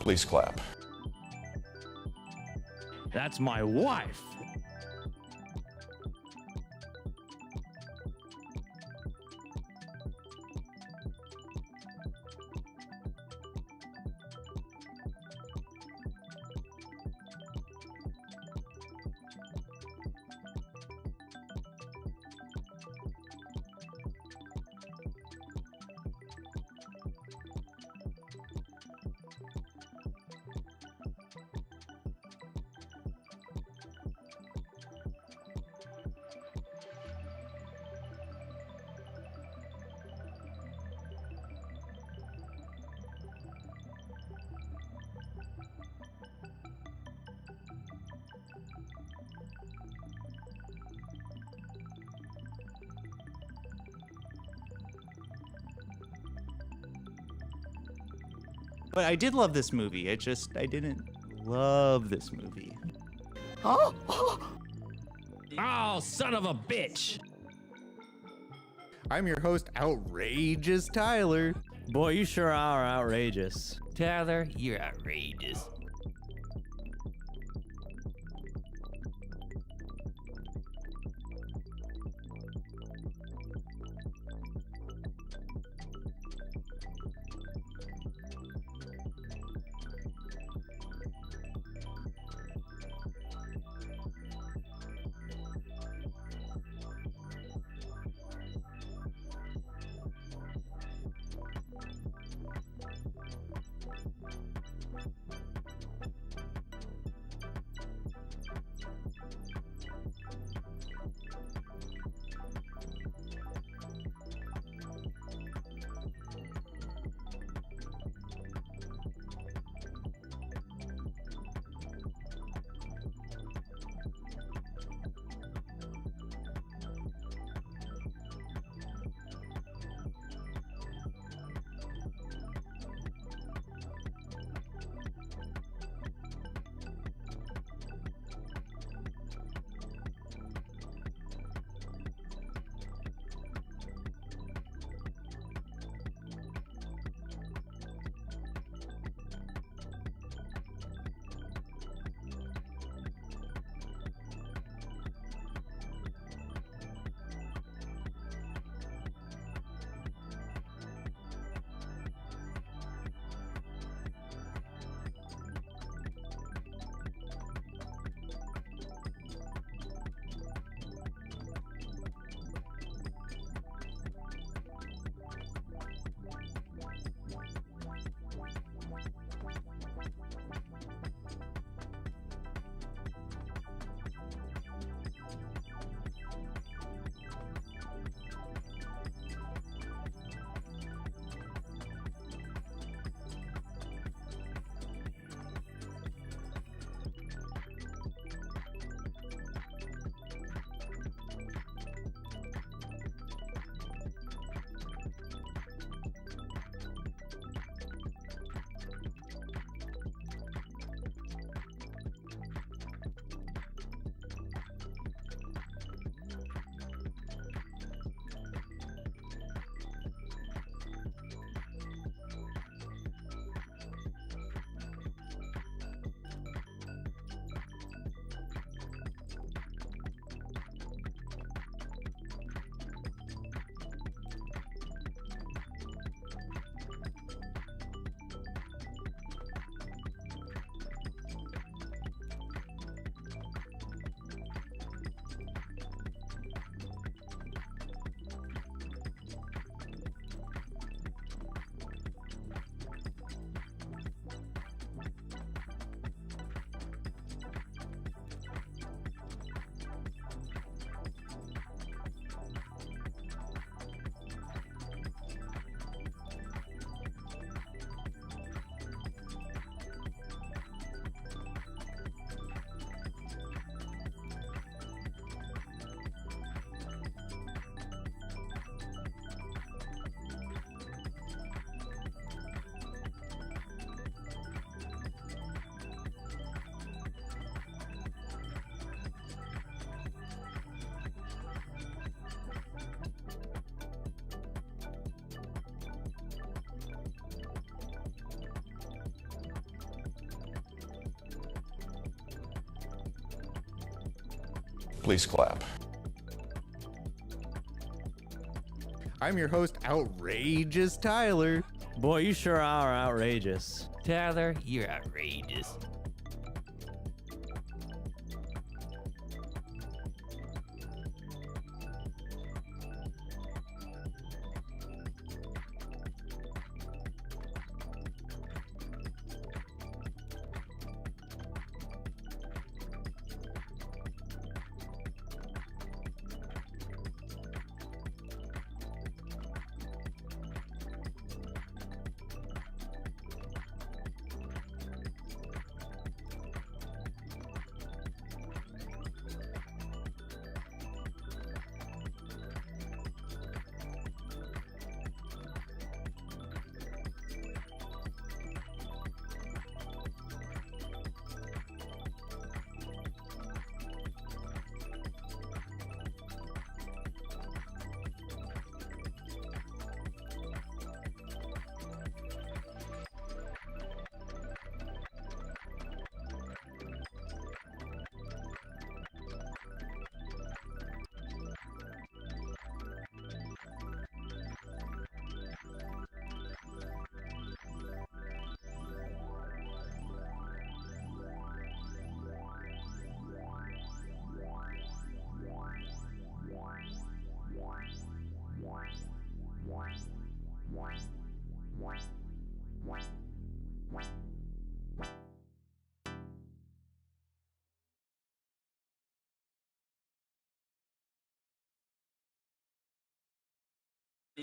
Please clap. That's my wife. But I did love this movie. I didn't love this movie. Oh, son of a bitch. I'm your host, Outrageous Tyler. Boy, you sure are outrageous. Tyler, you're outrageous. Please clap. I'm your host, Outrageous Tyler. Boy, you sure are outrageous. Tyler, you're outrageous.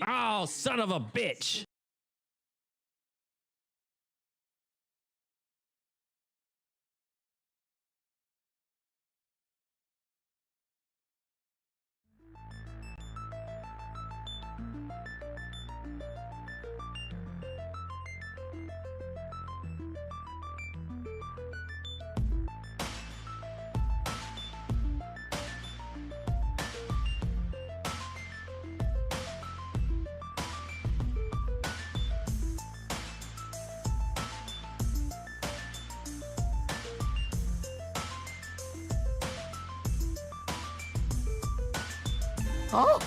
Oh, son of a bitch! Oh!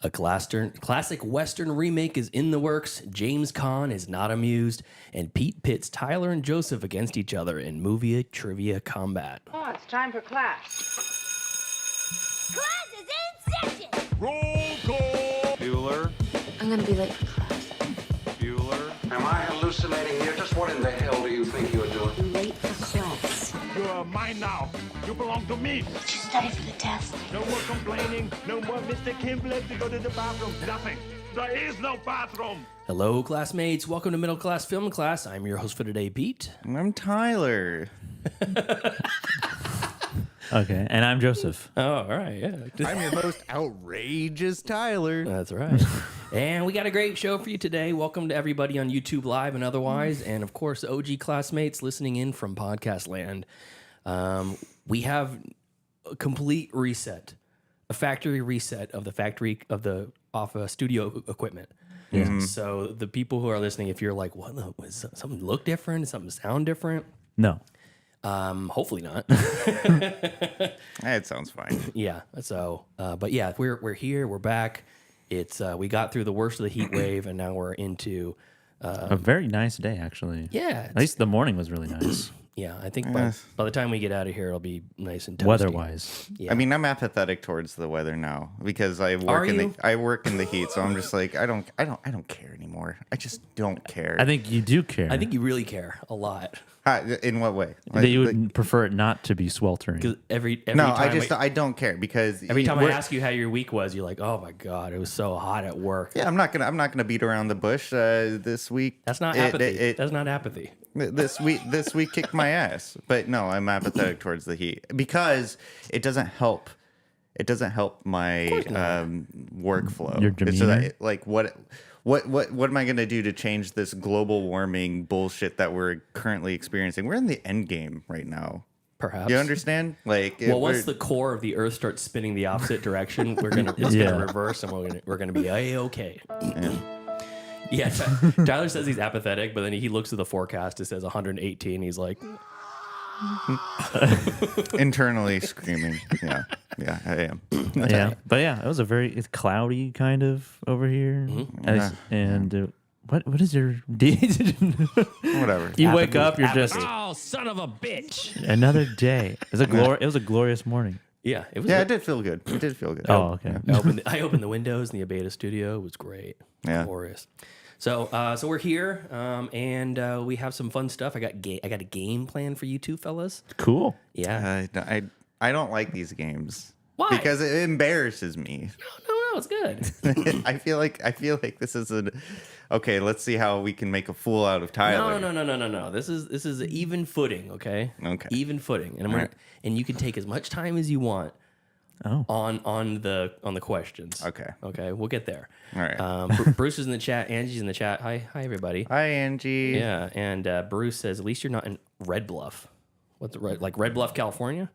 A classic Western remake is in the works. James Caan is not amused, and Pete pits Tyler and Joseph against each other in movie trivia combat. Oh, it's time for class. Class is in session! Roll call. Bueller. I'm gonna be late for class. Bueller. Am I hallucinating here? Just what in the hell do you think you're doing? I'm late for class. You are mine now. You belong to me. Did you study for the test? No more complaining. No more Mr. Kimble to go to the bathroom. Nothing. There is no bathroom. Hello, classmates. Welcome to Middle Class Film Class. I'm your host for today, Pete. I'm Tyler. Okay, and I'm Joseph. Oh, all right, yeah. I'm your most outrageous Tyler. That's right. And we got a great show for you today. Welcome to everybody on YouTube Live and otherwise, and of course, OG classmates listening in from podcast land. We have a complete reset, a factory reset of the studio equipment. Yeah. So the people who are listening, if you're like, what, was something look different? Something sound different? No. Hopefully not. It sounds fine. Yeah. So, but yeah, we're here. We're back. It's we got through the worst of the heat wave, and now we're into A very nice day, actually. yeah. At least the morning was really nice, Yeah, I think by the time we get out of here, it'll be nice and toasty. weather-wise. Yeah. I mean, I'm apathetic towards the weather now because I work in the heat, so I'm just like I don't care anymore. I just don't care. I think you do care. I think you really care a lot. In what way? that you would prefer it not to be sweltering. Because every no, time I don't care because every time I ask you how your week was, you're like, "Oh my god, it was so hot at work." Yeah, I'm not gonna beat around the bush this week. That's not apathy. That's not apathy. This week kicked my ass. But no, I'm apathetic towards the heat because it doesn't help. It doesn't help my workflow. Your It's so demeanor? that, like what am I gonna do to change this global warming bullshit that we're currently experiencing? We're in the end game right now. Perhaps You understand? Like, Well, once the core of the Earth starts spinning the opposite direction, it's Yeah. gonna reverse, and we're gonna be okay. Yeah, Tyler says he's apathetic, but then he looks at the forecast. It says 118. He's like, internally screaming. Yeah, I am. Yeah, but yeah, it was it's cloudy kind of over here. And what is your Whatever. You wake up, you're just "Oh, son of a bitch!" another day. It was a glorious morning. Yeah, it was. Yeah, it did feel good. It did feel good. Oh, okay. I opened the windows in the Abeyta studio. It was great. Yeah. Glorious. So we're here, and we have some fun stuff. I got a game plan for you two fellas. Cool. Yeah. I don't like these games. Why? Because it embarrasses me. No, it's good. I feel like this is okay. Let's see how we can make a fool out of Tyler. No. This is even footing. Okay. Okay. Even footing, and and you can take as much time as you want. Oh. On the questions. Okay. We'll get there. All right. Bruce is in the chat. Angie's in the chat. Hi everybody. Hi, Angie. Yeah, and Bruce says at least you're not in Red Bluff. What's it, like Red Bluff, California?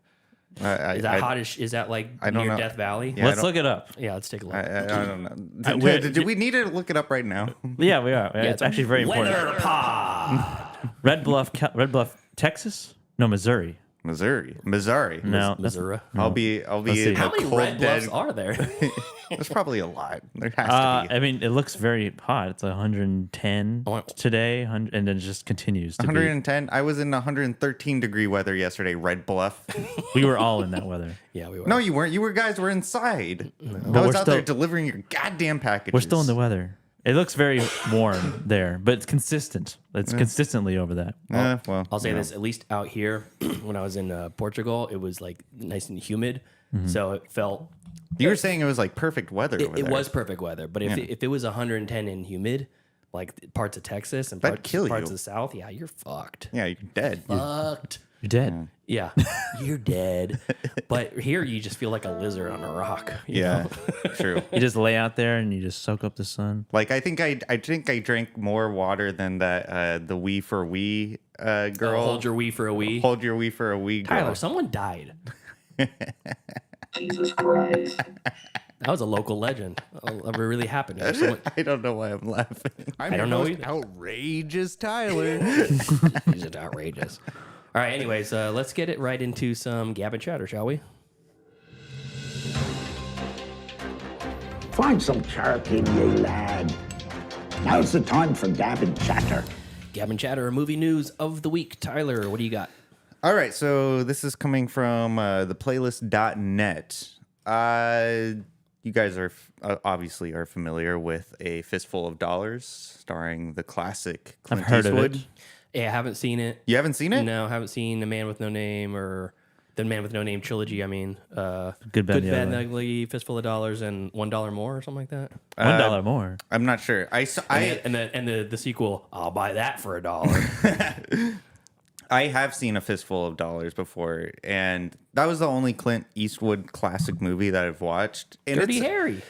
Is that hot? Is that like I don't near know. Death Valley? Yeah, Let's look it up. Yeah, let's take a look. I don't know. Do we need to look it up right now? Yeah, we are. It's actually very important. Weather pod. Red Bluff, Texas? No, Missouri. Missouri. No, Missouri. I'll be see. in How the many cold Red dead. Bluffs are there? There's probably a lot. There has to be. I mean, it looks very hot. It's 110 today, and then it just continues to 110. I was in 113 degree weather yesterday. Red Bluff. be. We were all in that weather. Yeah, we were. No, you weren't. You guere inside. I was we're out there still- delivering your goddamn packages. We're still in the weather. It looks very warm there, but it's consistent. It's consistently over that. Well, I'll say this, at least out here, when I was in Portugal, it was like nice and humid. So it felt... You were saying it was like perfect weather over there. It was perfect weather. But if it was 110 and humid, like parts of Texas and That'd parts kill of you. the South, yeah, you're fucked. Yeah, you're dead. Fucked. You're dead. Yeah, you're dead. But here you just feel like a lizard on a rock. you know? True. You just lay out there and you just soak up the sun. Like I think I drank more water than that the wee for wee girl. Hold your wee for a wee. Hold your wee for a wee girl. Tyler, someone died. Jesus Christ. That was a local legend. It really happened. Someone, I don't know why I'm laughing. I don't know either. Outrageous Tyler. He's just outrageous. All right, anyways, let's get it right into some Gab Chatter, shall we? Find some charity, ye lad. Now's the time for Gab Chatter. Gab Chatter, movie news of the week. Tyler, what do you got? All right, so this is coming from theplaylist.net. You guys are obviously are familiar with A Fistful of Dollars, starring the classic Clint I've heard Eastwood. of it. Yeah, I haven't seen it. You haven't seen it? No, I haven't seen The Man with No Name or the Man with No Name trilogy. I mean, Good, Bad, Good, the Bad, and Ugly. Ugly, Fistful of Dollars, and $1 More or something like that. $1 more. I'm not sure. And the sequel, I'll buy that for $1. I have seen A Fistful of Dollars before, and that was the only Clint Eastwood classic movie that I've watched. And Dirty it's- Harry.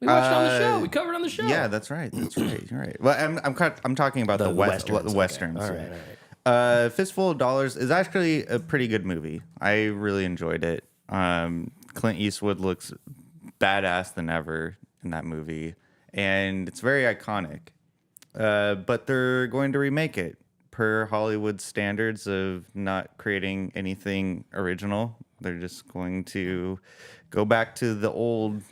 We watched it on the show. We covered it on the show. Yeah, that's right. That's right. You're right. Well, I'm talking about the Westerns. westerns. Okay. All yeah. right, all right. Fistful of Dollars is actually a pretty good movie. I really enjoyed it. Clint Eastwood looks badass than ever in that movie, and it's very iconic. But they're going to remake it per Hollywood standards of not creating anything original. They're just going to go back to the old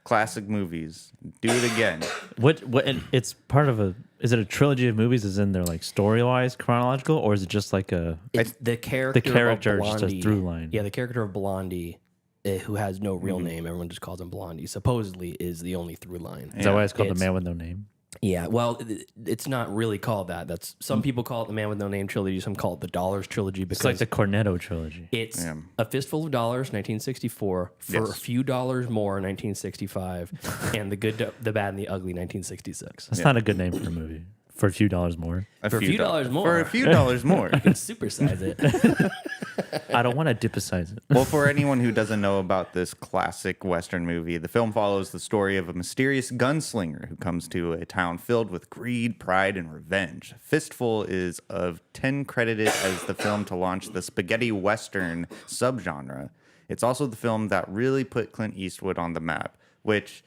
classic movies, do it again. What? And it's part of a. Is it a trilogy of movies? Is in there like story wise, chronological, or is it just like a? It's the character. character of is just a Blondie. through line. Yeah, the character of Blondie, who has no real name. Everyone just calls him Blondie. Supposedly, is the only through line. Is that why it's called It's- The Man with No Name? Yeah, well, it's not really called that. That's some people call it the Man with No Name trilogy. Some call it the Dollars trilogy because It's like the Cornetto trilogy. it's A Fistful of Dollars, 1964, For a Few Dollars More, 1965, and The Good, the Bad, and the Ugly, 1966. That's not a good name for a movie. For a few dollars more. For a few dollars more. For a few dollars more. Supersize it. I don't want to dipicize it. Well, for anyone who doesn't know about this classic Western movie, the film follows the story of a mysterious gunslinger who comes to a town filled with greed, pride, and revenge. Fistful is of 10 credited as the film to launch the spaghetti Western subgenre. It's also the film that really put Clint Eastwood on the map, which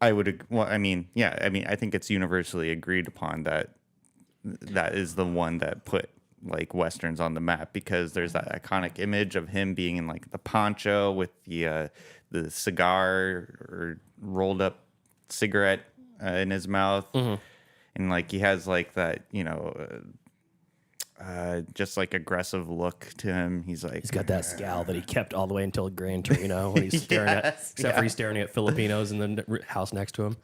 I would, well, I think it's universally agreed upon that that is the one that put like Westerns on the map, because there's that iconic image of him being in like the poncho with the cigar or rolled up cigarette in his mouth, and like he has like that, just like aggressive look to him. He's got that scowl that he kept all the way until Gran Torino when he's staring except for he's staring at Filipinos in the house next to him.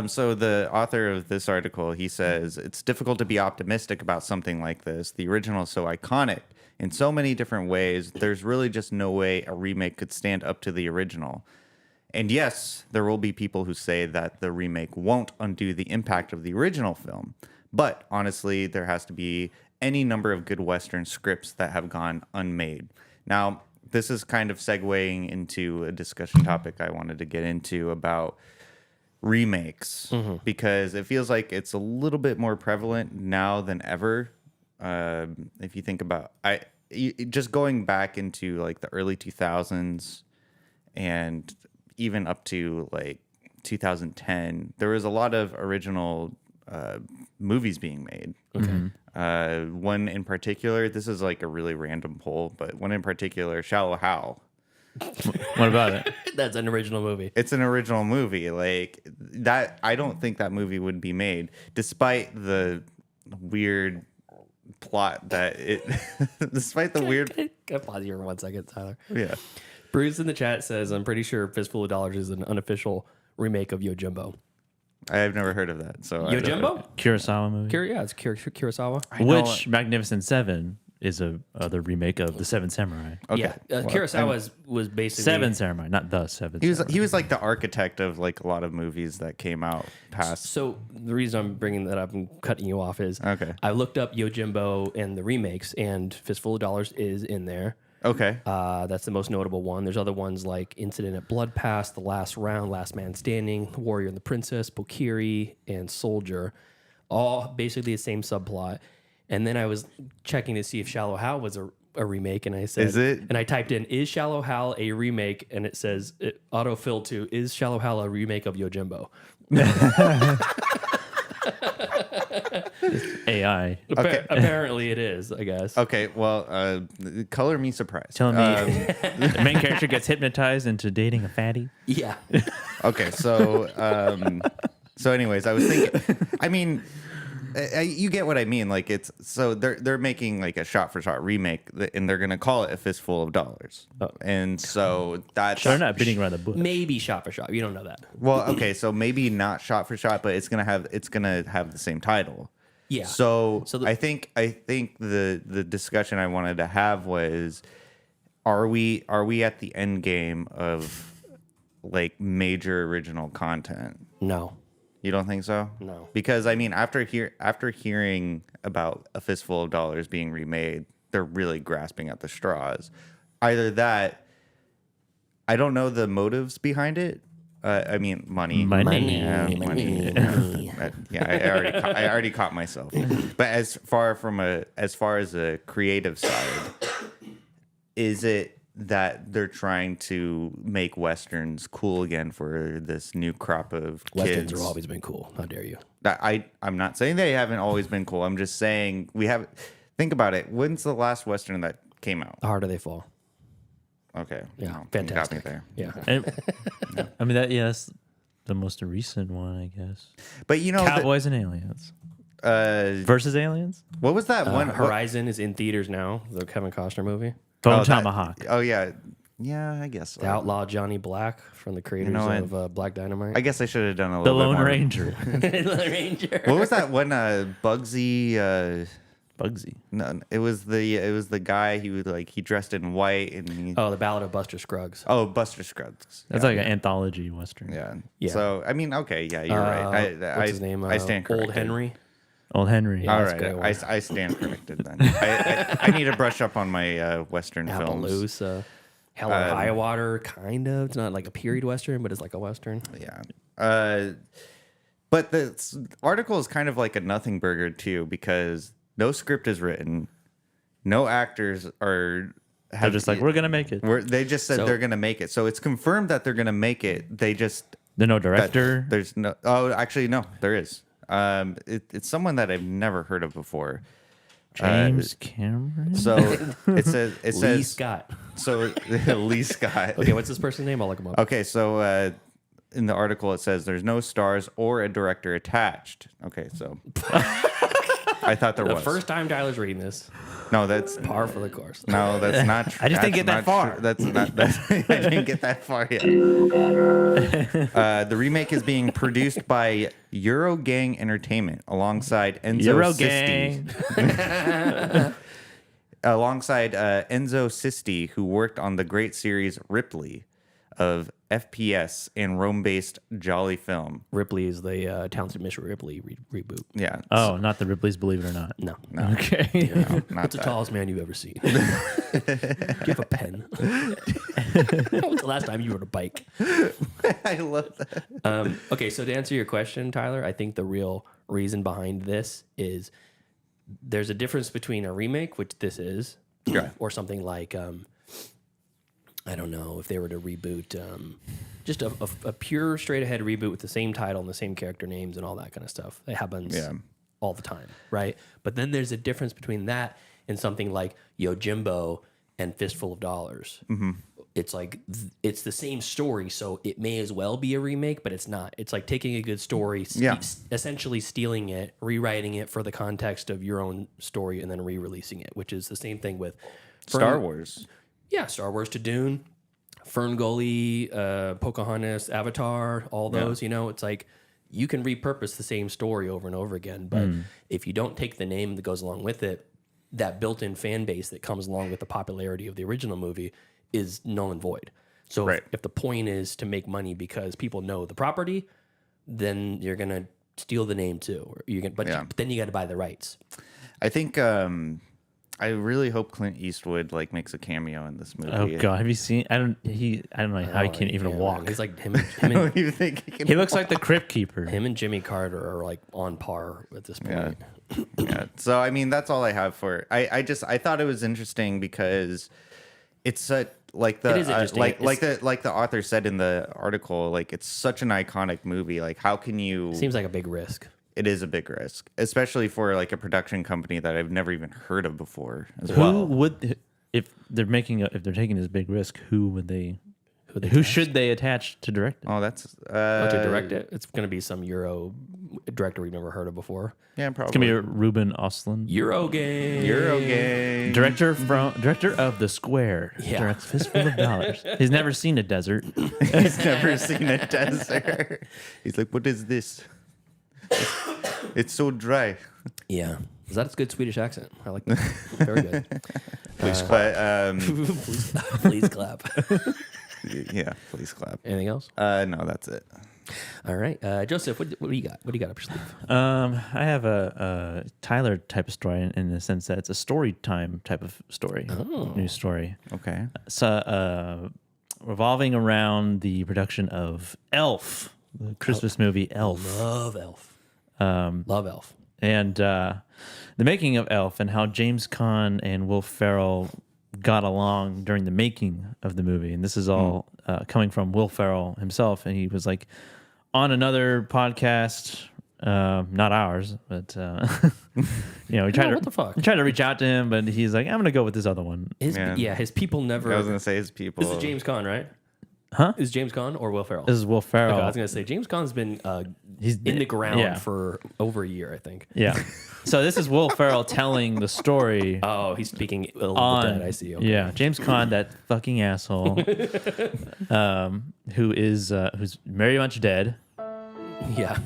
So the author of this article, he says, it's difficult to be optimistic about something like this. The original is so iconic in so many different ways. There's really just no way a remake could stand up to the original. And yes, there will be people who say that the remake won't undo the impact of the original film. But honestly, there has to be any number of good Western scripts that have gone unmade. Now, this is kind of segueing into a discussion topic I wanted to get into about remakes, because it feels like it's a little bit more prevalent now than ever. If you think about just going back into like the early 2000s and even up to like 2010, there was a lot of original movies being made. One in particular, this is like a really random poll, but one in particular, Shallow Hal. What about it? That's an original movie. It's an original movie. Like that, I don't think that movie would be made, despite the weird plot that it. Despite the weird. Can I pause here for 1 second, Tyler? Yeah. Bruce in the chat says, "I'm pretty sure Fistful of Dollars is an unofficial remake of Yo Jimbo." I've never heard of that. So Yojimbo? Kurosawa movie. Yeah, it's Kurosawa. Which Magnificent Seven is the remake of The Seven Samurai. Okay. Yeah, Kurosawa was basically Seven Samurai, not The Seven Samurai. He was like the architect of like a lot of movies that came out past. So the reason I'm bringing that up and cutting you off is Okay. I looked up Yojimbo and the remakes, and Fistful of Dollars is in there. Okay. That's the most notable one. There's other ones like Incident at Blood Pass, The Last Round, Last Man Standing, The Warrior and the Princess, Pokiri, and Soldier. All basically the same subplot. And then I was checking to see if Shallow Hal was a remake, and I said, Is it? And I typed in, is Shallow Hal a remake? And it says, autofill to, is Shallow Hal a remake of Yojimbo? AI. Apparently it is, I guess. Okay. Well, color me surprised. Telling me the main character gets hypnotized into dating a fatty. Yeah. Okay. So, anyways, I was thinking. I mean, you get what I mean. Like they're making like a shot for shot remake, and they're gonna call it A Fistful of Dollars. And so that's They're not beating around the bush. Maybe shot for shot. You don't know that. well, okay. So maybe not shot for shot, but it's gonna have the same title. Yeah. So So I think the discussion I wanted to have was, are we at the end game of like major original content? No. You don't think so? No. Because I mean, after hearing about A Fistful of Dollars being remade, they're really grasping at the straws. Either that, I don't know the motives behind it. I mean, money. Money. Yeah, money. Yeah, I already caught myself. But as far as a creative side, is it that they're trying to make Westerns cool again for this new crop of Westerns kids? have always been cool. How dare you? I'm not saying they haven't always been cool. I'm just saying we have. Think about it. When's the last Western that came out? The harder they fall. Okay. Yeah, no, fantastic. You got me there. Yeah. And, I mean, that's the most recent one, I guess. But you know, Cowboys and Aliens versus Aliens. what was that one? Horizon is in theaters now, the Kevin Costner movie. Bone that- Tomahawk. Oh yeah, I guess. So. The outlaw Johnny Black from the creators of Black Dynamite. I guess I should have done a The little bit Lone more. Ranger. The Ranger. What was that one? Bugsy. Bugsy. No, it was the guy. He dressed in white and he. Oh, the Ballad of Buster Scruggs. Oh, Buster Scruggs. That's like an anthology Western. Yeah. Yeah. So I mean, okay, yeah, you're right. What's his name? I stand corrected. Old Henry. Old Henry. Yeah. All that's a great right, one. I stand corrected then. I need to brush up on my Western films. Appaloosa. Hell or High Water, kind of. It's not like a period Western, but it's like a Western. Yeah. But the article is kind of like a nothing burger too, because no script is written, no actors are. They're just like, we're going to make it. They just said they're going to make it, so it's confirmed that they're going to make it. They just There's no director. there's no. Oh, actually, no, there is. It's someone that I've never heard of before. James Cameron. So it says Lee Scott. So Lee Scott. Okay, what's this person's name? I'll look him up. Okay, so in the article it says there's no stars or a director attached. Okay, so I thought there The was. first time Tyler's reading this, No, that's par for the course. no, that's not true. I just didn't get that far. That's not. That's, I didn't get that far yet. The remake is being produced by Eurogang Entertainment alongside Enzo Sisti. Alongside Enzo Sisti, who worked on the great series Ripley of FPS and Rome-based Jolly Film. Ripley is the Townsend Mission Ripley reboot. Yeah. Oh, not the Ripley's Believe It or Not. No. Okay. No, not What's the that. tallest man you've ever seen? Do you have a pen? When's the last time you rode a bike? I love that. Okay, so to answer your question, Tyler, I think the real reason behind this is there's a difference between a remake, which this is, Yeah. or something like, I don't know, if they were to reboot, just a pure straight ahead reboot with the same title and the same character names and all that kind of stuff. It happens all the time, right? But then there's a difference between that and something like Yojimbo and Fistful of Dollars. Mm-hmm. It's like, it's the same story, so it may as well be a remake, but it's not. It's like taking a good story, essentially stealing it, rewriting it for the context of your own story, and then re-releasing it, which is the same thing with Star Wars. Yeah, Star Wars to Dune, Ferngully, Pocahontas, Avatar, all those, you know, it's like you can repurpose the same story over and over again. But if you don't take the name that goes along with it, that built-in fan base that comes along with the popularity of the original movie is null and void. So if the point is to make money because people know the property, then you're going to steal the name too. Or but then you got to buy the rights. I think I really hope Clint Eastwood like makes a cameo in this movie. Oh God, have you seen? I don't know how he can even walk. Man. He's like him. I don't even think he can. He looks like the Crypt Keeper. Him and Jimmy Carter are like on par at this point. Yeah. So I mean, that's all I have for it. I thought it was interesting because it's such like the like the author said in the article, like it's such an iconic movie. Like how can you? Seems like a big risk. It is a big risk, especially for like a production company that I've never even heard of before. As Who well. would if they're taking this big risk? Who should they attach to direct it? Oh, that's to direct it. It's going to be some Euro director we've never heard of before. Yeah, probably. It's gonna be Ruben Östlund, Euro game. director of The Square. Yeah. Directs Fistful of Dollars. He's never seen a desert. He's never seen a desert. He's like, what is this? It's so dry. Yeah. Is that a good Swedish accent? I like that. Very good. Please clap. Please clap. Yeah, please clap. Anything else? No, that's it. All right. Joseph, what do you got? What do you got up your sleeve? I have a Tyler type of story in the sense that it's a story time type of story. News story. Okay. So revolving around the production of Elf, the Christmas movie Elf. Love Elf. Love Elf. And the making of Elf and how James Caan and Will Ferrell got along during the making of the movie. And this is all coming from Will Ferrell himself. And he was like on another podcast, not ours, but he tried what the fuck? He tried to reach out to him, but he's like, I'm going to go with this other one. His people never. I was gonna say his people. This is James Caan, right? Huh? Is James Caan or Will Ferrell? This is Will Ferrell. Okay, I was going to say James Caan's been He's in the ground yeah. for over a year, I think. Yeah. So this is Will Ferrell telling the story. Oh, he's speaking ill of the dead. I see. Okay. Yeah, James Caan, that fucking asshole, who's very much dead. Yeah.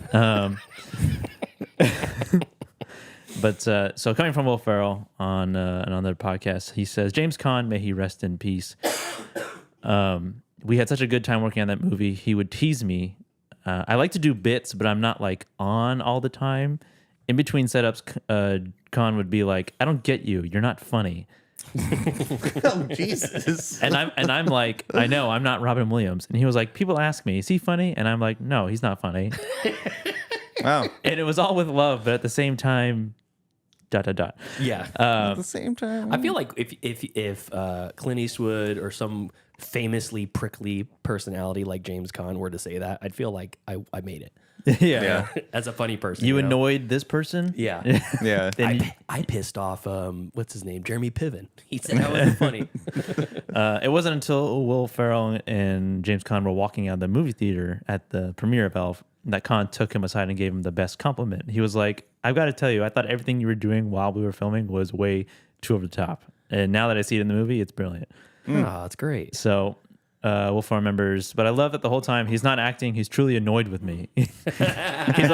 But so coming from Will Ferrell on another podcast, he says, James Caan, may he rest in peace. We had such a good time working on that movie. He would tease me. I like to do bits, but I'm not like on all the time. In between setups, Caan would be like, I don't get you. You're not funny. Oh, Jesus. And I'm like, I know, I'm not Robin Williams. And he was like, people ask me, is he funny? And I'm like, no, he's not funny. Wow. And it was all with love, but at the same time, ... Yeah. At the same time, I feel like if Clint Eastwood or some famously prickly personality like James Caan were to say that, I'd feel like I made it. Yeah. As a funny person. You know? annoyed this person? Yeah. yeah. I pissed off, what's his name? Jeremy Piven. He said that wasn't funny. It wasn't until Will Ferrell and James Caan were walking out of the movie theater at the premiere of Elf that Caan took him aside and gave him the best compliment. He was like, I've got to tell you, I thought everything you were doing while we were filming was way too over the top. And now that I see it in the movie, it's brilliant. Oh, that's great. So Will Ferrell remembers, but I love that the whole time he's not acting, he's truly annoyed with me. he's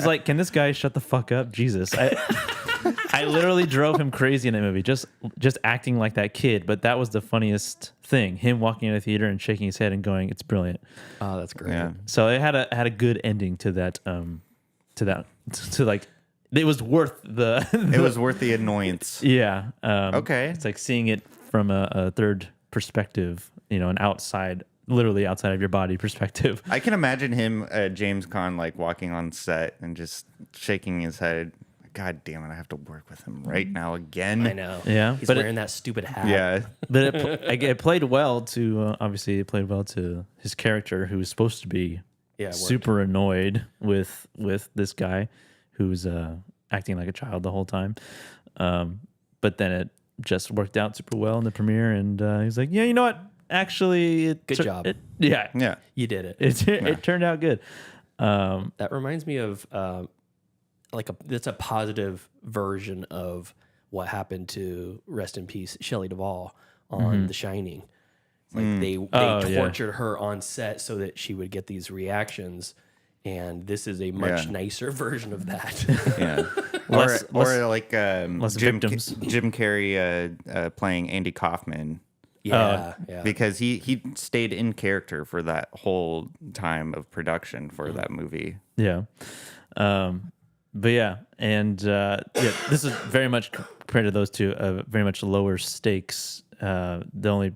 like, can this guy shut the fuck up? Jesus. I literally drove him crazy in that movie, just acting like that kid. But that was the funniest thing, him walking in the theater and shaking his head and going, it's brilliant. Oh, that's great. Yeah. So it had a good ending to that, to like, it was worth the It was worth the annoyance. yeah. Okay. It's like seeing it from a third perspective, an outside, literally outside of your body perspective. I can imagine him, James Caan, like walking on set and just shaking his head. God damn it! I have to work with him right now again. I know. Yeah, He's but wearing that stupid hat. Yeah. But it played well to obviously it played well to his character, who was supposed to be super annoyed with this guy who's acting like a child the whole time. But then it just worked out super well in the premiere, and he's like, yeah, you know what? Actually, Good job. Yeah. You did it. It turned out good. That reminds me of that's a positive version of what happened to, rest in peace, Shelley Duvall on The Shining. Like they tortured her on set so that she would get these reactions, And this is a much nicer version of that. Yeah. or like Jim Carrey playing Andy Kaufman. Yeah. Because he stayed in character for that whole time of production for that movie. Yeah. But yeah, and this is very much compared to those two, very much lower stakes. The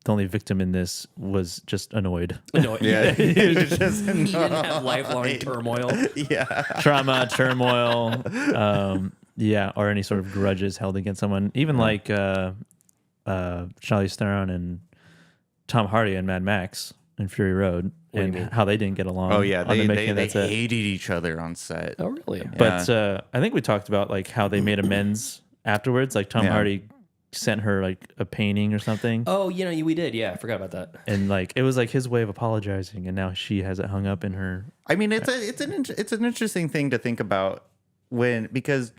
only victim in this was just annoyed. Yeah, He didn't have lifelong turmoil. yeah, Trauma, turmoil, or any sort of grudges held against someone. Even like Charlize Theron and Tom Hardy and Mad Max and Fury Road, and how they didn't get along. Oh yeah, they hated each other on set. Oh really? But I think we talked about like how they made amends afterwards. Like Tom Hardy sent her like a painting or something. Oh, we did. Yeah, I forgot about that. And like it was like his way of apologizing, and now she has it hung up in her. I mean, it's an interesting thing to think about because.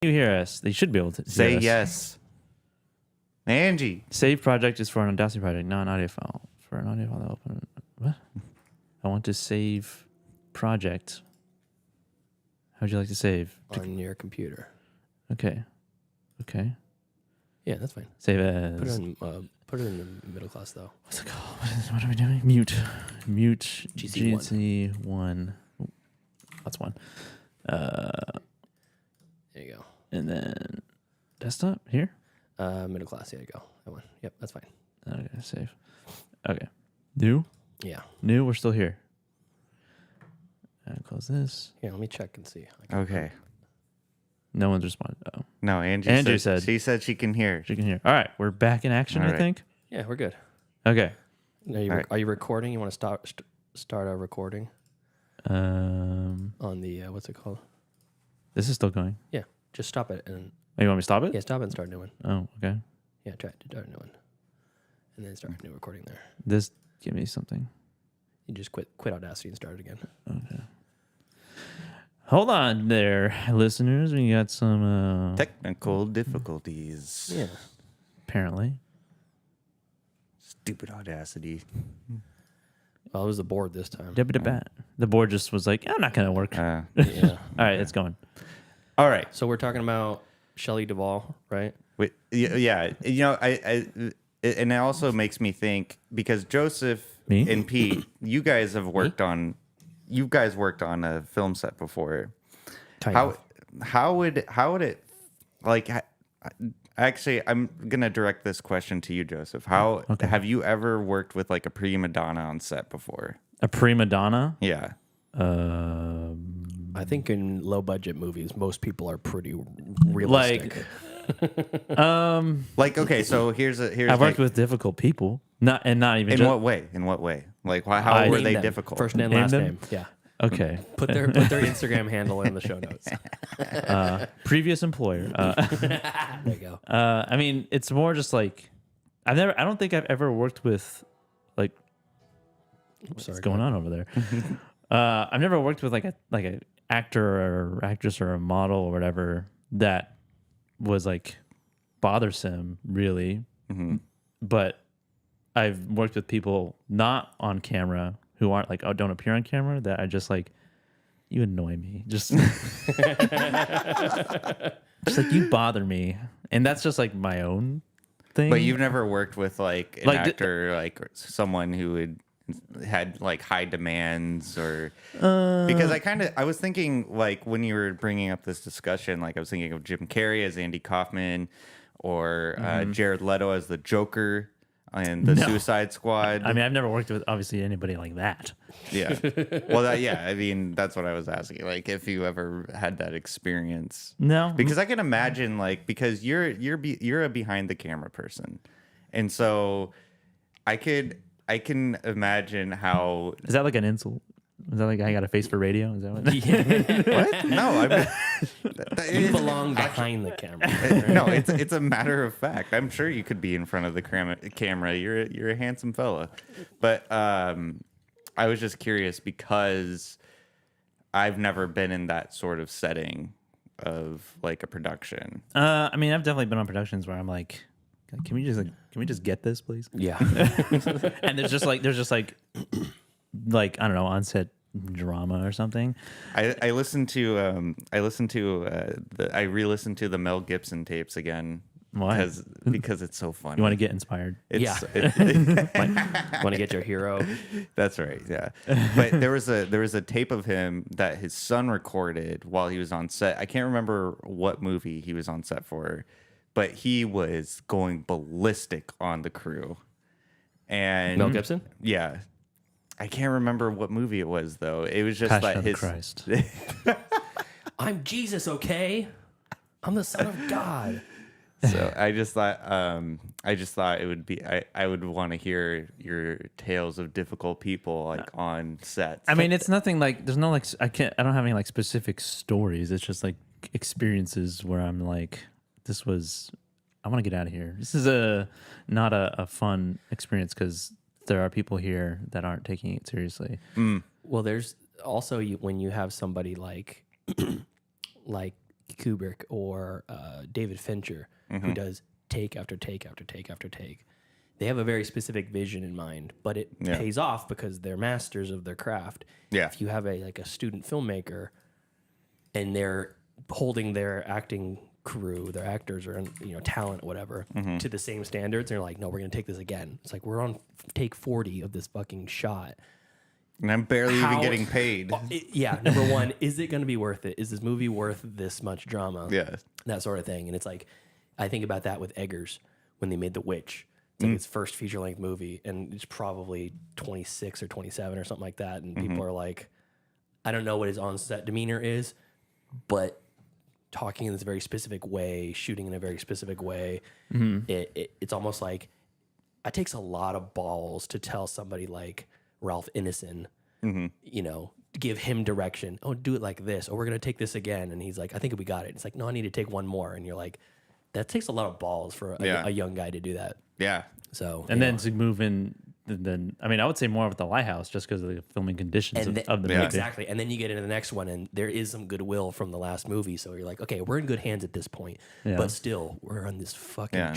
You hear us? They should be able to Say hear us. yes. Angie. Save project is for an Audacity project, not an audio file. For an audio file that open. What? I want to save project. How'd you like to save? On your computer. Okay. Yeah, that's fine. Save as. Put it in the middle class though. What's it called? What are we doing? Mute. GC1. GC1. That's one. There you go. And then desktop here. Middle class. There you go. That one. Yep, that's fine. Okay, save. Okay. New. Yeah. New. We're still here. And close this. Yeah, let me check and see. Okay. No one's responded. Oh, No, Angie said she said she can hear. she can hear. All right, we're back in action. All I right. think. Yeah, we're good. Okay. Are you recording? You want to start our recording on the what's it called? This is still going. Yeah, just stop it and Oh, you want me to stop it? stop it and start a new one. Oh, okay. Yeah, try to start a new one, and then start a new recording there. This give me something. You just quit Audacity and start it again. Okay. Hold on there, listeners. We got some Technical difficulties. Yeah. apparently. Stupid Audacity. Well, it was the board this time. The board just was like, I'm not gonna work. Yeah. All right, it's going. All right. So we're talking about Shelley Duvall, right? Wait, yeah. And it also makes me think because Joseph Me? and Pete, you guys worked on a film set before. How would it like? Actually, I'm gonna direct this question to you, Joseph. How have you ever worked with like a prima donna on set before? A prima donna? Yeah. I think in low budget movies, most people are pretty realistic. Like okay, so here's I've worked with difficult people. Not even in what way? In what way? Like how were Name they them. difficult? First and Name last them? name. Yeah. Okay. Put their Instagram handle in the show notes. Previous employer. There you go. I mean, it's more just like I don't think I've ever worked with like what's going on over there. I've never worked with like a actor or actress or a model or whatever that was like bothersome, really. Mm-hmm. But I've worked with people not on camera who aren't like don't appear on camera that I just like you annoy me. Just like you bother me. And that's just like my own thing. But you've never worked with like an actor, like someone who had like high demands or because I was thinking like when you were bringing up this discussion, like I was thinking of Jim Carrey as Andy Kaufman or Jared Leto as the Joker. and the Suicide Squad. I mean, I've never worked with obviously anybody like that. Yeah. Well, I mean, that's what I was asking. Like, if you ever had that experience. No, Because I can imagine, like, because you're a behind the camera person, and so I can imagine how. Is that like an insult? Is that like I got a face for radio? Is that what? What? No, I mean, You belong behind the camera. no, it's a matter of fact. I'm sure you could be in front of the camera. You're a handsome fella, but I was just curious because I've never been in that sort of setting of like a production. I mean, I've definitely been on productions where I'm like, can we just get this, please? Yeah. And there's just like I don't know, on set drama or something. I re-listened to the Mel Gibson tapes again. Why? Because it's so funny. You want to get inspired? Yeah. Want to get your hero? That's right. Yeah. But there was a tape of him that his son recorded while he was on set. I can't remember what movie he was on set for, but he was going ballistic on the crew. And Mel Gibson? Yeah. I can't remember what movie it was though. It was just Passion like of the his Christ. I'm Jesus, okay? I'm the Son of God. So I just thought it would be I would want to hear your tales of difficult people like on sets. I mean, it's nothing like there's no like I don't have any like specific stories. It's just like experiences where I'm like, I want to get out of here. This is not a fun experience because there are people here that aren't taking it seriously. Well, there's also when you have somebody like like Kubrick or David Fincher who does take after take after take after take. They have a very specific vision in mind, but it pays off because they're masters of their craft. Yeah. If you have a student filmmaker and they're holding their acting crew, their actors or talent, whatever, to the same standards, they're like, no, we're gonna take this again. It's like we're on take 40 of this fucking shot. And I'm barely even getting paid. Number one, is it going to be worth it? Is this movie worth this much drama? Yeah. That sort of thing. And it's like, I think about that with Eggers when they made The Witch. It's like its first feature-length movie, and it's probably 26 or 27 or something like that. And people are like, I don't know what his on-set demeanor is, but talking in this very specific way, shooting in a very specific way, it's almost like it takes a lot of balls to tell somebody like Ralph Ineson, give him direction. Oh, do it like this. Or we're going to take this again. And he's like, I think we got it. It's like, no, I need to take one more. And you're like, that takes a lot of balls for a young guy to do that. Yeah. So, And then to move in, then I mean, I would say more of the Lighthouse just because of the filming conditions of the movie. Exactly. And then you get into the next one, and there is some goodwill from the last movie. So you're like, okay, we're in good hands at this point. Yeah. But still, we're on this fucking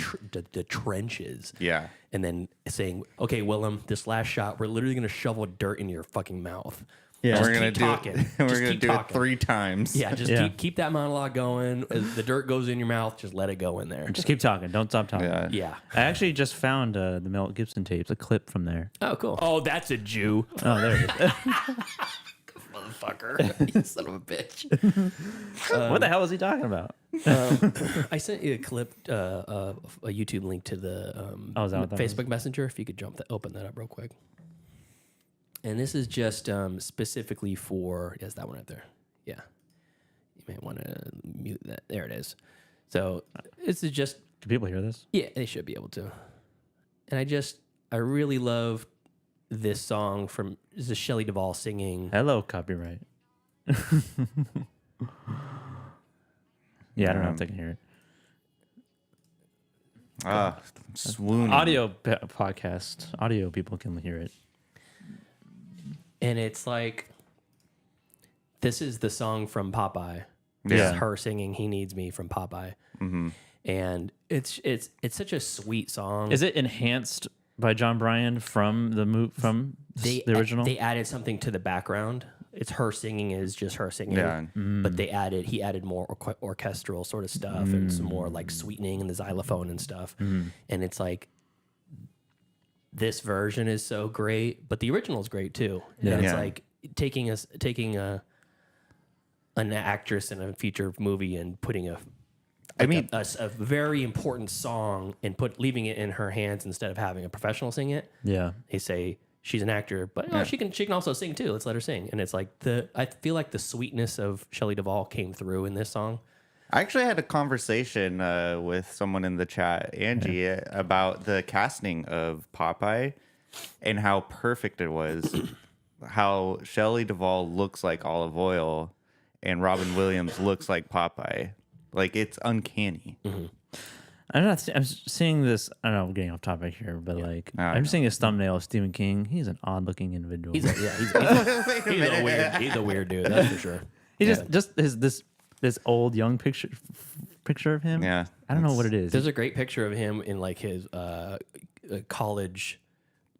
the trenches. Yeah. And then saying, okay, Willem, this last shot, we're literally going to shovel dirt into your fucking mouth. Yeah. Just We're gonna keep do talking. it. We're Just gonna keep do talking. it 3 times. Yeah, just Yeah. keep that monologue going. As the dirt goes in your mouth, just let it go in there. Just keep talking. Don't stop talking. Yeah. Yeah. I actually just found the Mel Gibson tapes, a clip from there. Oh, cool. Oh, that's a Jew. Oh, there it is. Motherfucker. You son of a bitch. What the hell is he talking about? I sent you a clip, a YouTube link to the is that what that Facebook Messenger. If you could open that up real quick. And this is just specifically for, yes, that one right there. Yeah. You may want to mute that. There it is. So this is just, Can people hear this? yeah, they should be able to. And I really love this song from, this is Shelley Duvall singing. Hello, copyright. Yeah, I don't know if they can hear it. Swooning. Podcast. Audio people can hear it. And it's like, this is the song from Popeye. Yeah. It's her singing "He Needs Me" from Popeye, and it's such a sweet song. Is it enhanced by John Bryan from the original? They added something to the background. It's her singing is just her singing, Yeah. but he added more orchestral sort of stuff and some more like sweetening and the xylophone and stuff. And it's like, this version is so great, but the original is great too. Yeah. And it's Yeah. like taking an actress in a feature movie and putting a I mean, a very important song and leaving it in her hands instead of having a professional sing it. Yeah. They say she's an actor, but she can also sing too. Let's let her sing. And it's like I feel like the sweetness of Shelley Duvall came through in this song. I actually had a conversation with someone in the chat, Angie, about the casting of Popeye and how perfect it was. How Shelley Duvall looks like Olive Oyl and Robin Williams looks like Popeye. Like, it's uncanny. Mm-hmm. I'm seeing this. I don't know, we're getting off topic here, but like, I'm seeing his thumbnail of Stephen King. He's an odd-looking individual. He's a weird dude. That's for sure. He just this old young picture of him. Yeah, I don't know what it is. There's a great picture of him in like his college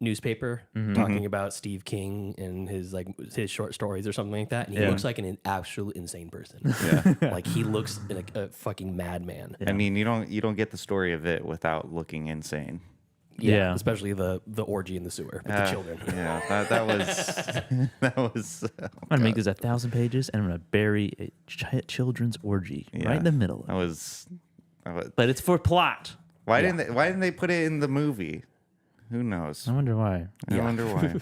newspaper talking about Steve King and his short stories or something like that. And he looks like an absolute insane person. Yeah, like he looks like a fucking madman. I mean, you don't get the story of it without looking insane. Yeah. Especially the orgy in the sewer with the children. Yeah, that was. I'm gonna make this 1,000 pages, and I'm gonna bury a children's orgy right in the middle. That was. But it's for plot. Why didn't they put it in the movie? Who knows? I wonder why. I wonder why.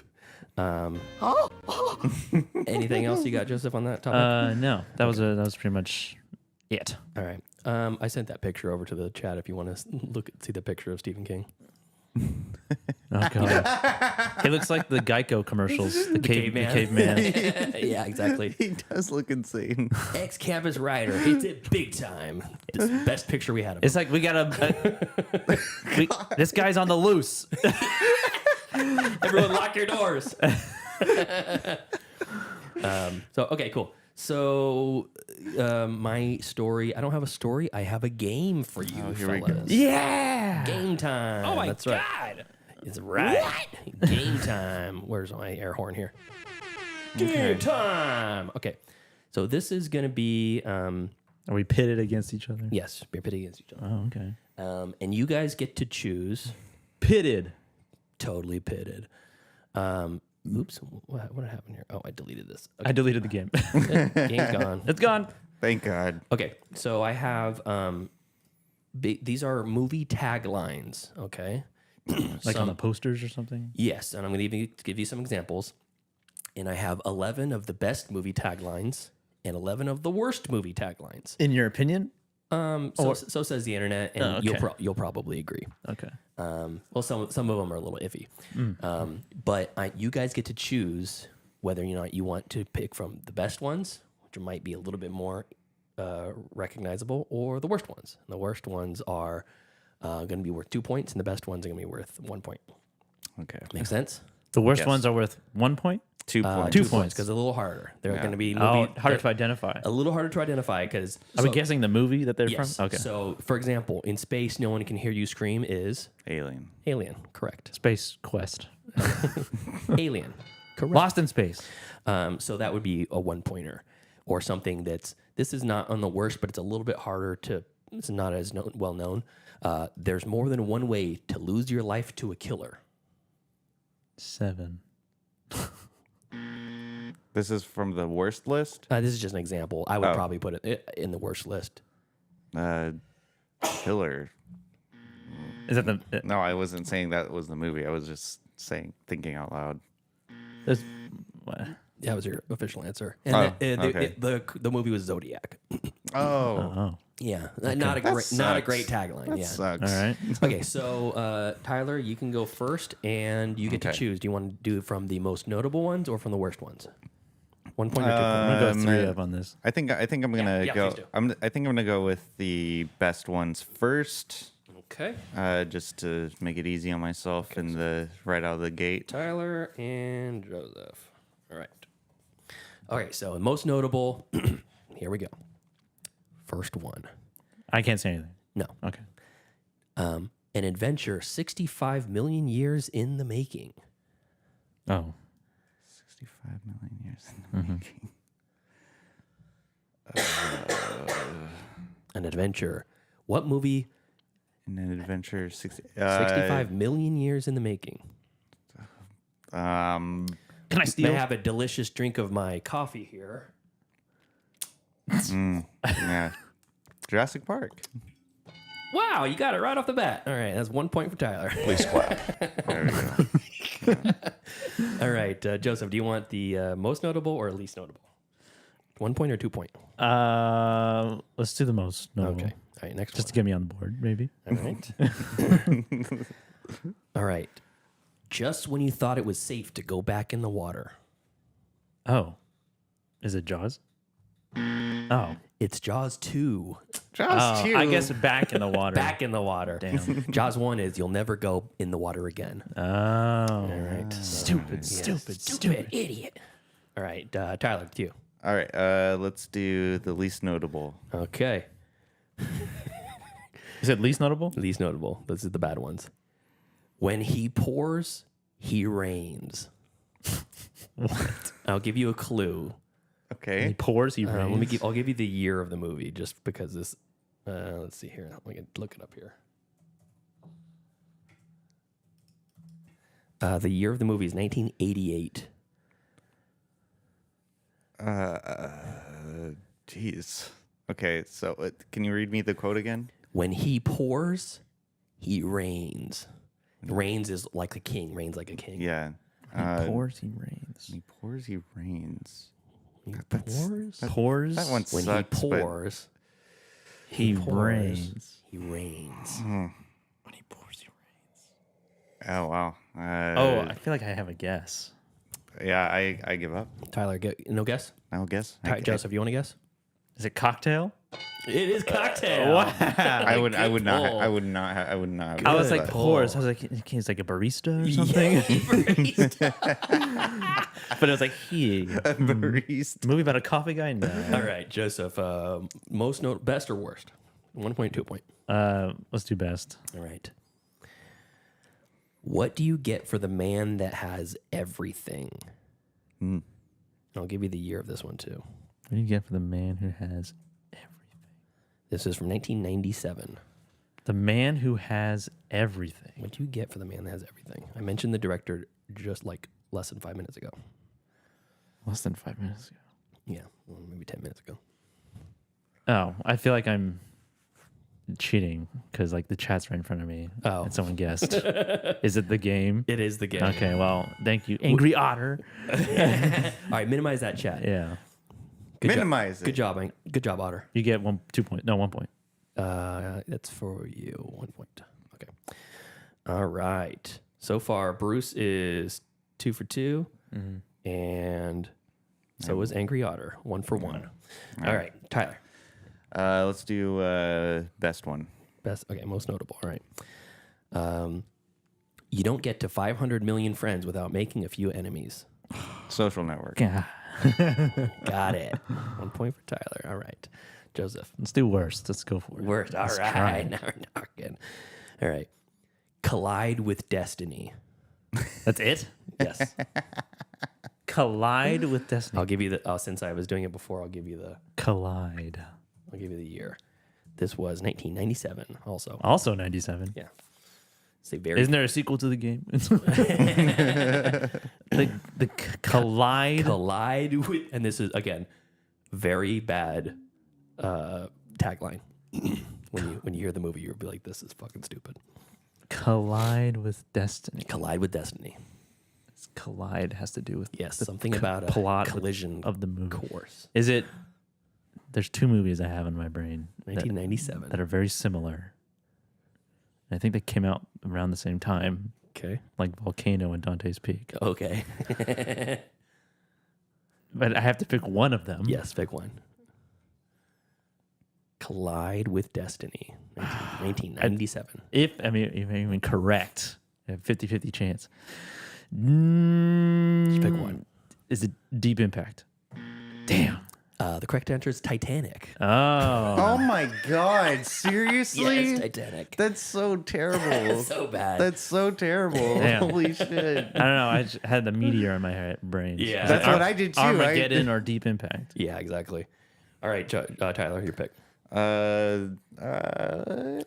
Anything else you got, Joseph, on that topic? No, that was pretty much it. All right. I sent that picture over to the chat if you want to see the picture of Stephen King. Oh god, he looks like the Geico commercials. The caveman. Yeah, exactly. He does look insane. Ex-campus writer hits it big time. It's the best picture we had of him. It's like we got this guy's on the loose. Everyone lock your doors. Okay, cool. So my story, I don't have a story. I have a game for you, fellas. Yeah. Game time. Oh my That's God. Right. It's right. What? Game time. Where's my air horn here? Game time. Okay. So this is going to be... Are we pitted against each other? yes, we're pitted against each other. Oh, okay. And you guys get to choose. Pitted. Totally pitted. Oops. What happened here? Oh, I deleted this. I deleted the game. Game's gone. It's gone. Thank God. Okay, so I have these are movie taglines. Okay, Like on the posters or something. yes, and I'm going to give you some examples. And I have 11 of the best movie taglines and 11 of the worst movie taglines. In your opinion? So says the internet, and okay. you'll probably agree. Okay. Well, some of them are a little iffy, but you guys get to choose whether or not you want to pick from the best ones, which might be a little bit more recognizable, or the worst ones. And the worst ones are going to be worth 2 points, and the best ones are going to be worth 1 point. Okay. Make sense? The worst Yes. ones are worth 1 point? 2 points. 2 points. Because they're a little harder. They're going to be Harder to identify. a little harder to identify because. Are we guessing the movie that they're Yes. from? Okay. So, for example, In Space, No One Can Hear You Scream is Alien. Alien. Correct. Space Quest. Alien. Correct. Lost in Space. So that would be a 1-pointer, or something this is not on the worst, but it's a little bit harder to. It's not as well known. There's more than one way to lose your life to a killer. 7. This is from the worst list. This is just an example. I would probably put it in the worst list. Killer. Is that the? No, I wasn't saying that was the movie. I was just thinking out loud. There's, what? That was your official answer. And okay. the movie was Zodiac. Oh, Yeah, not a great tagline. that Yeah. sucks. All right. Okay, so Tyler, you can go first, and you get to choose. Do you want to do it from the most notable ones or from the worst ones? 1 point or 2 points? I'm going to go 3 up on this. I think I'm gonna yeah, go. please do. I think I'm gonna go with the best ones first, Okay. just to make it easy on myself and right out of the gate. Tyler and Joseph. All right. Okay, so most notable. Here we go. First one. I can't say anything. No. Okay. An adventure 65 million years in the making. Oh. 65 million years in the making. An adventure. What movie? In an adventure 65 million years in the making. Can I I steal? have a delicious drink of my coffee here. Yeah. Jurassic Park. Wow, you got it right off the bat. All right, that's 1 point for Tyler. Please clap. There we go. All right, Joseph, do you want the most notable or least notable? 1 point or 2 point? Let's do the most notable. Okay. All right, next Just to one. get me on the board, maybe. All right. All right. Just when you thought it was safe to go back in the water. Oh. Is it Jaws? Oh. It's Jaws 2. Jaws 2. I guess back in the water. Back in the water. Damn. Jaws 1 is you'll never go in the water again. Oh. All right. Stupid, stupid. Idiot. All right, Tyler, it's you. All right, let's do the least notable. Okay. Is it least notable? Least notable. This is the bad ones. When he pours, he rains. What? I'll give you a clue. He Okay. pours, he rains. I'll give you the year of the movie just because this. Let's see here. We can look it up here. The year of the movie is 1988. Jeez. Okay, so can you read me the quote again? When he pours, he reigns. Reigns is like a king. Reigns like a king. Yeah. He pours, he rains. He pours, he rains. He That's- pours. Pours, That one When sucks. he but- pours, he pours, rains. He reigns. When he pours, he rains. Oh wow. Oh, I feel like I have a guess. Yeah. I give up. Tyler, no guess. I'll guess. Joseph, you want to guess? Is it cocktail? It is cocktail. I would not. pull. I would not. I would not. I was like But- pours. I was like, he's like a barista or something. But it was like he. barista. Movie about a coffee guy? No. All right, Joseph. Best or worst? 1 point, 2 point. Let's do best. All right. What do you get for the man that has everything? I'll give you the year of this one too. What do you get for the man who has everything? This is from 1997. The man who has everything. What do you get for the man that has everything? I mentioned the director just like less than 5 minutes ago. Less than 5 minutes ago. Yeah, well, maybe 10 minutes ago. Oh, I feel like I'm cheating because like the chat's right in front of me. Oh. And someone guessed. Is it the game? It is the game. Okay, well, thank you. Angry Otter. All right, minimize that chat. Yeah. Good Minimize job. it. Good job, Otter. You get 2 points. No, 1 point. That's for you. 1 point. Okay. All right. So far, Bruce is 2 for 2, and so is Angry Otter, 1 for 1. All right, Tyler. Let's do best one. Best. Okay, most notable. All right. You don't get to 500 million friends without making a few enemies. Social network. Yeah. Got it. 1 point for Tyler. All right. Joseph. Let's do worst. Let's go for it. Worst. All Let's right. try. Now we're talking. All right. Collide with destiny. That's it? Yes. Collide with destiny. I'll give you the. Since I was doing it before, I'll give you the. Collide. I'll give you the year. This was 1997. Also. Also 97. Yeah. It's a very. Isn't there a sequel to the game? Collide. Collide with, and this is again, very bad tagline. when you hear the movie, you'll be like, "This is fucking stupid." Collide with destiny. Collide with destiny. Collide has to do with Yes, the something about a plot collision of the movie. course. Is it? There's 2 movies I have in my brain 1997. that are very similar. I think they came out around the same time, Okay. like Volcano and Dante's Peak. Okay. But I have to pick one of them. Yes, pick one. Collide with destiny. 1997. If I'm even correct, I have 50-50 chance. Just pick one. Is it Deep Impact? Damn. The correct answer is Titanic. Oh. Oh my God! Seriously? Yes, Titanic. That's so terrible. So bad. That's so terrible. Damn. Holy shit! I don't know. I just had the meteor in my brain. Yeah. That's what I did too. Armageddon or Deep Impact. Yeah, exactly. All right, Tyler, your pick.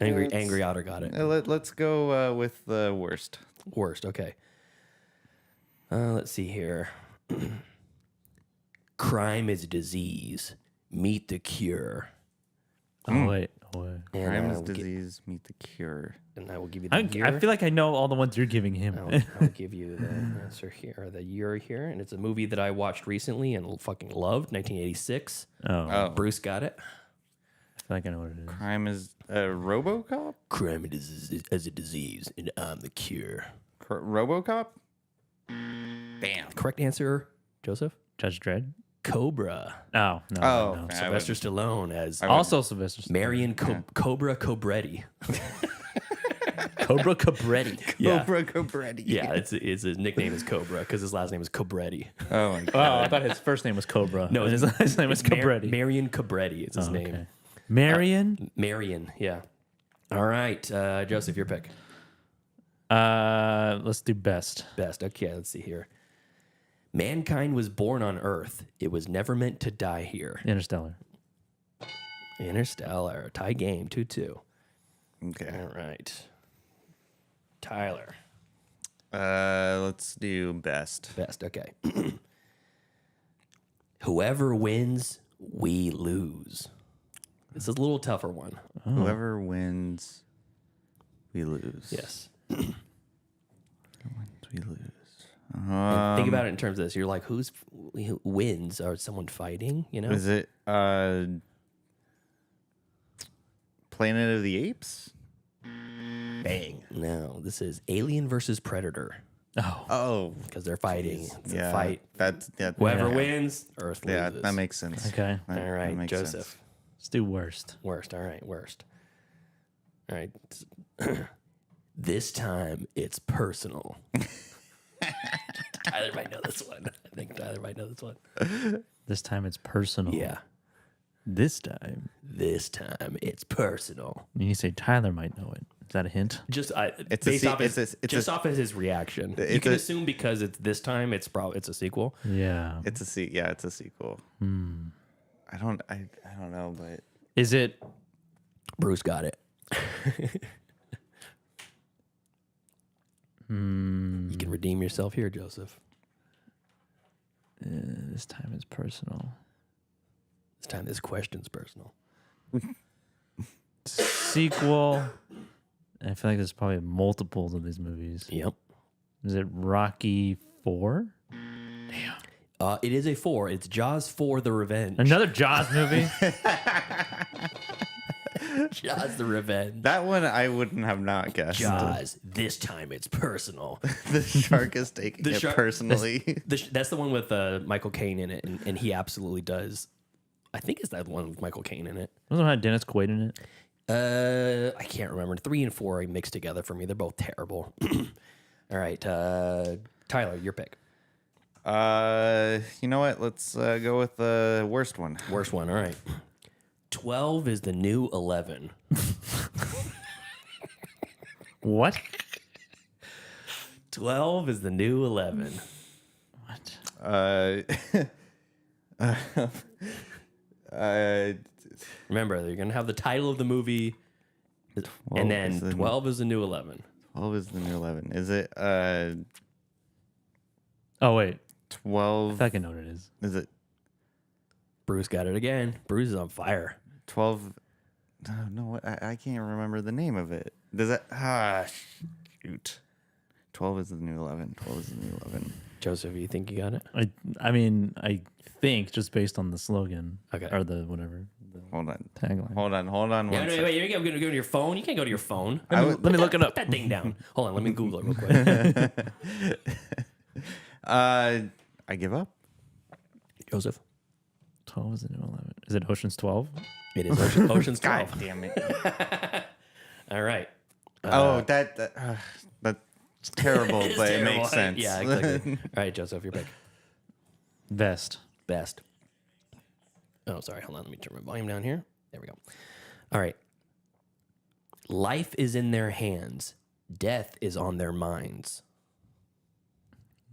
Angry Otter got it. Let's go with the worst. Worst. Okay. Let's see here. Crime is a disease. Meet the cure. Oh wait. And Crime I is will gi- disease, meet the cure. and I will give you the I year. feel like I know all the ones you're giving him. I will give you the answer here, or the year here, and it's a movie that I watched recently and fucking loved, 1986. Oh, Bruce got it. I feel like I know what it is. Crime is RoboCop? Crime is as a disease, and I'm the cure. RoboCop? Bam. Correct answer, Joseph. Judge Dredd. Cobra. Oh no. Oh, no. I Sylvester Stallone as Also Sylvester. Stallone. Marion Cobra Cobretti. Cobra Cabretti. Yeah. Cobra Cabretti. Yeah, it's his nickname is Cobra because his last name is Cobretti. Oh, my God. Oh, I thought his first name was Cobra. No, his last name was Cabretti. Marion Cobretti is his Oh, name. okay. Marion. Marion, yeah. All right, Joseph, your pick. Let's do best. Best. Okay, let's see here. Mankind was born on Earth. It was never meant to die here. Interstellar. Interstellar. Tie game, 2-2. Okay. All right. Tyler. Let's do best. Best. Okay. Whoever wins, we lose. This is a little tougher one. Whoever wins, we lose. Yes. We lose. And think about it in terms of this. You're like, who wins? Or someone fighting? You know? Is it Planet of the Apes? Bang. No, this is Alien versus Predator Oh. Oh, because they're fighting. It's yeah. a fight. That's Whoever yeah. wins, Earth Yeah, loses. that makes sense. Okay. That- All that right, makes Joseph. sense. Let's do worst. Worst. All right, worst. All right. This time it's personal. Tyler might know this one. I think Tyler might know this one. This time it's personal. Yeah. This time. This time it's personal. When you say Tyler might know it. Is that a hint? Just It's a based se- off his, it's a- just off of his reaction. You It's can a- assume because it's this time it's a sequel. Yeah. It's a it's a sequel. I don't know, but Is it Bruce got it. You can redeem yourself here, Joseph. this time it's personal? This time this question's personal. Sequel. I feel like there's probably multiples of these movies. Yep. Is it Rocky 4? It is a 4. It's Jaws 4: The Revenge. Another Jaws movie? Jaws: The Revenge. that one I wouldn't have not guessed. Jaws. This time it's personal. The shark is taking The it shark- personally. That's the one with Michael Caine in it, and he absolutely does. I think it's that one with Michael Caine in it. Wasn't it had Dennis Quaid in it? I can't remember. 3 and 4 are mixed together for me. They're both terrible. All right, Tyler, your pick. You know what? Let's go with the worst one. Worst one. All right. 12 is the new 11. What? 12 is the new 11. What? Remember, you're gonna have the title of the movie, and then 12 is the new 11. 12 is the new 11. Is it Oh, wait. 12? I think I know what it is. Is it Bruce got it again. Bruce is on fire. 12? No, I can't remember the name of it. Does it? Shoot. 12 is the new 11. 12 is the new 11. Joseph, you think you got it? I mean, I think just based on the slogan. Okay. Or the whatever. The Hold on. tagline. Hold on. Yeah, One no, sec. wait, you're gonna go to your phone. You can't go to your phone. Let me look it up. Put that thing down. Hold on, let me Google it real quick. I give up. Joseph, 12 is the new 11. Is it Ocean's 12? it is Ocean's 12. God damn it. All right. That's terrible, It's but terrible. it makes sense. Yeah, exactly. All right, Joseph, your pick. Best. Best. Oh, sorry. Hold on. Let me turn my volume down here. There we go. All right. Life is in their hands. Death is on their minds.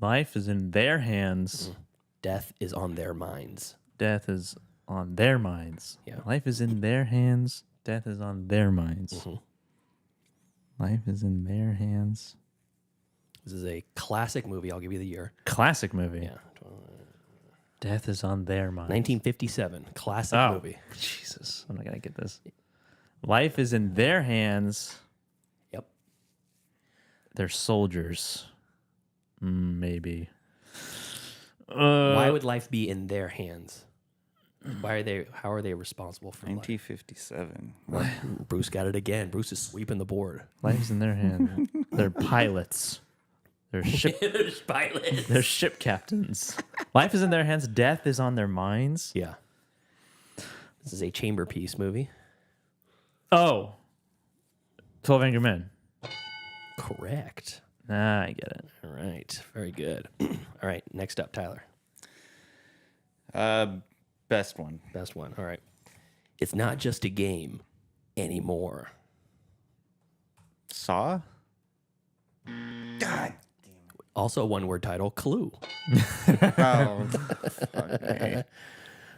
Life is in their hands. Death is on their minds. Death is on their minds. Yeah. Life is in their hands. Death is on their minds. Mhm. Life is in their hands. This is a classic movie. I'll give you the year. Classic movie. Yeah. Death is on their minds. 1957. Classic Oh, movie. Jesus. I'm not going to get this. Life is in their hands. Yep. They're soldiers. Maybe. Why would life be in their hands? Why are they? How are they responsible for life? 1957. Bruce got it again. Bruce is sweeping the board. Life's in their hands. They're pilots. They're ship. There's pilots. They're ship captains. Life is in their hands. Death is on their minds. Yeah. This is a chamber piece movie. Oh. 12 Angry Men. Correct. Ah, I get it. All right. Very good. All right. Next up, Tyler. Best one. Best one. All right. It's not just a game anymore. Saw? God. Also, one word title, Clue. Oh, fuck me.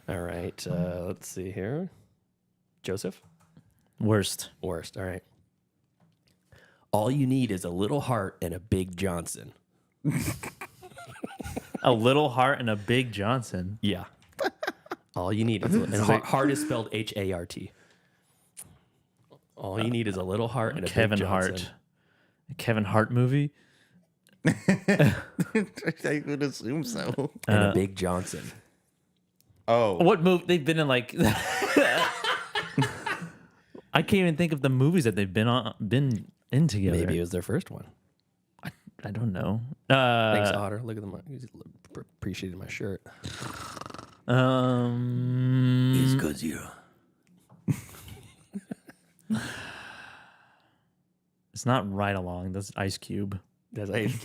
All right. Let's see here. Joseph? Worst. Worst. All right. All you need is a little heart and a big Johnson. A little heart and a big Johnson. Yeah. All you need is and heart is spelled H-A-R-T. All you need is a little heart and a Kevin big Johnson. Hart. A Kevin Hart movie. I would assume so. And a big Johnson. Oh. What movie they've been in? Like, I can't even think of the movies that they've been in together. Maybe it was their first one. I don't know. Thanks, Otter. Look at them. He's appreciating my shirt. It's Godzilla. It's not Right Along. That's Ice Cube. That's HQ.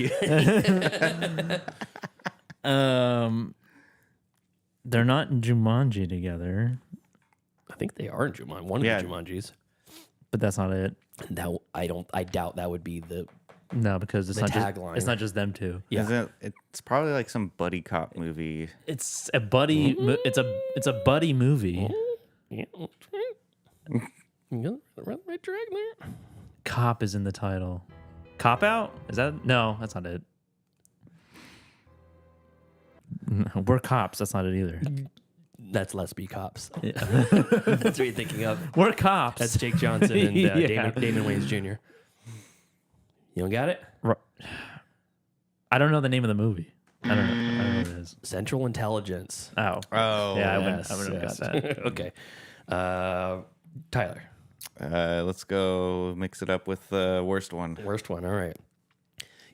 They're not in Jumanji together, I think they are in Jumanji. One Yeah. of the Jumanjis. but that's not it. That I doubt that would be the. No, because it's The not just tagline. it's not just them two. Yeah. It's probably like some buddy cop movie. It's a buddy. It's a buddy movie. Yeah. Right track there. Cop is in the title. Cop Out? Is that? No, that's not it. We're cops. That's not it either. That's Let's Be Cops. That's what you're thinking of. We're cops. That's Jake Johnson and Yeah. Damon Wayans Jr. You don't got it? I don't know the name of the movie. I don't know what it is. Central Intelligence. Oh. Oh. Yeah, Yes, I wouldn't yes. have got that. Okay. Tyler. Let's go mix it up with the worst one. Worst one. All right.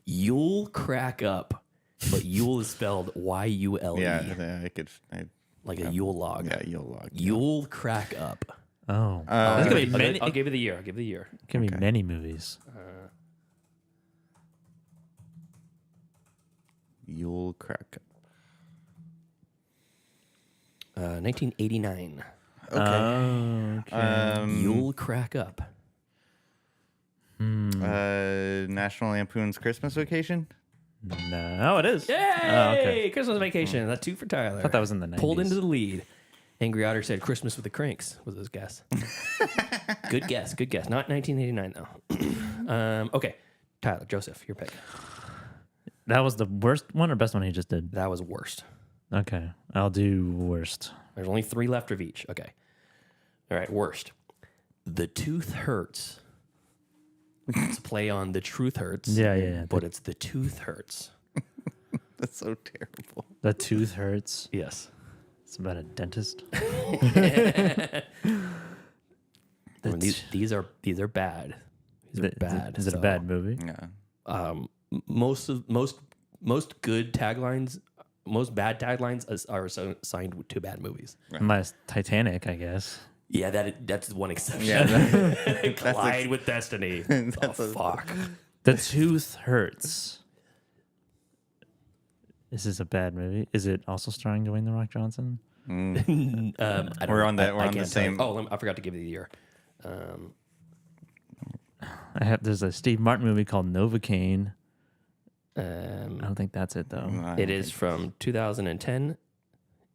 You'll crack up, but Yule is spelled Y-U-L-E. Yeah, Like a Yule log. Yeah, you'll log. You'll crack up. Oh. I'll There's give gonna you- be I'll give you the year. I'll give you the year. Can be many movies. You'll crack up. 1989. Okay. You'll crack up. National Lampoon's Christmas Vacation. No, it is. Yay! Oh, okay. Christmas Vacation. That's 2 for Tyler. I thought that was in the 90s. Pulled into the lead. Angry Otter said Christmas with the Cranks was his guess. Good guess. Good guess. Not 1989, though. Okay. Tyler, Joseph, your pick. That was the worst one or best one he just did? That was worst. Okay. I'll do worst. There's only 3 left of each. Okay. All right. Worst. The Tooth Hurts. It's a play on The Truth Hurts. Yeah. But it's The Tooth Hurts. That's so terrible. The tooth hurts. Yes. It's about a dentist. I mean, these are bad. These are bad. Is it a bad movie? Yeah. Most good taglines, most bad taglines are assigned to bad movies. Unless Titanic, I guess. Yeah, that's one exception. Yeah, Collide with Destiny. Fuck. The Tooth Hurts. Is this a bad movie? Is it also starring Dwayne "The Rock" Johnson? I don't We're know. on the I we're on the can't tell you. same. Oh, I forgot to give you the year. There's a Steve Martin movie called Novocaine. I Um, don't think that's it though. it is from 2010,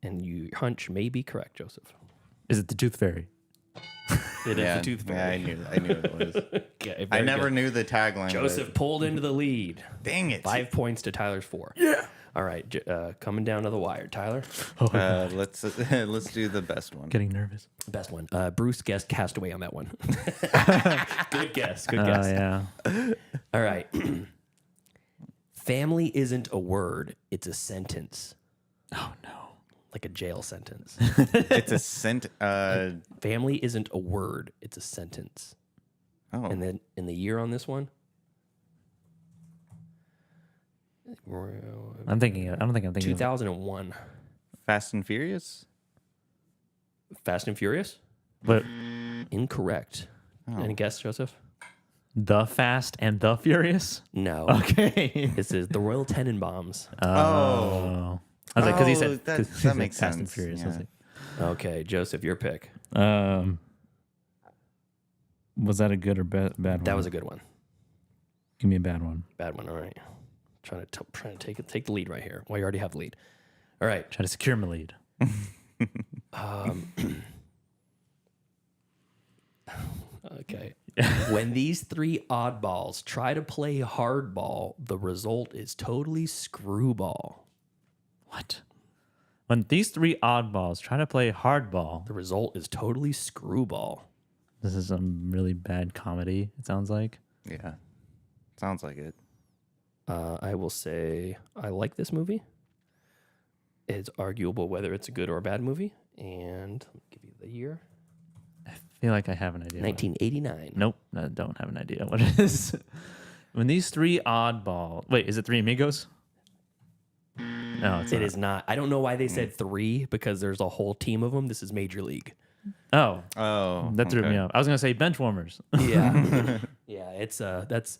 and your hunch may be correct, Joseph. Is it The Tooth Fairy? It is Yeah, the Tooth yeah, Fairy. I knew it was. Okay, I very never good. knew the tagline. Joseph pulled into the lead. Dang it. 5 points to Tyler's 4. Yeah. All right, coming down to the wire, Tyler. Let's do the best one. Getting nervous. Best one. Bruce guessed Castaway on that one. Good guess. Good guess. Yeah. All right. Family isn't a word; it's a sentence. Oh no. Like a jail sentence. It's a Family isn't a word; it's a sentence. Oh, And then in the year on this one, I'm thinking. I don't think I'm thinking. 2001. Fast and Furious. Fast and Furious. But Incorrect. Any guess, Joseph? The Fast and the Furious. No. Okay. This is the Royal Tenenbaums. Oh. I was like, because he said that 'cause he said makes Fast and sense, Furious. I was yeah. like, Okay, Joseph, your pick. was that a good or bad one? That was a good one. Give me a bad one. Bad one. All right. Trying to take the lead right here. Well, you already have the lead. All right. Try to secure my lead. Okay. When these three oddballs try to play hardball, the result is totally screwball. What? When these three oddballs try to play hardball, The result is totally screwball. this is some really bad comedy, it sounds like. Yeah, sounds like it. I will say I like this movie. It's arguable whether it's a good or a bad movie. And let me give you the year. I feel like I have an idea. 1989. Nope, I don't have an idea what it is. When these three oddballs... Wait, is it Three Amigos? No, it's It not. is not. I don't know why they said three, because there's a whole team of them. This is Major League. Oh, Oh, that threw me off. I was going to say Benchwarmers. Yeah. Yeah, it's that's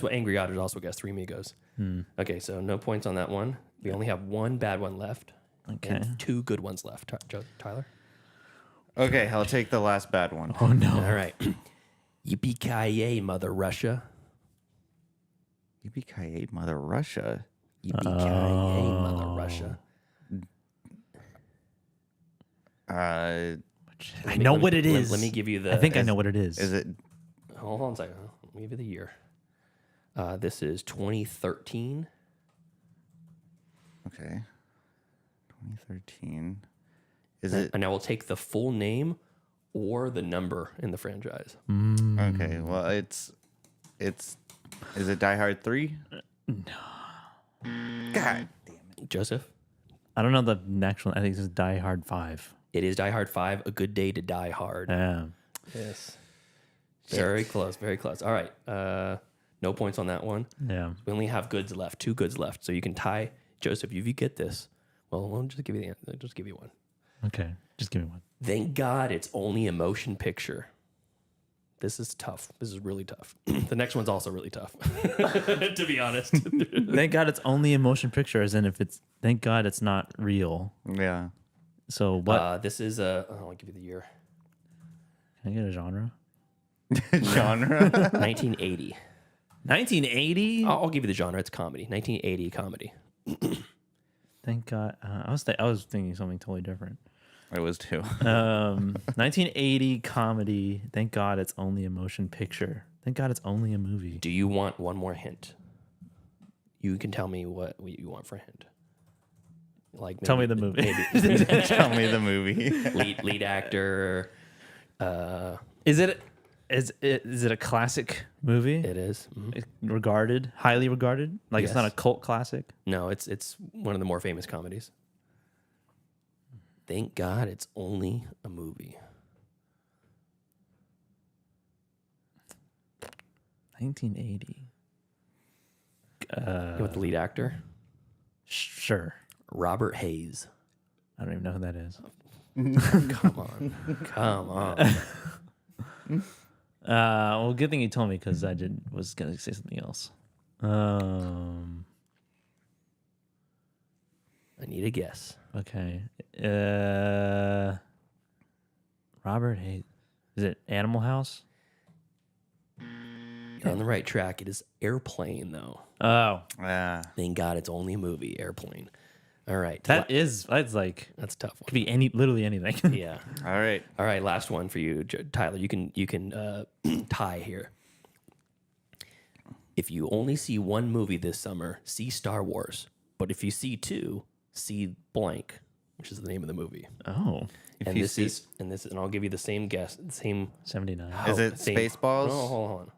what Angry Otters also guessed, Three Amigos. Okay, so no points on that one. We only have one bad one left. Okay. And two good ones left. Tyler? Okay, I'll take the last bad one. Oh, no. All right. Yippee-ki-yay, Mother Russia. Yippee-ki-yay, Mother Russia. Yippee-ki-yay, Mother Russia. Uh, I know what it is. Let me give you the... I think I know what it is. is it? Hold on a second. Let me give you the year. This is 2013. Okay. 2013. Is it? And I will take the full name or the number in the franchise. Okay. Well, it's. Is it Die Hard 3? No. God damn it. Joseph? I don't know the actual... I think this is Die Hard 5. It is Die Hard 5, A Good Day to Die Hard. Yeah. Yes. Very close, very close. All right. No points on that one. Yeah. We only have goods left, two goods left. So you can tie. Joseph, if you get this, well, we'll just give you the answer. Just give you one. Okay. Just give me one. Thank God it's only a motion picture. This is tough. This is really tough. The next one's also really tough, to be honest. Thank God it's only a motion picture, as in if it's... Thank God it's not real. Yeah. So what... This is a... I'll give you the year. Can I get a genre? Genre? 1980. 1980? I'll give you the genre. It's comedy. 1980 comedy. Thank God. I was thinking something totally different. I was too. 1980 comedy. Thank God it's only a motion picture. Thank God it's only a movie. Do you want one more hint? You can tell me what you want for a hint. Like Tell me the movie. Maybe Tell me the movie. lead actor. Is it a classic movie? It is. Mhm. Regarded, highly regarded. Like Yes. it's not a cult classic. No, it's one of the more famous comedies. Thank God it's only a movie. 1980. You want the lead actor? Sure. Robert Hayes. I don't even know who that is. Come on. Well, good thing you told me because I was gonna say something else. I need a guess. Okay. Robert Hayes. Is it Animal House? You're on the right track. It is Airplane, though. Oh, Thank God it's only a movie. Airplane. All right. that's like That's a tough could one. be literally anything. Yeah. All right. All right. Last one for you, Tyler. You can tie here. If you only see one movie this summer, see Star Wars. but if you see 2, see blank, which is the name of the movie. Oh, And this is, and I'll give you the same guess, the same. 79. Is it same, Spaceballs? No, hold on.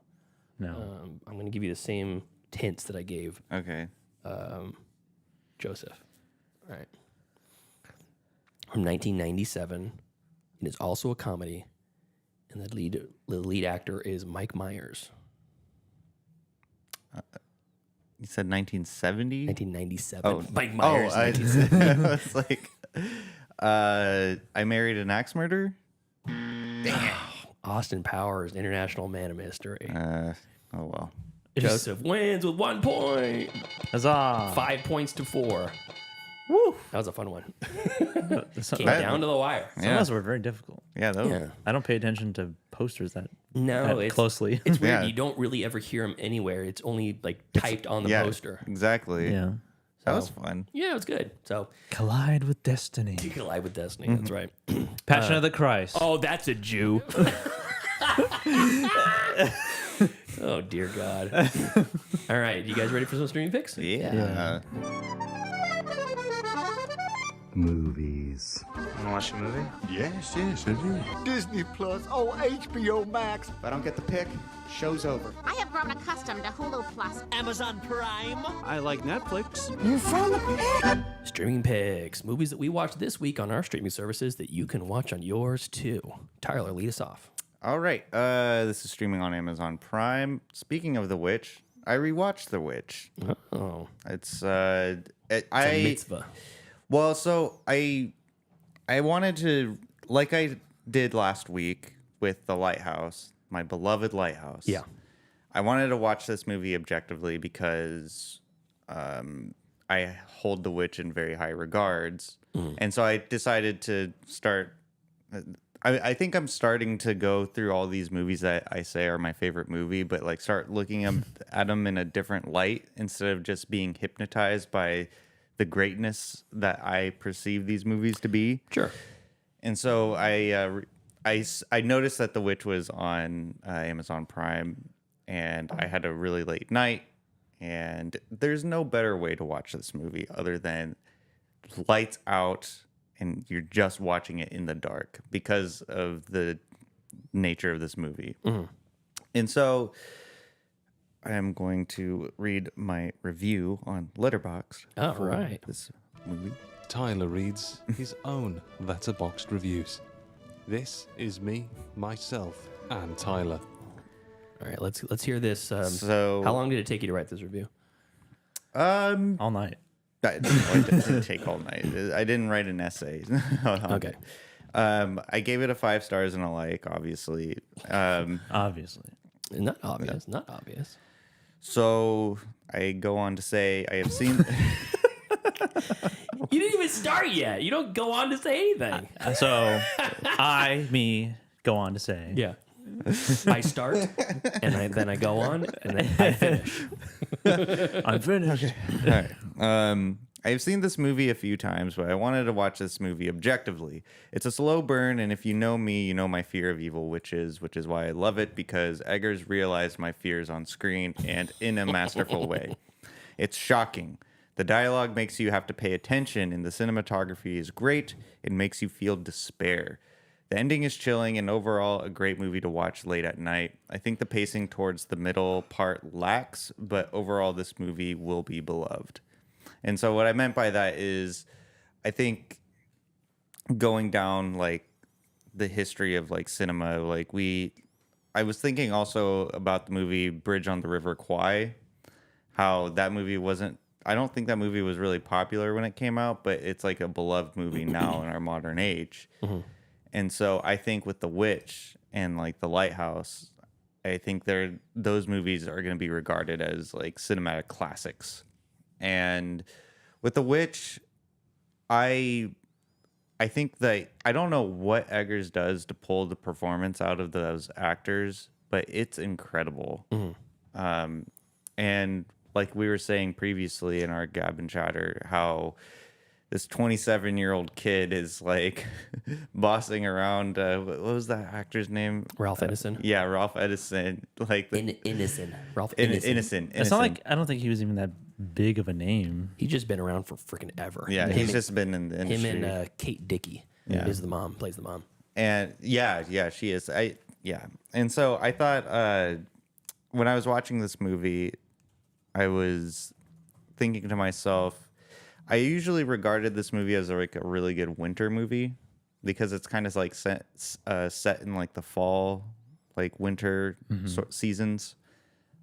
No. I'm going to give you the same hints that I gave Okay. Joseph. All right. From 1997. It is also a comedy. And the lead actor is Mike Myers. You said 1970? 1997. Oh, Mike Myers. I 1970. was like, I Married an Axe Murderer? Austin Powers, International Man of Mystery. Oh, well. Joseph wins with 1 point. Huzzah. 5 points to 4. Woo! That was a fun one. Came down to the wire. Some of those were very difficult. Yeah, those. Yeah. I don't pay attention to posters that It's closely. It's weird. Yeah. You don't really ever hear them anywhere. It's only like typed on the Yeah, poster. exactly. Yeah. That was fun. Yeah, it was good. So Collide with destiny. you collide with destiny. That's right. Passion of the Christ. Oh, that's a Jew. Oh dear God. All right, you guys ready for some streaming picks? Yeah. Movies. Wanna watch a movie? Yes, I do. Disney Plus. Oh, HBO Max. If I don't get the pick, show's over. I have grown accustomed to Hulu Plus. Amazon Prime? I like Netflix. You found the pick. Streaming picks, movies that we watched this week on our streaming services that you can watch on yours too. Tyler, lead us off. All right. This is streaming on Amazon Prime. Speaking of The Witch, I rewatched The Witch. Oh, It's it's a mitzvah. Well, so I wanted to, like I did last week with The Lighthouse, my beloved Lighthouse. Yeah. I wanted to watch this movie objectively because I hold The Witch in very high regards. And so I decided to start. I think I'm starting to go through all these movies that I say are my favorite movie, but like start looking at them in a different light instead of just being hypnotized by the greatness that I perceive these movies to be. Sure. And so I noticed that The Witch was on Amazon Prime, and I had a really late night, and there's no better way to watch this movie other than lights out, and you're just watching it in the dark because of the nature of this movie. And so I am going to read my review on Letterboxd All for right. this movie. Tyler reads his own Letterboxd reviews. This is me, myself, and Tyler. All right, let's hear this. So- how long did it take you to write this review? All night. It didn't take all night. I didn't write an essay. Okay. I gave it a 5 stars and a like, obviously. Obviously. Not obvious. Not obvious. So I go on to say I have seen. You didn't even start yet. You don't go on to say anything. So go on to say. Yeah. I start, and then I go on, and then I finish. I'm finished. All right. I have seen this movie a few times, but I wanted to watch this movie objectively. It's a slow burn, and if you know me, you know my fear of evil witches, which is why I love it, because Eggers realized my fears on screen and in a masterful way. It's shocking. The dialogue makes you have to pay attention, and the cinematography is great. It makes you feel despair. The ending is chilling, and overall, a great movie to watch late at night. I think the pacing towards the middle part lacks, but overall, this movie will be beloved. And so what I meant by that is, I think going down like the history of like cinema, like I was thinking also about the movie Bridge on the River Kwai, how that movie I don't think that movie was really popular when it came out, but it's like a beloved movie now in our modern age. And so I think with The Witch and like The Lighthouse, I think those movies are going to be regarded as like cinematic classics. And with The Witch, I think that I don't know what Eggers does to pull the performance out of those actors, but it's incredible. And like we were saying previously in our Gab Chatter, how this 27-year-old kid is like bossing around. What was that actor's name? Ralph Edison. Yeah, Ralph Edison. Like Innocent. Ralph Innocent. It's not like I don't think he was even that big of a name. He's just been around for freaking ever. Yeah, he's just been in the industry. Him and Kate Dickey is the mom, plays the mom. And yeah, she is. And so I thought when I was watching this movie, I was thinking to myself, I usually regarded this movie as like a really good winter movie because it's kind of like set in like the fall, like winter seasons.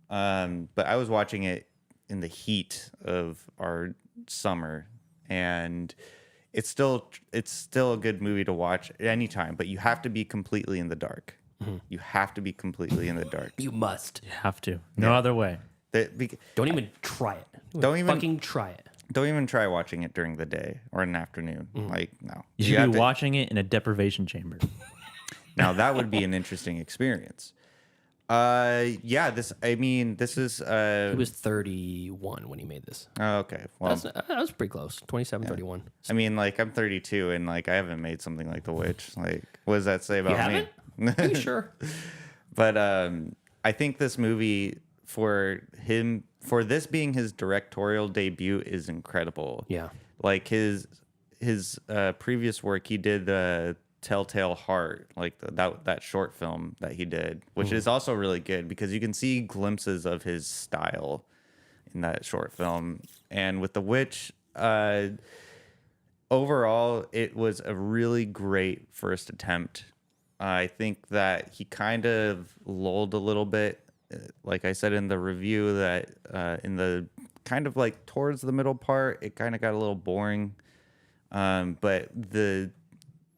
But I was watching it in the heat of our summer, and it's still a good movie to watch at any time, but you have to be completely in the dark. You have to be completely in the dark. You must. You have to. No other way. Don't even try it. Don't even fucking try it. Don't even try watching it during the day or an afternoon. Like, no. You should be watching it in a deprivation chamber. Now that would be an interesting experience. This is He was 31 when he made this. Oh, okay. Well, that was pretty close. 27, 31. I mean, like, I'm 32 and like I haven't made something like The Witch. Like, what does that say about me? Are you sure? But I think this movie for this being his directorial debut is incredible. Yeah. Like his previous work, he did Telltale Heart, like that short film that he did, which is also really good because you can see glimpses of his style in that short film. And with The Witch, overall, it was a really great first attempt. I think that he kind of lulled a little bit. Like I said in the review, that in the kind of like towards the middle part, it kind of got a little boring. But the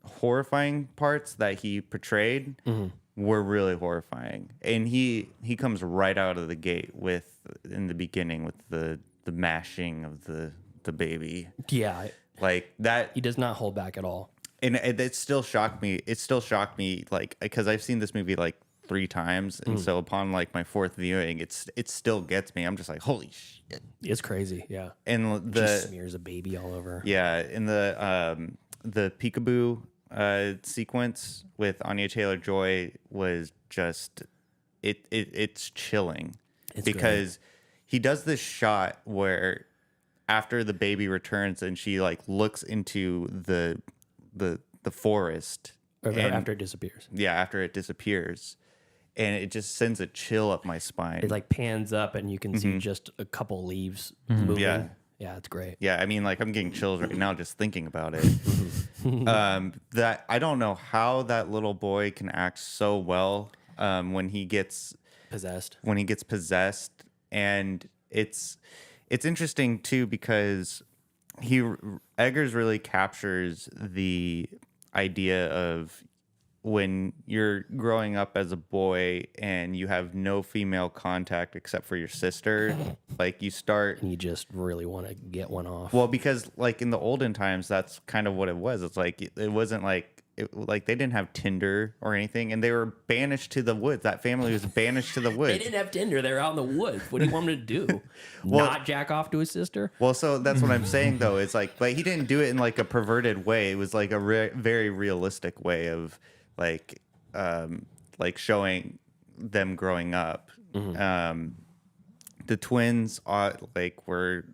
horrifying parts that he portrayed were really horrifying. And he comes right out of the gate in the beginning with the mashing of the baby. Yeah. Like that. He does not hold back at all. And it still shocked me. It still shocked me, like, because I've seen this movie like 3 times, and so upon like my 4th viewing, it still gets me. I'm just like, holy shit, it's crazy. Yeah, and she smears a baby all over. Yeah, in the peekaboo sequence with Anya Taylor-Joy was just it's chilling. Because he does this shot where after the baby returns and she like looks into the forest after it disappears. Yeah, after it disappears. And it just sends a chill up my spine. It like pans up and you can see just a couple leaves moving. Yeah. Yeah, it's great. Yeah, I mean, like I'm getting chills right now just thinking about it. That I don't know how that little boy can act so well when he gets possessed. And it's interesting too because Eggers really captures the idea of when you're growing up as a boy and you have no female contact except for your sister, like you start... And you just really want to get one off. Well, because like in the olden times, that's kind of what it was. It's like, it wasn't like... like they didn't have Tinder or anything, and they were banished to the woods. That family was banished to the woods. They didn't have Tinder. They were out in the woods. What do you want them to do? Not jack off to his sister? Well, so that's what I'm saying, though. It's like, but he didn't do it in like a perverted way. It was like a very realistic way of like showing them growing up. The twins were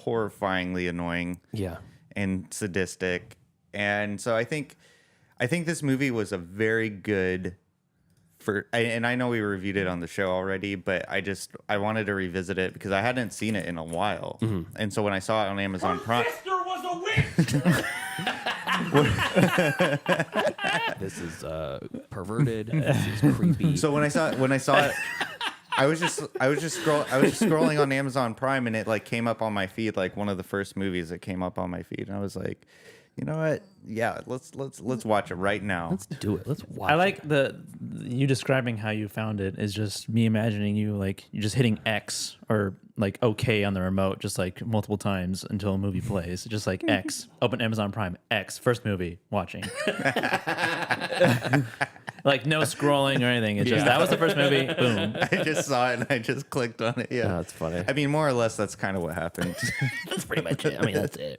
horrifyingly annoying. Yeah. And sadistic. And so I think this movie was a very good and I know we reviewed it on the show already, but I wanted to revisit it because I hadn't seen it in a while. And so when I saw it on Amazon Prime, sister was a witch. This is perverted. This is creepy. So when I saw it, I was just scrolling on Amazon Prime, and it like came up on my feed, like one of the first movies that came up on my feed, and I was like, you know what? Yeah, let's watch it right now. Let's do it. Let's watch. I like you describing how you found it is just me imagining you like you're just hitting X or like OK on the remote just like multiple times until a movie plays. Just like X, open Amazon Prime, X, first movie, watching. Like no scrolling or anything. It's just that was the first movie. Boom. I just saw it and I just clicked on it. Yeah, that's funny. I mean, more or less, that's kind of what happened. That's pretty much it. I mean, that's it.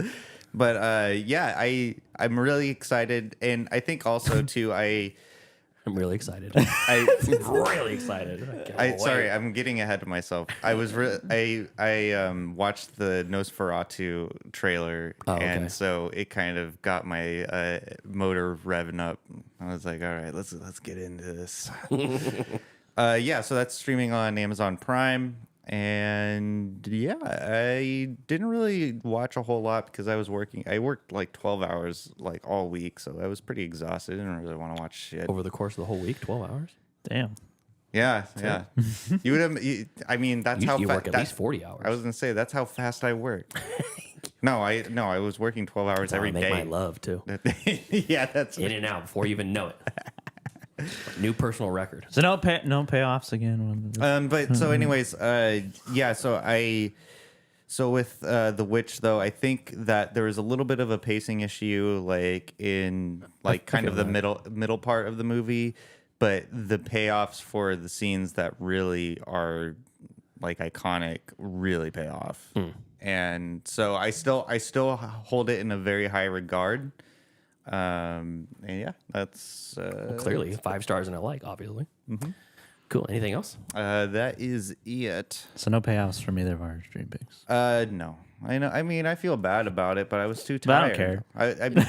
But yeah, I'm really excited, and I think also too, I'm really excited. I'm really excited. sorry, I'm getting ahead of myself. I was I watched the Nosferatu trailer, and so it kind of got my motor revving up. I was like, all right, let's get into this. Yeah, so that's streaming on Amazon Prime. And yeah, I didn't really watch a whole lot because I was working. I worked like 12 hours like all week, so I was pretty exhausted. I didn't really want to watch shit. Over the course of the whole week, 12 hours? Damn. Yeah, yeah. You would have. I mean, that's how you work at least 40 hours. I was gonna say that's how fast I work. No, I was working 12 hours every day. I make my love too. Yeah, that's in and out before you even know it. New personal record. So no payoffs again. But so anyways, yeah. So with The Witch, though, I think that there was a little bit of a pacing issue, like in like kind of the middle part of the movie, but the payoffs for the scenes that really are like iconic really pay off. And so I still hold it in a very high regard. And yeah, that's clearly 5 stars and I like, obviously. Cool. Anything else? That is it. So no payoffs from either of our stream picks. No. I know. I mean, I feel bad about it, but I was too tired. But I don't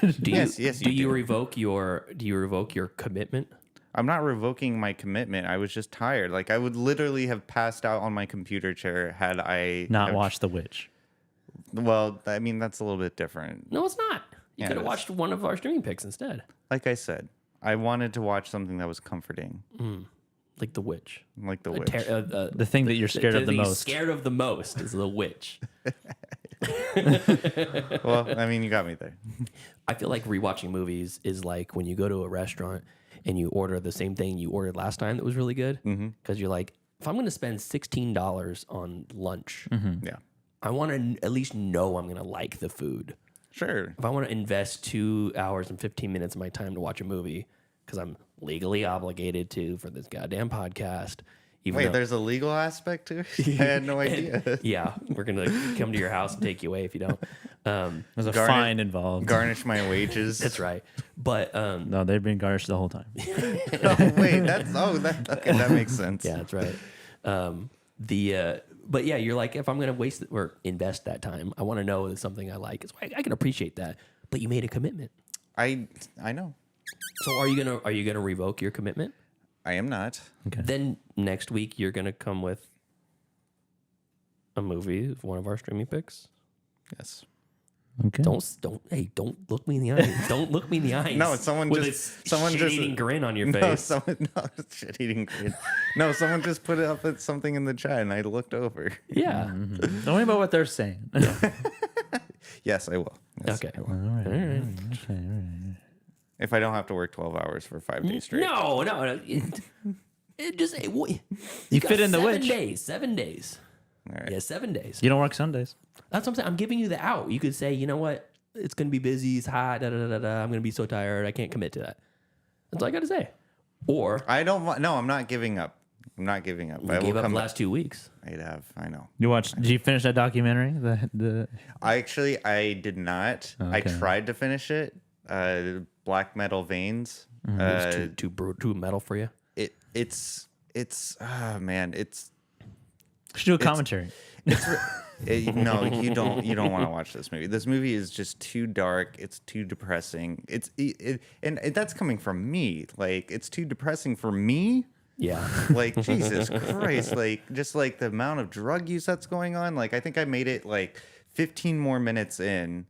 care. Do you revoke your commitment? I'm not revoking my commitment. I was just tired. Like I would literally have passed out on my computer chair had I not watched The Witch. Well, I mean, that's a little bit different. No, it's not. You could have watched one of our streaming picks instead. Like I said, I wanted to watch something that was comforting. Like The Witch. Like The Witch. The thing that you're scared of the most. Scared of the most is The Witch. Well, I mean, you got me there. I feel like rewatching movies is like when you go to a restaurant and you order the same thing you ordered last time that was really good. Because you're like, if I'm going to spend $16 on lunch, Yeah. I want to at least know I'm going to like the food. Sure. If I want to invest 2 hours and 15 minutes of my time to watch a movie, because I'm legally obligated to for this goddamn podcast. Wait, there's a legal aspect to it? I had no idea. Yeah, we're going to come to your house and take you away if you don't. There's a fine involved. Garnish my wages. That's right. But no, they've been garnished the whole time. Oh, wait, okay, that makes sense. Yeah, that's right. But yeah, you're like, if I'm going to waste or invest that time, I want to know it's something I like. I can appreciate that. But you made a commitment. I know. So are you gonna revoke your commitment? I am not. Okay. Then next week you're gonna come with a movie of one of our streaming picks. Yes. Okay. Don't look me in the eyes. Don't look me in the eyes. No, someone just shit-eating grin on your face. Shit-eating grin. No, someone just put up something in the chat, and I looked over. Yeah. Don't worry about what they're saying. Yes, I will. Yes, okay. I will. All right. If I don't have to work 12 hours for 5 days straight. No. You fit in The Witch. 7 days. All right. Yeah, 7 days. You don't work Sundays. That's what I'm saying. I'm giving you the out. You could say, you know what? It's going to be busy. It's hot. I'm going to be so tired. I can't commit to that. That's all I got to say. Or I don't want. No, I'm not giving up. I'm not giving up. You gave up the last 2 weeks. I'd have. I know. Did you finish that documentary? I did not. Okay. I tried to finish it. Black Metal Veins. It's too metal for you. It's man. You should do a commentary. No, you don't want to watch this movie. This movie is just too dark. It's too depressing. And that's coming from me. Like, it's too depressing for me. Yeah. Like, Jesus Christ. Like, just like the amount of drug use that's going on. Like, I think I made it like 15 more minutes in,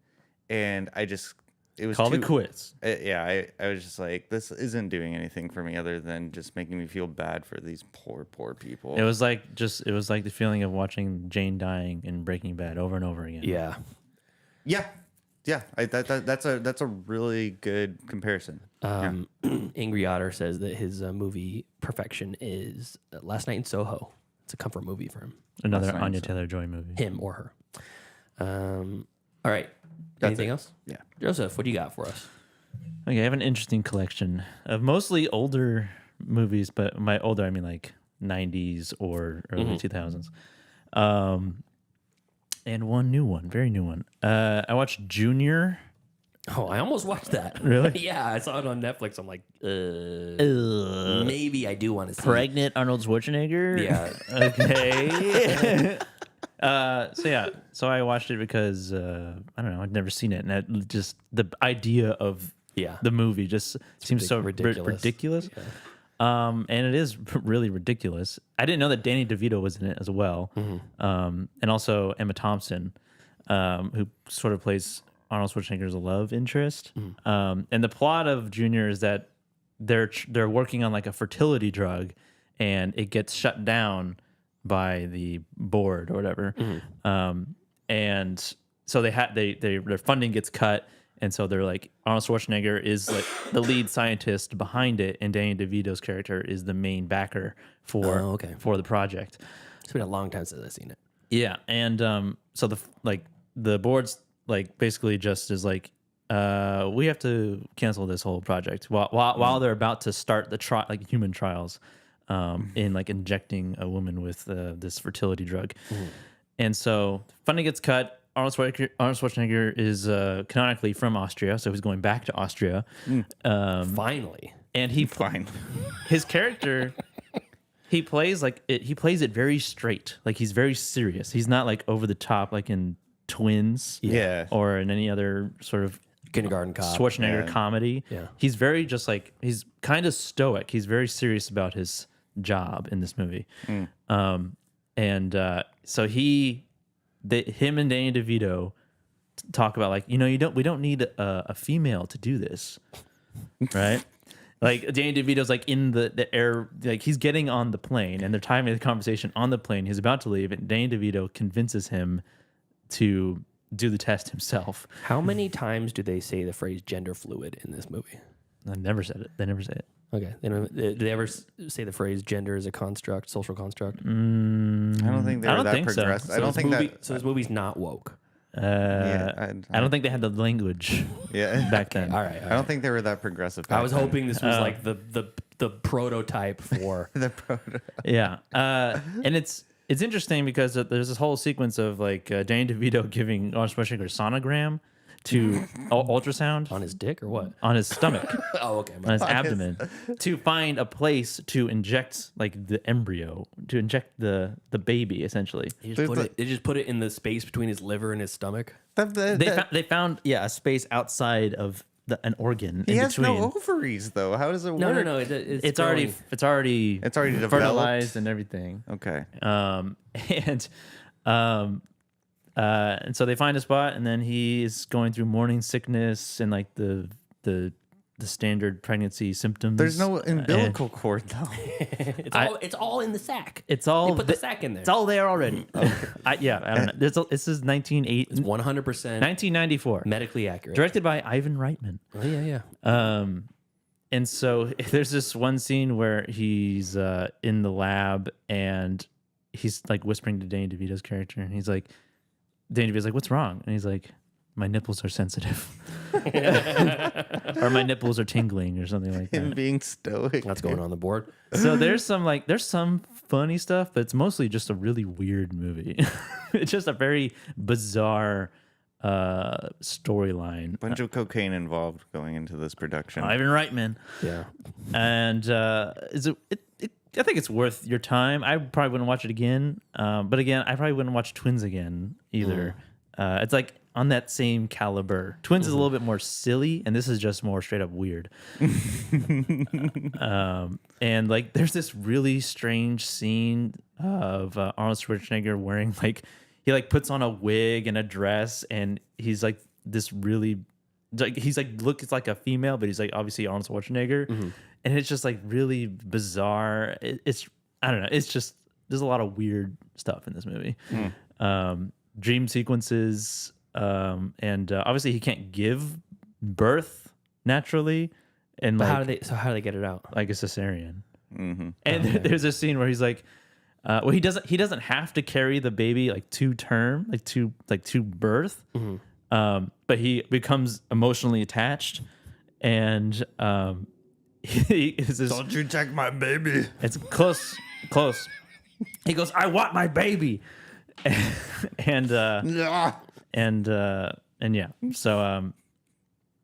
and it was Called it quits. I was just like, this isn't doing anything for me other than just making me feel bad for these poor people. It was like the feeling of watching Jane dying in Breaking Bad over and over again. Yeah. Yeah. That's a really good comparison. Angry Otter says that his movie perfection is Last Night in Soho. It's a comfort movie for him. Another Anya Taylor-Joy movie. Him or her. All right. Anything else? Yeah. Joseph, what do you got for us? Okay, I have an interesting collection of mostly older movies, but by older I mean like 90s or early 2000s. And one new one, very new one. I watched Junior Oh, I almost watched that. Really? Yeah, I saw it on Netflix. I'm like, maybe I do want to see Pregnant Arnold Schwarzenegger? it. Yeah. Okay. So I watched it because I don't know, I'd never seen it, and just the idea of the movie just seems so ridiculous. And it is really ridiculous. I didn't know that Danny DeVito was in it as well, and also Emma Thompson, who sort of plays Arnold Schwarzenegger's love interest. And the plot of Junior is that they're working on like a fertility drug, and it gets shut down by the board or whatever. And so their funding gets cut, and so they're like, Arnold Schwarzenegger is like the lead scientist behind it, and Danny DeVito's character is the main backer for the project. It's been a long time since I've seen it. Yeah, and so the board's like basically just is like, we have to cancel this whole project while they're about to start the human trials in like injecting a woman with this fertility drug. And so funding gets cut. Arnold Schwarzenegger is canonically from Austria, so he's going back to Austria. Finally. And his character, he plays it very straight. Like he's very serious. He's not like over the top like in Twins, or in any other sort of Kindergarten Cop Schwarzenegger comedy. Yeah, he's very just like, he's kind of stoic. He's very serious about his job in this movie. So him and Danny DeVito talk about like, we don't need a female to do this, right? Like Danny DeVito's like in the air, like he's getting on the plane, and they're having the conversation on the plane. He's about to leave, and Danny DeVito convinces him to do the test himself. How many times do they say the phrase gender fluid in this movie? I never said it. They never say it. Okay. Did they ever say the phrase gender is a construct, social construct? I don't think they were that progressive. So. I don't think So this movie's not woke. I don't think they had the language back then. All right. I don't think they were that progressive. I was hoping this was like the prototype for the prototype. Yeah. And it's interesting because there's this whole sequence of like Danny DeVito giving Arnold Schwarzenegger a sonogram to ultrasound on his dick or what? On his stomach. Oh, okay. On his abdomen to find a place to inject like the embryo, to inject the baby essentially. They just put it in the space between his liver and his stomach. They found a space outside of an organ. He in has between. no ovaries though. How does it work? No. It's already developed? fertilized and everything. Okay. And so they find a spot, and then he's going through morning sickness and like the standard pregnancy symptoms. There's no umbilical cord though. It's all in the sack. It's all they put the sack in there. It's all there already. I don't know. This is 1980. It's 100% 1994. medically accurate. Directed by Ivan Reitman. Oh yeah. And so there's this one scene where he's in the lab, and he's like whispering to Danny DeVito's character, and he's like, Danny DeVito's like, "What's wrong?" And he's like, "My nipples are sensitive," or "My nipples are tingling," or something like that. Him being stoic. That's going on the board. So there's some funny stuff, but it's mostly just a really weird movie. It's just a very bizarre storyline. Bunch of cocaine involved going into this production. Ivan Reitman. Yeah. And I think it's worth your time. I probably wouldn't watch it again. But again, I probably wouldn't watch Twins again either. It's like on that same caliber. Twins is a little bit more silly, and this is just more straight up weird. And like, there's this really strange scene of Arnold Schwarzenegger wearing like, he like puts on a wig and a dress, and he's like this really, like he's like looks like a female, but he's like obviously Arnold Schwarzenegger. And it's just like really bizarre. It's I don't know. It's just, there's a lot of weird stuff in this movie. Dream sequences, and obviously he can't give birth naturally. And But like, how do they get it out? like a cesarean. And there's a scene where he's like, well, he doesn't have to carry the baby like to term, like to birth. But he becomes emotionally attached, and Don't you take my baby. It's close. He goes, "I want my baby," and yeah. So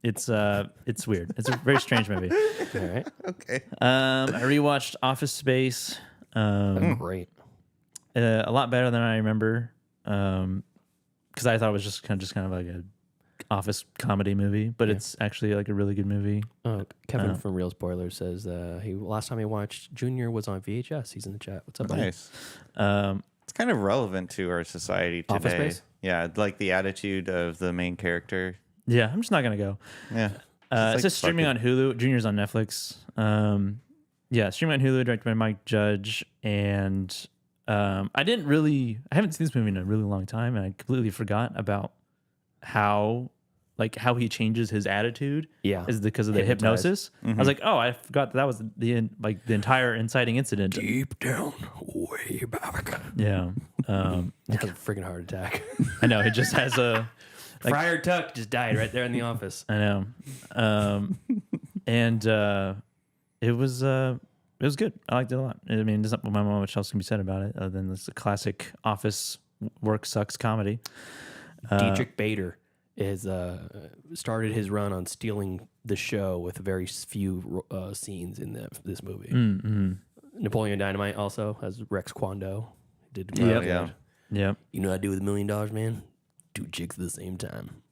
It's weird. It's a very strange movie. All right. Okay. I rewatched Office Space. Great. A lot better than I remember. Because I thought it was just kind of like a office comedy movie, but it's actually like a really good movie. Kevin from Real Spoilers says last time he watched Junior was on VHS. He's in the chat. What's up, buddy? Nice. It's kind of relevant to our society today. Office Space? Yeah, like the attitude of the main character. Yeah, I'm just not gonna go. Yeah. It's just streaming on Hulu. Junior's on Netflix. Streaming on Hulu, directed by Mike Judge, and I haven't seen this movie in a really long time, and I completely forgot about how he changes his attitude. Yeah, is because of the hypnosis. I was like, oh, I forgot that was the entire inciting incident. Deep down, way back. Yeah, It's a freaking heart attack. I know. It just has a Friar Tuck just died right there in the office. I know, and it was good. I liked it a lot. I mean, there's not much else can be said about it other than this classic office work sucks comedy. Dietrich Bader is started his run on stealing the show with very few scenes in this movie. Mm-hmm. Napoleon Dynamite also has Rex Kwon Do. Did Yeah. You know what I do with $1 million, man? 2 chicks at the same time.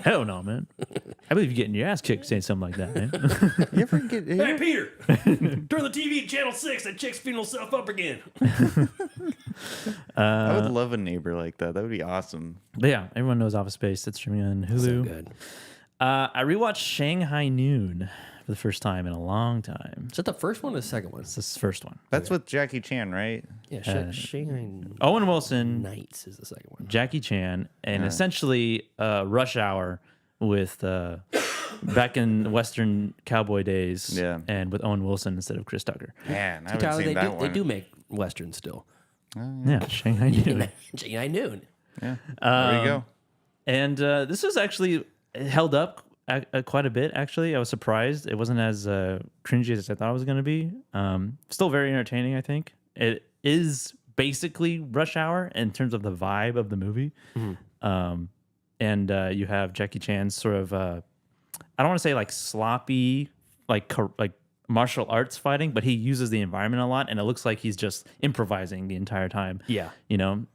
Hell no, man. I believe you're getting your ass kicked saying something like that, man. You ever get? Hey, Peter! Turn the TV to channel 6. That chick's feeding herself up again. I would love a neighbor like that. That would be awesome. But yeah, everyone knows Office Space. It's streaming on Hulu. So good. I rewatched Shanghai Noon for the first time in a long time. Is that the first one or the second one? It's the first one. That's with Jackie Chan, right? Yeah, Shanghai Owen Wilson, Nights is the second one. Jackie Chan, and essentially Rush Hour with back in Western cowboy days. Yeah. And with Owen Wilson instead of Chris Tucker. Man, I haven't Tyler, seen that one. they do make westerns still. Yeah, Shanghai Noon. Shanghai Noon. Yeah. There you go. And this was actually held up quite a bit, actually. I was surprised. It wasn't as cringy as I thought it was going to be. Still very entertaining, I think. It is basically Rush Hour in terms of the vibe of the movie. Mm-hmm. And you have Jackie Chan's sort of, I don't want to say like sloppy, like martial arts fighting, but he uses the environment a lot, and it looks like he's just improvising the entire time. Yeah. You know?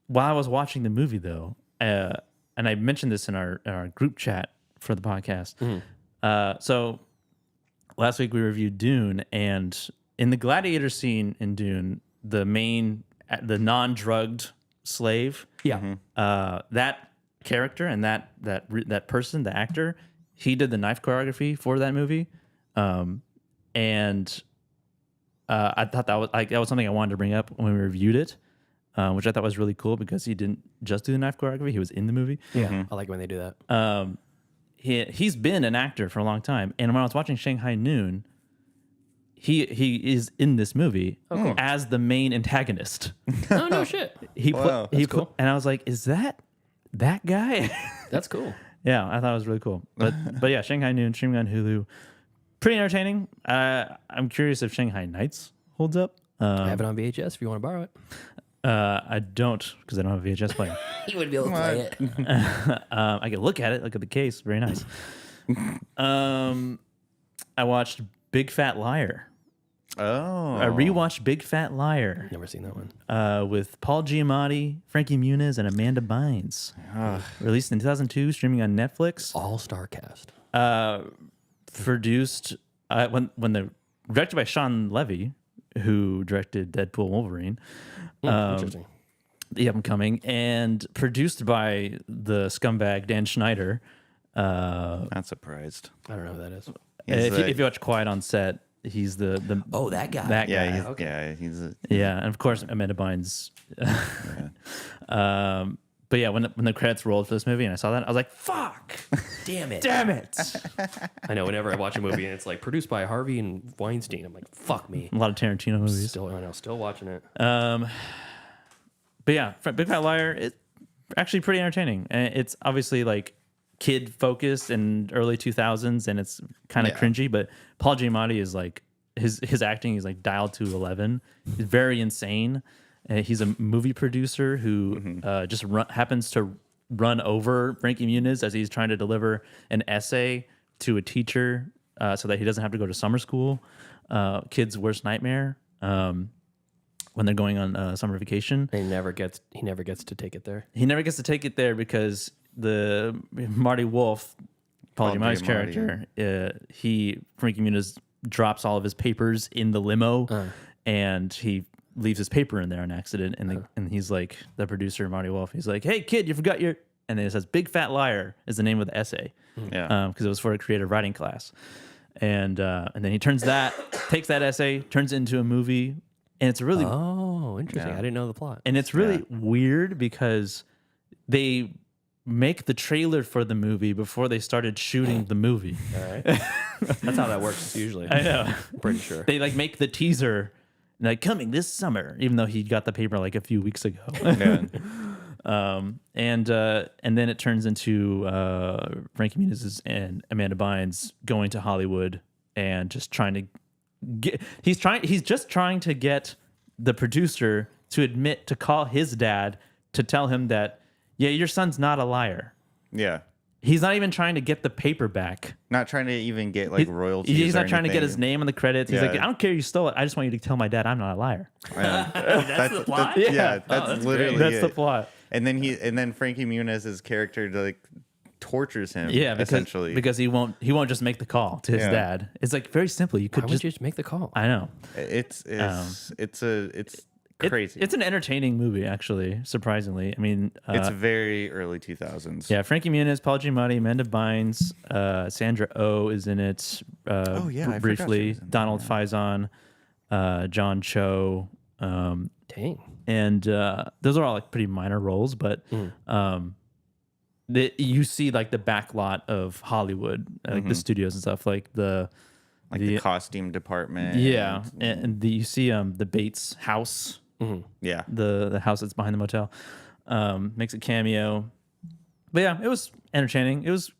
While I was watching the movie, though, and I mentioned this in our group chat for the podcast. Mm-hmm. So last week we reviewed Dune, and in the gladiator scene in Dune, the non-drugged slave, that character and that person, the actor, he did the knife choreography for that movie, and I thought that was something I wanted to bring up when we reviewed it. Which I thought was really cool because he didn't just do the knife choreography; he was in the movie. Yeah, I like when they do that. He's been an actor for a long time, and when I was watching Shanghai Noon, he is in this movie as the main antagonist. Oh no shit! That's cool. And I was like, "Is that guy?" That's cool. Yeah, I thought it was really cool. But yeah, Shanghai Noon streaming on Hulu, pretty entertaining. I'm curious if Shanghai Nights holds up. I have it on VHS if you want to borrow it. I don't, because I don't have a VHS player. You would be able to play it. I can look at it, look at the case. Very nice. I watched Big Fat Liar. Oh. I rewatched Big Fat Liar. Never seen that one. With Paul Giamatti, Frankie Muniz, and Amanda Bynes. Released in 2002, streaming on Netflix. All-star cast. Produced, directed by Sean Levy, who directed Deadpool Wolverine. Interesting. The upcoming, and produced by the scumbag Dan Schneider. Not surprised. I don't know who that is. If you watch Quiet on Set, he's the that guy. That Yeah, guy. yeah, and of course Amanda Bynes. But yeah, when the credits rolled for this movie and I saw that, I was like, "Fuck, Damn it. I know. Whenever I watch a movie and it's like produced by Harvey and Weinstein, I'm like, "Fuck me." A lot of Tarantino movies. Still watching it. But yeah, Big Fat Liar, it's actually pretty entertaining. And it's obviously like kid focused in early 2000s, and it's kind of cringy. But Paul Giamatti is like his acting is like dialed to 11. He's very insane. He's a movie producer who just happens to run over Frankie Muniz as he's trying to deliver an essay to a teacher so that he doesn't have to go to summer school. Kid's worst nightmare when they're going on summer vacation. He never gets to take it there. He never gets to take it there because the Marty Wolf, Paul Giamatti's character, Frankie Muniz drops all of his papers in the limo, and he leaves his paper in there on accident. And he's like, the producer, Marty Wolf, he's like, "Hey kid, you forgot your," and then it says "Big Fat Liar" is the name of the essay. Yeah. Because it was for a creative writing class. And then he takes that essay, turns it into a movie, and it's really interesting. I didn't know the plot. And it's really weird because they make the trailer for the movie before they started shooting the movie. All right. That's how that works usually. I know. I'm pretty sure. They like make the teaser like coming this summer, even though he got the paper like a few weeks ago. And then it turns into Frankie Muniz and Amanda Bynes going to Hollywood and just trying to get. He's just trying to get the producer to admit to call his dad to tell him that, yeah, your son's not a liar. Yeah. He's not even trying to get the paper back. Not trying to even get like royalties. He's not or trying to get anything. his name on the credits. He's like, I don't care you stole it. I just want you to tell my dad I'm not a liar. That's the plot. That's literally that's the plot. And then Frankie Muniz's character like tortures him. Yeah, essentially because he won't just make the call to his dad. It's like very simple. You could Why would you just make the call? I know. It's crazy. It's an entertaining movie, actually. Surprisingly, I mean, it's very early 2000s. Yeah, Frankie Muniz, Paul Giamatti, Amanda Bynes, Sandra Oh is in it. I Briefly, Donald Faison, John Cho. Dang. And those are all like pretty minor roles, but you see like the back lot of Hollywood, like the studios and stuff, like the costume department. Yeah, and you see the Bates house. Yeah, the house that's behind the motel makes a cameo. But yeah, it was entertaining. It was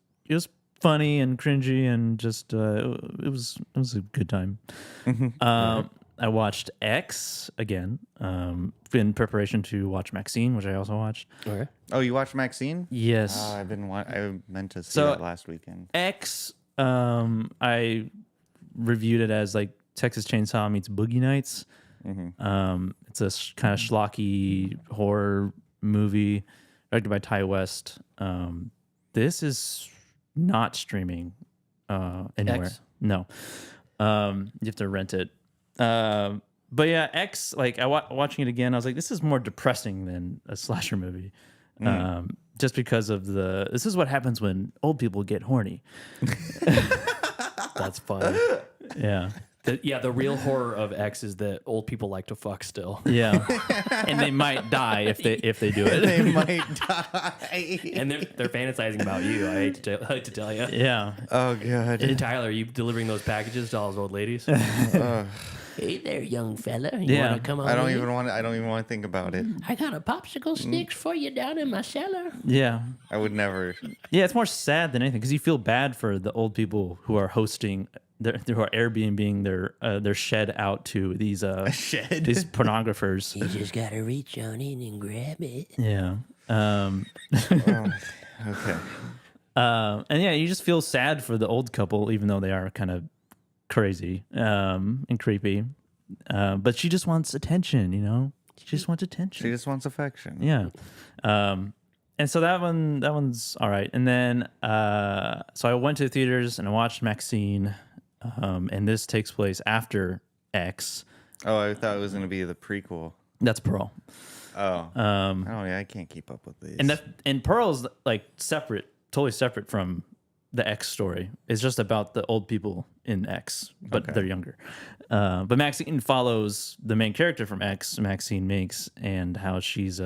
funny and cringy and just it was a good time. I watched X again in preparation to watch Maxine, which I also watched. Okay. Oh, you watched Maxine? Yes. I meant to see that last weekend. X, I reviewed it as like Texas Chainsaw meets Boogie Nights. It's a kind of schlocky horror movie directed by Ty West. This is not streaming anywhere. X? No. You have to rent it. But yeah, X, like watching it again, I was like, this is more depressing than a slasher movie. Just because of this is what happens when old people get horny. That's fun. Yeah. The real horror of X is that old people like to fuck still. Yeah. And they might die if they do it. They might die. And they're fantasizing about you. I hate to tell you. Yeah. Oh god. And Tyler, are you delivering those packages to all those old ladies? Hey there, young fella. You want to come on? I don't even want to think about it. I got a popsicle sticks for you down in my cellar. Yeah. I would never. Yeah, it's more sad than anything because you feel bad for the old people who are hosting, who are Airbnb-ing their shed out to these these pornographers. You just gotta reach on in and grab it. Yeah. Okay. And yeah, you just feel sad for the old couple, even though they are kind of crazy and creepy. But she just wants attention, you know? She just wants attention. She just wants affection. Yeah. And so that one's all right. And then so I went to the theaters and I watched Maxine. And this takes place after X. Oh, I thought it was going to be the prequel. That's Pearl. Oh. Yeah, I can't keep up with these. And Pearl's like totally separate from the X story. It's just about the old people in X, but they're younger. But Maxine follows the main character from X, Maxine Minks, and how she's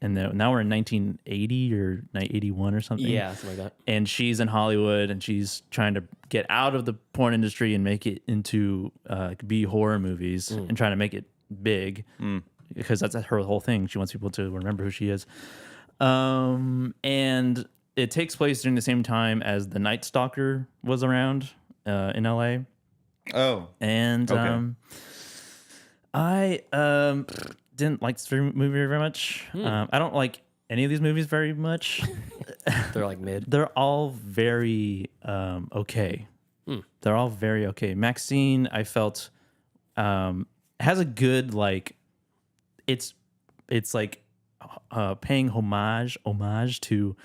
and now we're in 1980 or 81 or something. Yeah, something like that. And she's in Hollywood and she's trying to get out of the porn industry and make it into B horror movies and trying to make it big because that's her whole thing. She wants people to remember who she is. And it takes place during the same time as The Night Stalker was around in LA. Oh. And I didn't like this movie very much. I don't like any of these movies very much. They're like mid. They're all very okay. They're all very okay. Maxine, I felt, has a good like. It's like paying homage to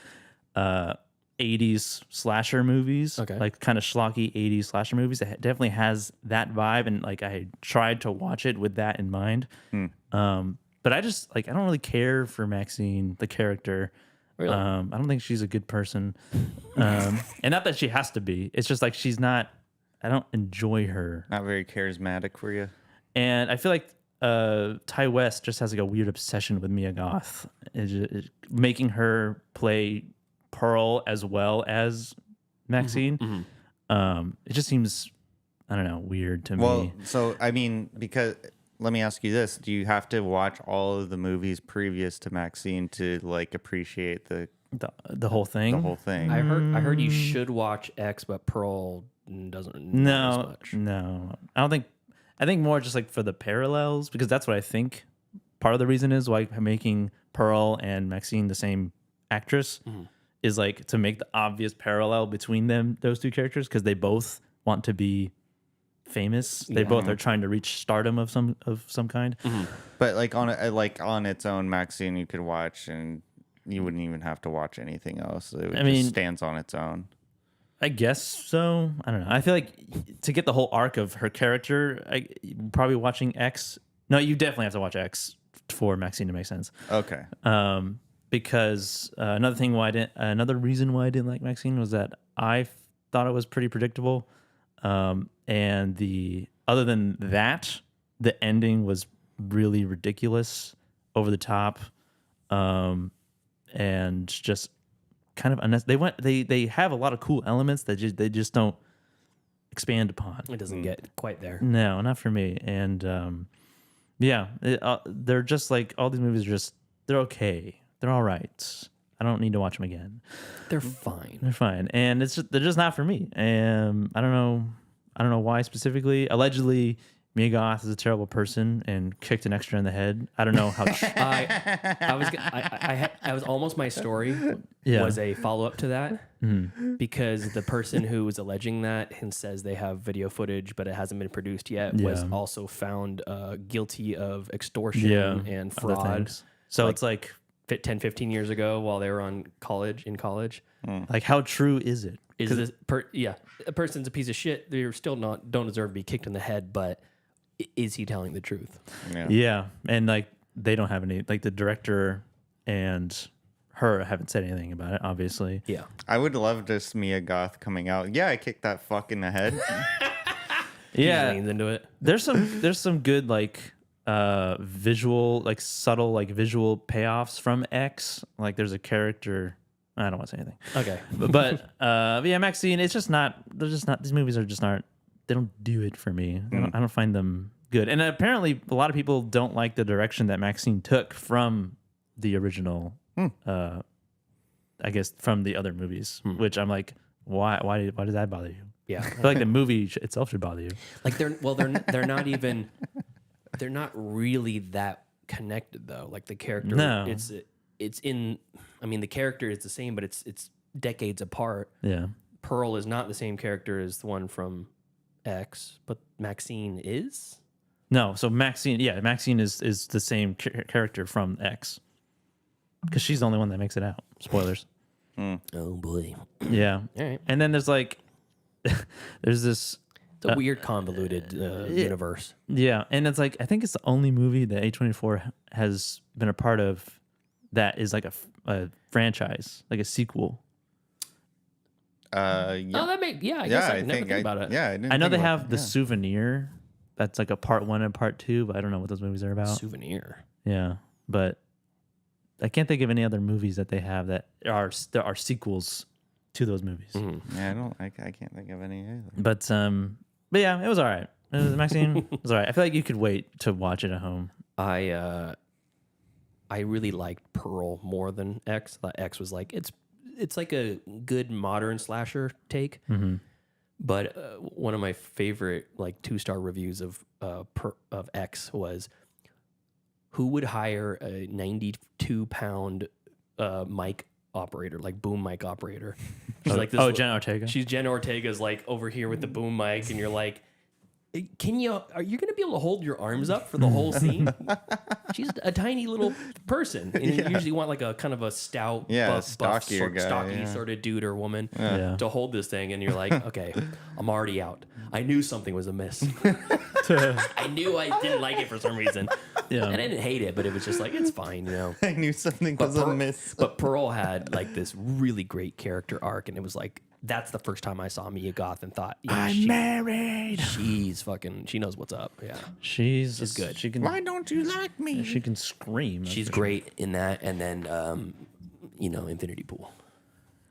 80s slasher movies. Okay. Like kind of schlocky 80s slasher movies. It definitely has that vibe, and like I tried to watch it with that in mind. But I just like I don't really care for Maxine, the character. Really? I don't think she's a good person. And not that she has to be. It's just like she's not. I don't enjoy her. Not very charismatic for you. And I feel like Ty West just has like a weird obsession with Mia Goth, making her play Pearl as well as Maxine. It just seems, I don't know, weird to me. So I mean, because let me ask you this: do you have to watch all of the movies previous to Maxine to like appreciate the whole thing? The whole thing. I heard you should watch X, but Pearl doesn't. As much. No, I don't think. I think more just like for the parallels, because that's what I think part of the reason is why I'm making Pearl and Maxine the same actress is like to make the obvious parallel between those two characters, because they both want to be famous. They both are trying to reach stardom of some kind. But like on its own, Maxine you could watch, and you wouldn't even have to watch anything else. It just stands on its own. I guess so. I don't know. I feel like to get the whole arc of her character, probably watching X. No, you definitely have to watch X for Maxine to make sense. Okay. Because another reason why I didn't like Maxine was that I thought it was pretty predictable. And other than that, the ending was really ridiculous, over the top, and just kind of unnecessary. They have a lot of cool elements that they just don't expand upon. It doesn't get quite there. No, not for me. And they're just like all these movies are just they're okay. They're all right. I don't need to watch them again. They're fine. They're fine, and they're just not for me. And I don't know why specifically. Allegedly, Mia Goth is a terrible person and kicked an extra in the head. I don't know how. I was almost my story was a follow up to that because the person who was alleging that and says they have video footage but it hasn't been produced yet was also found guilty of extortion and fraud. So it's like 10, 15 years ago while they were in college. Like, how true is it? Is this a person's a piece of shit? They're still don't deserve to be kicked in the head, but is he telling the truth? Yeah. And like they don't have any, like the director and her haven't said anything about it, obviously. Yeah. I would love this Mia Goth coming out. Yeah, I kicked that fuck in the head. Yeah. He leans into it. There's some good like visual, like subtle, like visual payoffs from X. Like there's a character. I don't want to say anything. Okay. But yeah, Maxine, it's just not, they're just not, these movies are just aren't, they don't do it for me. I don't find them good. And apparently a lot of people don't like the direction that Maxine took from the original, I guess from the other movies, which I'm like, why does that bother you? Yeah. I feel like the movie itself should bother you. Like they're not even, they're not really that connected though. Like the character, No. it's in, I mean, the character is the same, but it's decades apart. Yeah. Pearl is not the same character as the one from X, but Maxine is? No, so Maxine is the same character from X. Because she's the only one that makes it out. Spoilers. Oh boy. Yeah. All right. And then there's like, there's this. It's a weird, convoluted universe. Yeah. And it's like, I think it's the only movie that A24 has been a part of that is like a franchise, like a sequel. Yeah. Oh, I guess I never think about it. Yeah, I know they have The Souvenir. That's like a part 1 and part 2, but I don't know what those movies are about. Souvenir. Yeah, but I can't think of any other movies that they have that are sequels to those movies. Yeah, I can't think of any either. But yeah, it was all right. Maxine was all right. I feel like you could wait to watch it at home. I really liked Pearl more than X. I thought X was like it's like a good modern slasher take. But one of my favorite like 2-star reviews of X was, who would hire a 92-pound mic operator, like boom mic operator. She's like this. Oh, Jenna Ortega. She's Jenna Ortega's like over here with the boom mic, and you're like, are you going to be able to hold your arms up for the whole scene? She's a tiny little person. And you usually want like a kind of a stout, buff, stocky sort of dude or woman Yeah. to hold this thing. And you're like, okay, I'm already out. I knew something was amiss. I knew I didn't like it for some reason. Yeah. And I didn't hate it, but it was just like, it's fine, you know. I knew something was amiss. But Pearl had like this really great character arc, and it was like, that's the first time I saw Mia Goth and thought, I'm married. She's fucking, she knows what's up. Yeah. She's good. She can. Why don't you like me? She can scream. She's great in that. And then, Infinity Pool.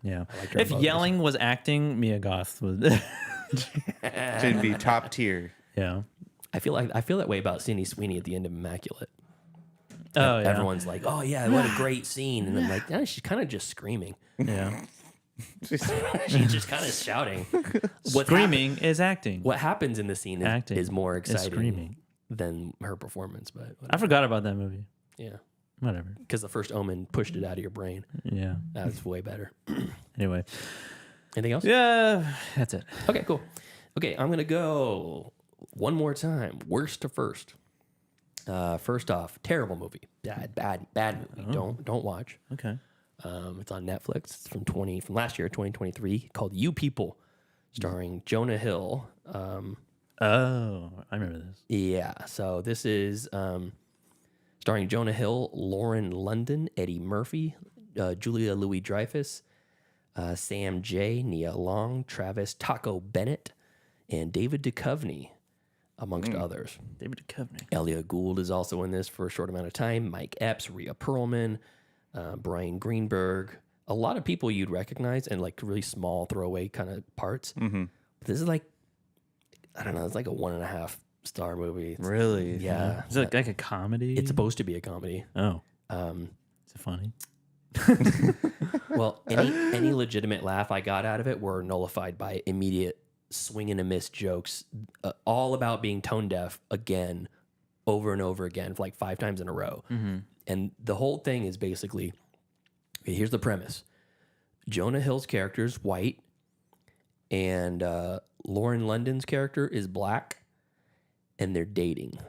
Yeah. liked her If both. yelling was acting, Mia Goth would. Should be top tier. Yeah. I feel that way about Sydney Sweeney at the end of Immaculate. Oh yeah. Everyone's like, oh yeah, what a great scene. And I'm like, yeah, she's kind of just screaming. Yeah. She's just kind of shouting. Screaming is acting. What happens in the scene is more exciting screaming. than her performance. But whatever. I forgot about that movie. Yeah. Whatever. Because the first Omen pushed it out of your brain. Yeah. That's way better. Anyway. Anything else? Yeah. That's it. Okay, cool. Okay, I'm going to go one more time. Worst to first. First off, terrible movie. Bad movie. Don't watch. Okay. It's on Netflix. It's from last year, 2023, called You People, starring Jonah Hill. Oh, I remember this. Yeah, so this is starring Jonah Hill, Lauren London, Eddie Murphy, Julia Louis-Dreyfus, Sam J, Nia Long, Travis Taco Bennett, and David Duchovny, amongst others. David Duchovny. Elliot Gould is also in this for a short amount of time. Mike Epps, Rhea Perlman, Brian Greenberg. A lot of people you'd recognize and like really small throwaway kind of parts. Mm-hmm. But this is like, I don't know, it's like a 1.5 star movie. Really? Yeah. Is it like a comedy? It's supposed to be a comedy. Oh. Is it funny? Well, any legitimate laugh I got out of it were nullified by immediate swing and a miss jokes, all about being tone deaf again, over and over again, for like 5 times in a row. Mm-hmm. And the whole thing is basically, okay, here's the premise. Jonah Hill's character is white, and Lauren London's character is black, and they're dating.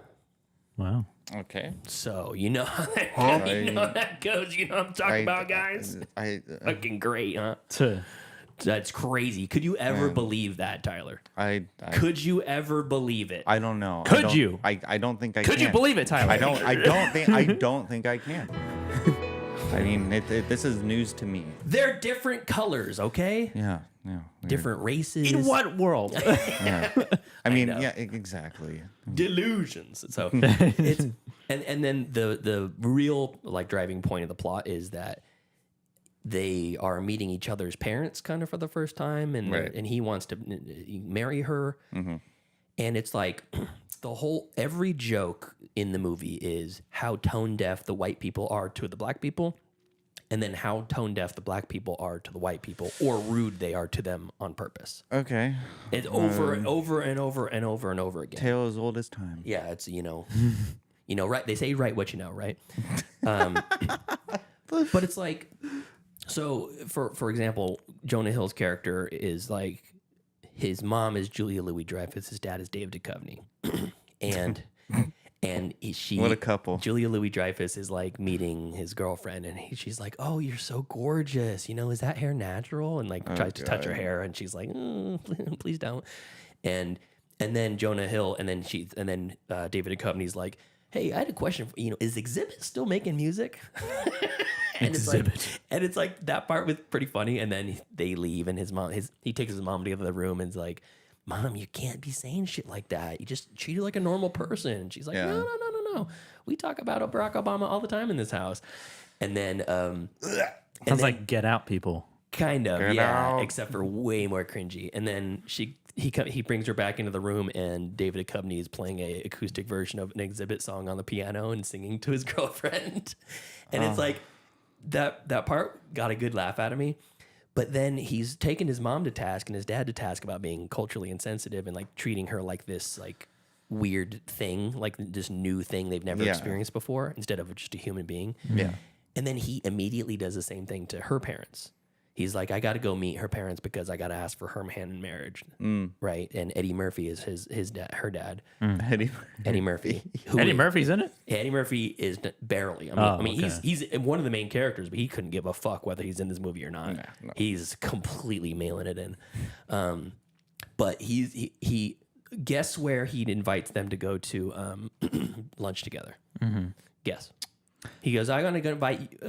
Wow. Okay. So you know how that, how that goes. You know what I'm talking about, guys? Fucking great, huh? That's crazy. Could you ever believe that, Tyler? Could you ever believe it? I don't know. Could you? I don't think I can. Could you believe it, Tyler? I don't think I can. I mean, this is news to me. They're different colors, okay? Yeah. Different races. In what world? Yeah. I mean, yeah, exactly. Delusions. So it's and then the real like driving point of the plot is that they are meeting each other's parents kind of for the first time, and and he wants to marry her, and it's like every joke in the movie is how tone deaf the white people are to the black people, and then how tone deaf the black people are to the white people, or rude they are to them on purpose. Okay. It's over and over and over and over and over again. Tale as old as time. Yeah, it's right. They say write what you know, right? But it's like, so for example, Jonah Hill's character is like, his mom is Julia Louis-Dreyfus, his dad is David Duchovny, and what a couple. Julia Louis-Dreyfus is like meeting his girlfriend, and she's like, "Oh, you're so gorgeous. Is that hair natural?" And like tries to touch her hair, and she's like, "Please don't." And then Jonah Hill, and then David Duchovny's like, "Hey, I had a question. Is Exhibit still making music?" And it's like that part was pretty funny. And then they leave, and he takes his mom to the other room, and is like, "Mom, you can't be saying shit like that. You just treat her like a normal person." And she's like, No. We talk about Barack Obama all the time in this house. And then Sounds like Get Out people. Kind of, Get yeah, out. except for way more cringy. And then he brings her back into the room, and David Duchovny is playing a acoustic version of an Exhibit song on the piano and singing to his girlfriend. And it's like that part got a good laugh out of me. But then he's taken his mom to task and his dad to task about being culturally insensitive and like treating her like this like weird thing, like this new thing they've never experienced before, instead of just a human being. Yeah. And then he immediately does the same thing to her parents. He's like, I got to go meet her parents because I got to ask for her hand in marriage, right? And Eddie Murphy is his dad, her dad. Eddie Murphy. Eddie Murphy's in it? Eddie Murphy is barely. He's one of the main characters, but he couldn't give a fuck whether he's in this movie or not. No. He's completely mailing it in. But he guess where he invites them to go to lunch together. Guess. He goes, I'm gonna go invite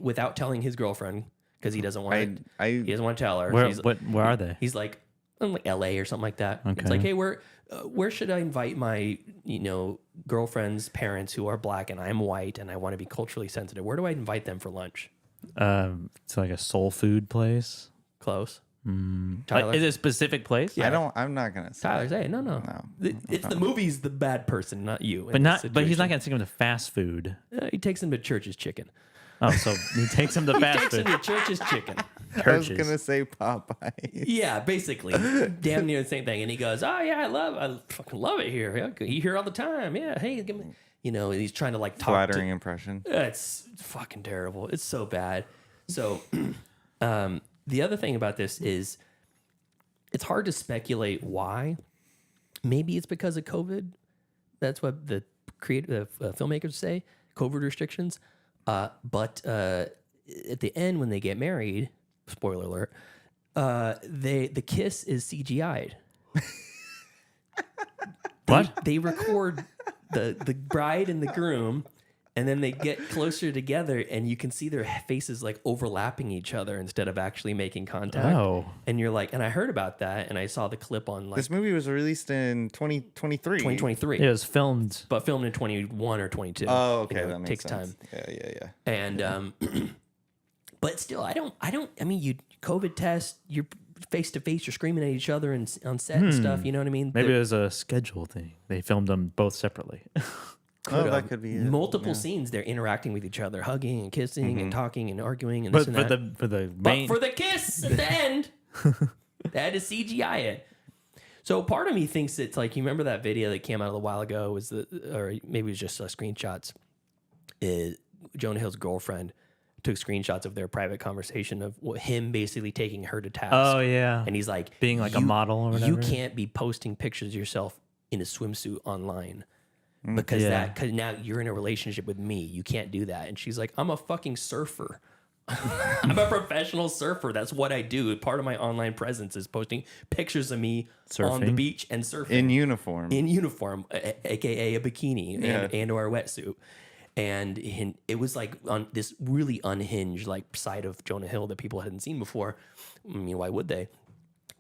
without telling his girlfriend. Because he doesn't want he doesn't want to tell her. Where are they? He's like, L.A. or something like that. Okay. It's like, hey, where should I invite my girlfriend's parents who are black and I'm white and I want to be culturally sensitive? Where do I invite them for lunch? It's like a soul food place. Close. Tyler? Is it a specific place? Yeah. I'm not gonna say. Tyler's hey, no. It's the movie's the bad person, not you. But he's not gonna take him to fast food. He takes him to Church's Chicken. Oh, so he takes him to fast food. He takes him to Church's Chicken. I was gonna say Popeye. Yeah, basically, damn near the same thing. And he goes, "Oh yeah, I fucking love it here. Yeah, you here all the time. Yeah, hey, give me." He's trying to like talk. Flattering impression. It's fucking terrible. It's so bad. So, the other thing about this is, it's hard to speculate why. Maybe it's because of COVID. That's what the filmmakers say. COVID restrictions. But at the end, when they get married, spoiler alert, the kiss is CGI'd. What? They record the bride and the groom, and then they get closer together, and you can see their faces like overlapping each other instead of actually making contact. Oh. And you're like, and I heard about that, and I saw the clip on like this movie was released in 2023. 2023. It was filmed, but filmed in 21 or 22. Oh, okay, that it makes takes sense. time. Yeah. And but still, I mean, you COVID test, you're face to face, you're screaming at each other and on set and stuff. You know what I mean? Maybe it was a schedule thing. They filmed them both separately. That could be it. Multiple scenes. They're interacting with each other, hugging and kissing and talking and arguing and but this and that. for the kiss at the end, they had to CGI it. So part of me thinks it's like, you remember that video that came out a while ago? Or maybe it was just screenshots. Jonah Hill's girlfriend took screenshots of their private conversation of him basically taking her to task. Oh yeah, and he's like being like a model or whatever. You can't be posting pictures of yourself in a swimsuit online. Because now you're in a relationship with me. You can't do that. And she's like, I'm a fucking surfer. I'm a professional surfer. That's what I do. Part of my online presence is posting pictures of me on the beach and surfing. In uniform, aka a bikini and or a wetsuit. And it was like on this really unhinged like side of Jonah Hill that people hadn't seen before. I mean, why would they?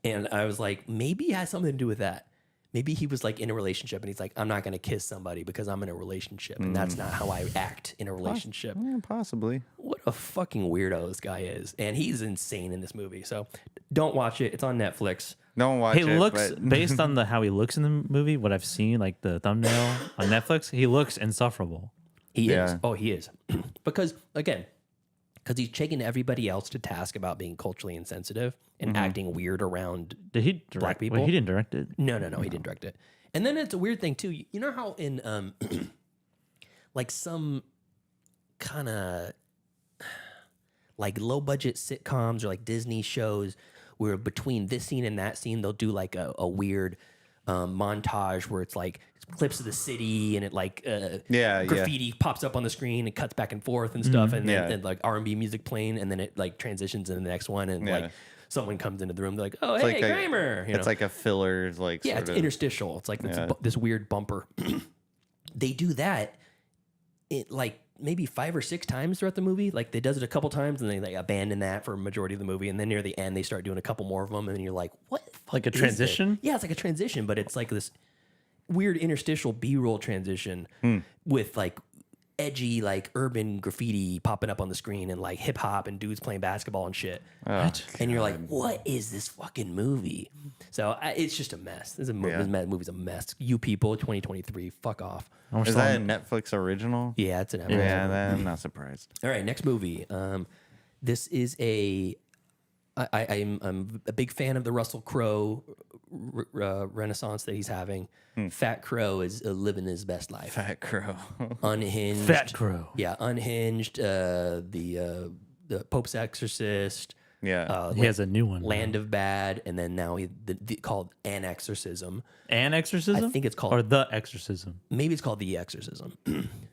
And I was like, maybe it has something to do with that. Maybe he was like in a relationship and he's like, I'm not going to kiss somebody because I'm in a relationship. And that's not how I act in a relationship. Possibly. What a fucking weirdo this guy is. And he's insane in this movie. So don't watch it. It's on Netflix. Don't watch it. He looks, based on how he looks in the movie, what I've seen, like the thumbnail on Netflix, he looks insufferable. He is. Oh, he is. Because he's taking everybody else to task about being culturally insensitive and acting weird around Did he direct, black people. Wait, he didn't direct it. No, he didn't direct it. And then it's a weird thing too. You know how in like some kind of like low budget sitcoms or like Disney shows where between this scene and that scene they'll do like a weird montage where it's like clips of the city and it like graffiti pops up on the screen and cuts back and forth and stuff and then like R&B music playing and then it like transitions into the next one and like someone comes into the room, they're like, oh, it's hey, like Kramer. It's like a filler, like it's interstitial. It's like this weird bumper. They do that like maybe 5 or 6 times throughout the movie. Like they does it a couple times and they like abandon that for a majority of the movie. And then near the end, they start doing a couple more of them. And then you're like, what the fuck like a transition? Yeah, it's like a transition, but it's like this weird interstitial B-roll transition with like edgy, like urban graffiti popping up on the screen and like hip hop and dudes playing basketball and shit. And you're like, what is this fucking movie? So it's just a mess. This movie's a mess. You people, 2023, fuck off. Is that a Netflix original? Yeah, it's an Netflix. Yeah, I'm not surprised. All right, next movie. This is a I'm a big fan of the Russell Crowe renaissance that he's having. Fat Crow is living his best life. Fat Crow. Unhinged. Fat Crow. Yeah, Unhinged. The Pope's Exorcist. Yeah. He has a new one. Land of Bad, and then now called An Exorcism. An Exorcism? I think it's called, or The Exorcism. Maybe it's called The Exorcism.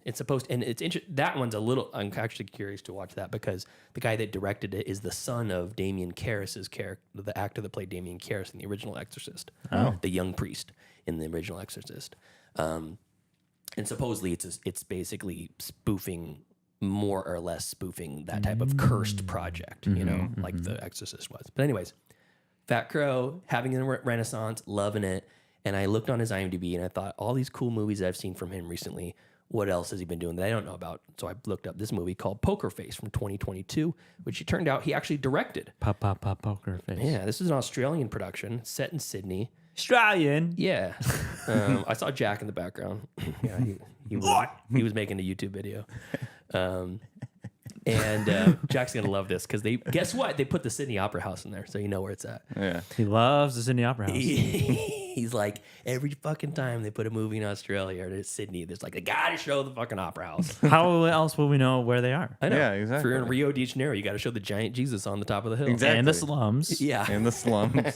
It's supposed, and it's that one's a little. I'm actually curious to watch that because the guy that directed it is the son of Damien Karras's character, the actor that played Damien Karras in the original Exorcist, the young priest in the original Exorcist. And supposedly it's basically spoofing. More or less spoofing that type of cursed project, you know, like The Exorcist was. But anyways, Fat Crow, having a renaissance, loving it. And I looked on his IMDb and I thought, all these cool movies I've seen from him recently, what else has he been doing that I don't know about? So I looked up this movie called Poker Face from 2022, which it turned out he actually directed. Poker Face. Yeah, this is an Australian production set in Sydney. Australian. Yeah. I saw Jack in the background. Yeah, he was making a YouTube video. Jack's gonna love this because guess what? They put the Sydney Opera House in there, so you know where it's at. Yeah. He loves the Sydney Opera House. He's like, every fucking time they put a movie in Australia or it's Sydney, there's like, they gotta show the fucking Opera House. How else will we know where they are? I know. Yeah, exactly. If you're in Rio de Janeiro, you gotta show the giant Jesus on the top of the hill. Exactly. And the slums. Yeah. In the slums.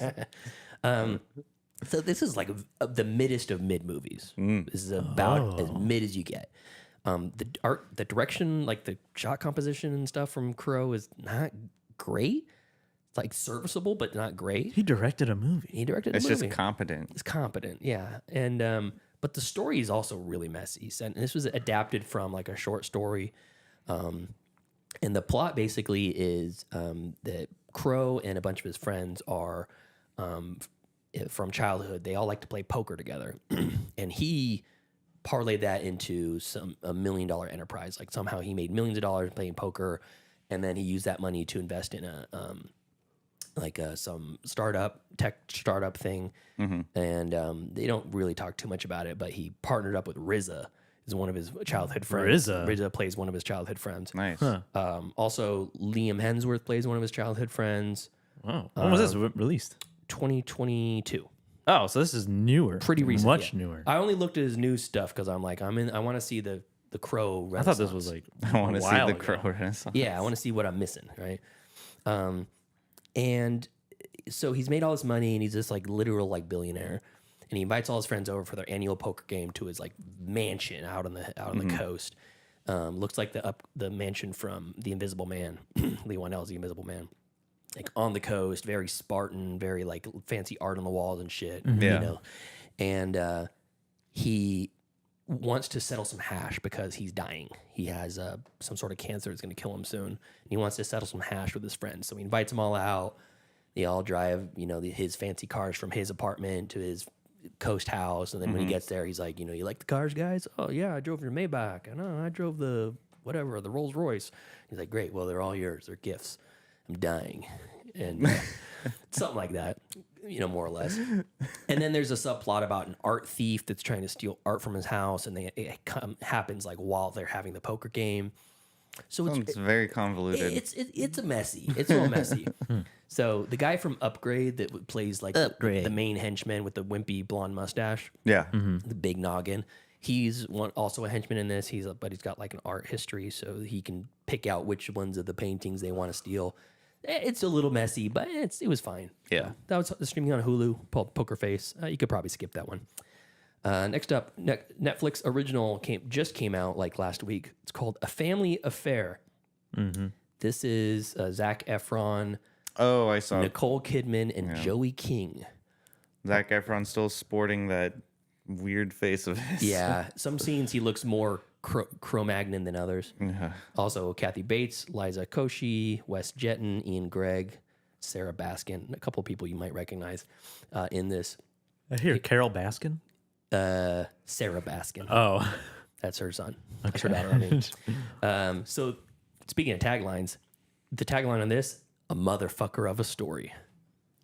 So this is like the middest of mid movies. This is about as mid as you get. The art, the direction, like the shot composition and stuff from Crow is not great. It's like serviceable, but not great. He directed a movie. It's It's just competent. It's competent, yeah. And but the story is also really messy. And this was adapted from like a short story. And the plot basically is that Crow and a bunch of his friends are from childhood. They all like to play poker together, and he parlayed that into a $1 million enterprise. Like somehow he made millions of dollars playing poker, and then he used that money to invest in some tech startup thing. And they don't really talk too much about it, but he partnered up with RZA, is one of his childhood friends. RZA plays one of his childhood friends. Nice. Huh. Also, Liam Hemsworth plays one of his childhood friends. Wow. When was this released? 2022. Oh, so this is newer. Pretty recent. Much yeah. newer. I only looked at his new stuff because I'm like, I want to see the Crow Renaissance. I thought this was like I want to see the ago. Crow Renaissance. Yeah, I want to see what I'm missing, right? And so he's made all this money and he's this like literal like billionaire. And he invites all his friends over for their annual poker game to his like mansion out on the coast. Looks like the mansion from The Invisible Man, Lee Whannell's The Invisible Man. Like on the coast, very Spartan, very like fancy art on the walls and shit. Yeah. You know? And he wants to settle some hash because he's dying. He has some sort of cancer that's going to kill him soon. And he wants to settle some hash with his friends. So he invites them all out. They all drive, his fancy cars from his apartment to his coast house. And then when he gets there, he's like, you like the cars, guys? Oh, yeah, I drove your Maybach. I drove the Rolls Royce. He's like, great. Well, they're all yours. They're gifts. I'm dying. And something like that, more or less. And then there's a subplot about an art thief that's trying to steal art from his house. And it happens like while they're having the poker game. So it's very convoluted. It's a messy. It's a little messy. So the guy from Upgrade that plays like the main henchman with the wimpy blonde mustache. Yeah. The big noggin. He's also a henchman in this. But he's got like an art history, so he can pick out which ones of the paintings they want to steal. It's a little messy, but it was fine. Yeah. That was streaming on Hulu, called Poker Face. You could probably skip that one. Next up, Netflix original just came out like last week. It's called A Family Affair. This is Zac Efron. Oh, I saw Nicole Kidman and Joey King. Zac Efron still sporting that weird face of his. Yeah, some scenes he looks more Cro-Magnon than others. Also, Kathy Bates, Liza Koshy, Wes Jetton, Ian Gregg, Sarah Baskin, a couple people you might recognize in this. I hear Carol Baskin. Sarah Baskin. Oh, that's her son. That's her daughter. I mean. So, speaking of taglines, the tagline on this: "A motherfucker of a story."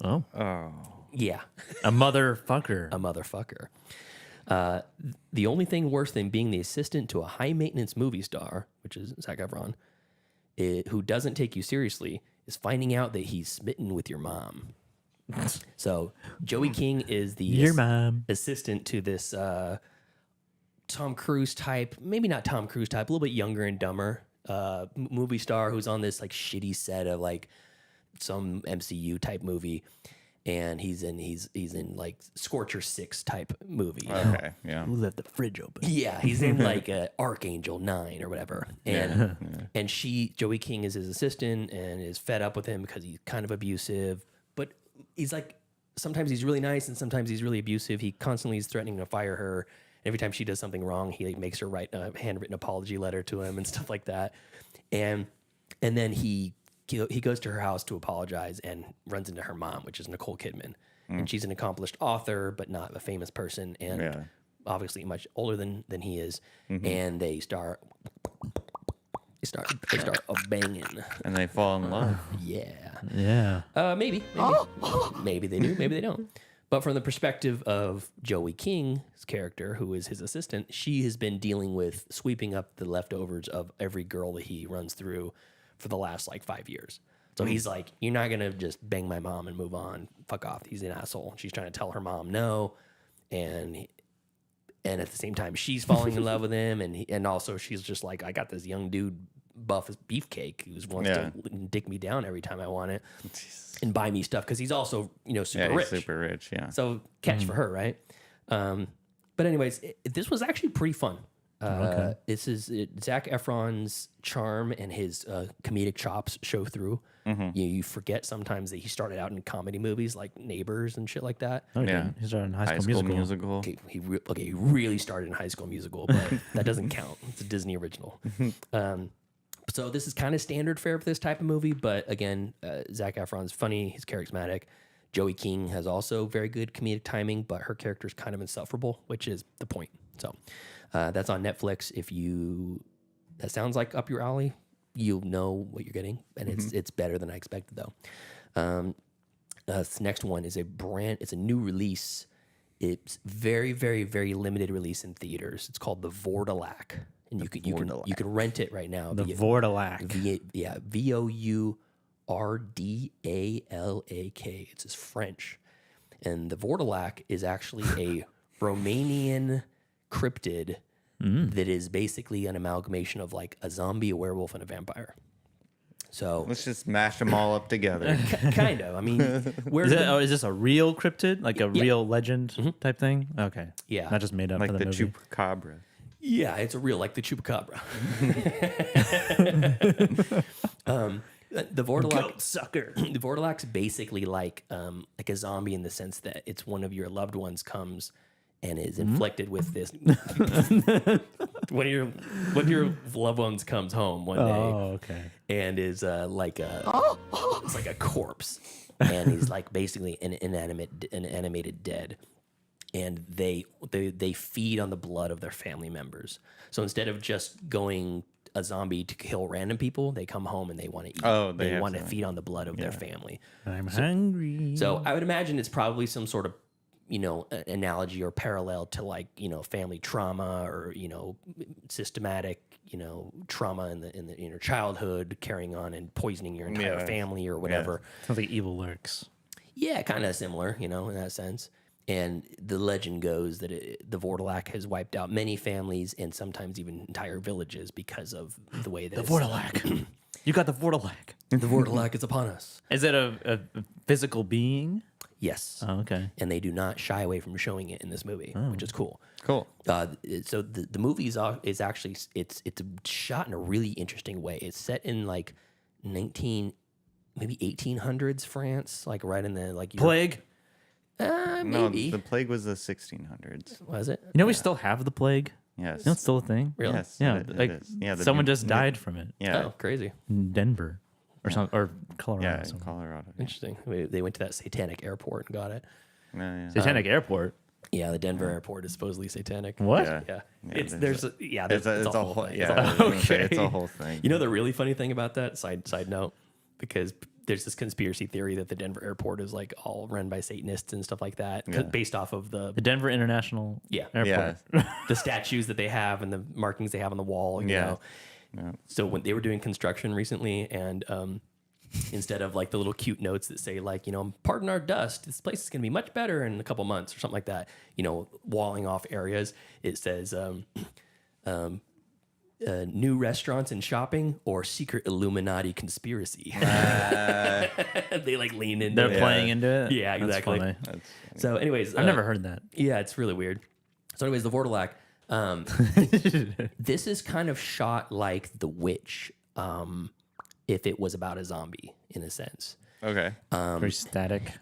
Oh. Yeah. A motherfucker. A motherfucker. The only thing worse than being the assistant to a high maintenance movie star, which is Zac Efron, who doesn't take you seriously, is finding out that he's smitten with your mom. So Joey King is the Your mom. assistant to this Tom Cruise type, maybe not Tom Cruise type, a little bit younger and dumber movie star who's on this like shitty set of like some MCU type movie. And he's in like Scorcher 6 type movie. Okay, yeah. Who left the fridge open? Yeah, he's in like Archangel 9 or whatever. And Joey King is his assistant and is fed up with him because he's kind of abusive. But he's like, sometimes he's really nice and sometimes he's really abusive. He constantly is threatening to fire her. Every time she does something wrong, he like, makes her write a handwritten apology letter to him and stuff like that. And then he goes to her house to apologize and runs into her mom, which is Nicole Kidman. And she's an accomplished author, but not a famous person, and obviously much older than he is. And they start banging. And they fall in love. Yeah. Maybe. Maybe they do, maybe they don't. But from the perspective of Joey King's character, who is his assistant, she has been dealing with sweeping up the leftovers of every girl that he runs through for the last like 5 years. So he's like, you're not going to just bang my mom and move on. Fuck off. He's an asshole. She's trying to tell her mom no. And at the same time, she's falling in love with him. And also she's just like, I got this young dude buff as beefcake who wants to dick me down every time I want it and buy me stuff. Cause he's also, super rich. Super rich. Yeah. So catch for her. Right. But anyways, this was actually pretty fun. This is Zac Efron's charm and his comedic chops show through. You forget sometimes that he started out in comedy movies like Neighbors and shit like that. Yeah, he started in High School Musical. Okay, he really started in High School Musical, but that doesn't count. It's a Disney original. So this is kind of standard fare for this type of movie, but again, Zac Efron's funny, he's charismatic. Joey King has also very good comedic timing, but her character is kind of insufferable, which is the point. So that's on Netflix. That sounds like up your alley, you'll know what you're getting, and it's better than I expected though. This next one is it's a new release. It's very, very, very limited release in theaters. It's called The Vordelak, and you can rent it right now. The Vordelak. Vourdalak. It's French, and the Vordelak is actually a Romanian cryptid that is basically an amalgamation of like a zombie, a werewolf, and a vampire. So let's just mash them all up together. Kind of. I mean, is this a real cryptid, like a real legend type thing? Okay. Yeah. Not just made up like for the movie. Chupacabra. Yeah, it's a real, like the Chupacabra. The Vordelak sucker. The Vordelak's basically like a zombie in the sense that it's one of your loved ones comes and is inflicted with this. One of your loved ones comes home one day, and is it's like a corpse, and he's like basically an animated dead, and they feed on the blood of their family members. So instead of just going a zombie to kill random people, they come home and they want to eat. They want to feed on the blood of their family. I'm hungry. So I would imagine it's probably some sort of analogy or parallel to like family trauma or systematic trauma in the inner childhood carrying on and poisoning your entire family or whatever. Sounds like Evil Lurks. Yeah, kind of similar, in that sense. And the legend goes that the Vordelak has wiped out many families and sometimes even entire villages because of the way that the Vordelak. You got the Vordelak. The Vordelak is upon us. Is it a physical being? Yes. Oh, okay. And they do not shy away from showing it in this movie, which is cool. Cool. So the movie is actually it's shot in a really interesting way. It's set in like 1800s France, like right in the like plague. Maybe. No, the plague was the 1600s. Was it? We still have the plague. Yes. It's still a thing. Really? Yes. Yeah. It is. Yeah. Someone just died from it. Yeah. Oh, crazy. In Denver, or something, or Colorado. Yeah, in Colorado. Interesting. They went to that satanic airport and got it. Satanic airport. Yeah, the Denver airport is supposedly satanic. What? Yeah. It's a whole thing. It's a whole thing. The really funny thing about that side note, because there's this conspiracy theory that the Denver airport is like all run by Satanists and stuff like that, based off of the Denver International Airport. The statues that they have and the markings they have on the wall. You know. So when they were doing construction recently, and instead of like the little cute notes that say like, pardon our dust, this place is going to be much better in a couple months or something like that. Walling off areas. It says new restaurants and shopping or secret Illuminati conspiracy. They like lean into They're playing into it. Yeah, exactly. That's funny. So, anyways, I've never heard that. Yeah, it's really weird. So, anyways, the Vortilac. This is kind of shot like The Witch, if it was about a zombie in a sense. Okay. Very static.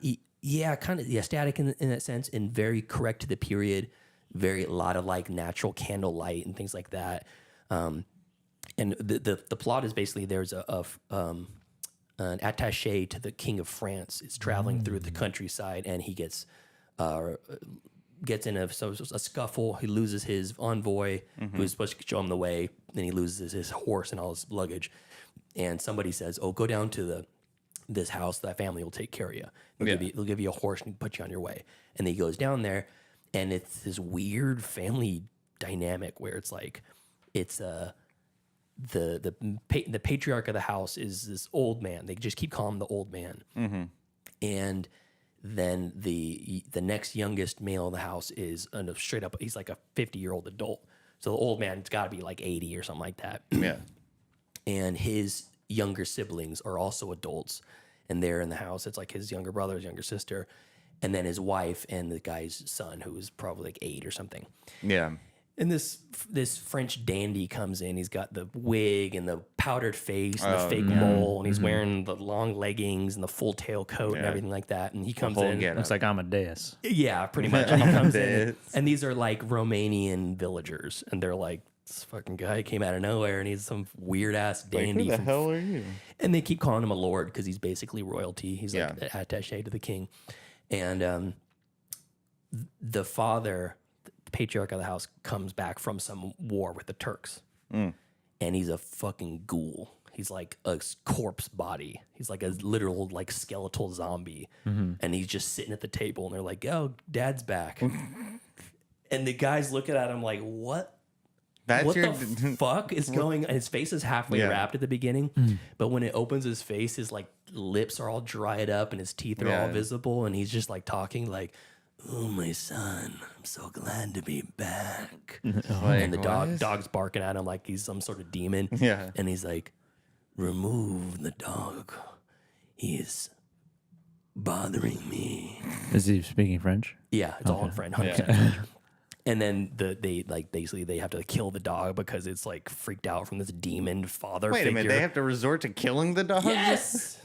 Yeah, kind of. Yeah, static in that sense, and very correct to the period. A lot of like natural candlelight and things like that. And the plot is basically there's an attaché to the King of France is traveling through the countryside, and he gets in a scuffle. He loses his envoy, who's supposed to show him the way. Then he loses his horse and all his luggage. And somebody says, "Oh, go down to this house. That family will take care of you. They'll give you a horse and put you on your way." And he goes down there, and it's this weird family dynamic where it's like, it's the patriarch of the house is this old man. They just keep calling him the old man. And then the next youngest male in the house is straight up. He's like a 50-year-old adult. So the old man's got to be like 80 or something like that. Yeah. And his younger siblings are also adults, and they're in the house. It's like his younger brother, his younger sister, and then his wife and the guy's son, who is probably like 8 or something. Yeah. And this French dandy comes in. He's got the wig and the powdered face and the fake mole, and he's wearing the long leggings and the full tail coat and everything like that. And he comes in. Looks like Amadeus. Yeah, pretty much. And he comes in, and these are like Romanian villagers, and they're like, this fucking guy came out of nowhere, and he's some weird ass dandy. Who the hell are you? And they keep calling him a lord because he's basically royalty. He's like an attaché to the king, and the father, the patriarch of the house, comes back from some war with the Turks, and he's a fucking ghoul. He's like a corpse body. He's like a literal like skeletal zombie, and he's just sitting at the table, and they're like, "Oh, Dad's back," and the guys looking at him like, "What?" What the fuck is going on? His face is halfway wrapped at the beginning, but when it opens his face, his like lips are all dried up and his teeth are all visible, and he's just like talking like, "Oh, my son, I'm so glad to be back." And the dog's barking at him like he's some sort of demon. Yeah. And he's like, "Remove the dog. He is bothering me." Is he speaking French? Yeah, it's all in French, 100% French. And then they have to kill the dog because it's like freaked out from this demon father figure. Wait a minute, they have to resort to killing the dog? Yes,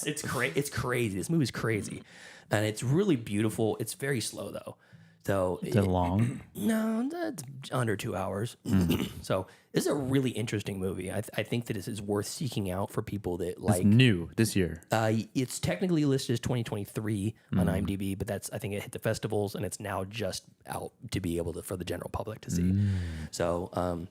it's crazy. This movie's crazy, and it's really beautiful. It's very slow though. So is it long? No, that's under 2 hours. So this is a really interesting movie. I think that this is worth seeking out for people that like. It's new this year. It's technically listed as 2023 on IMDb, but I think it hit the festivals and it's now just out to be able to for the general public to see. So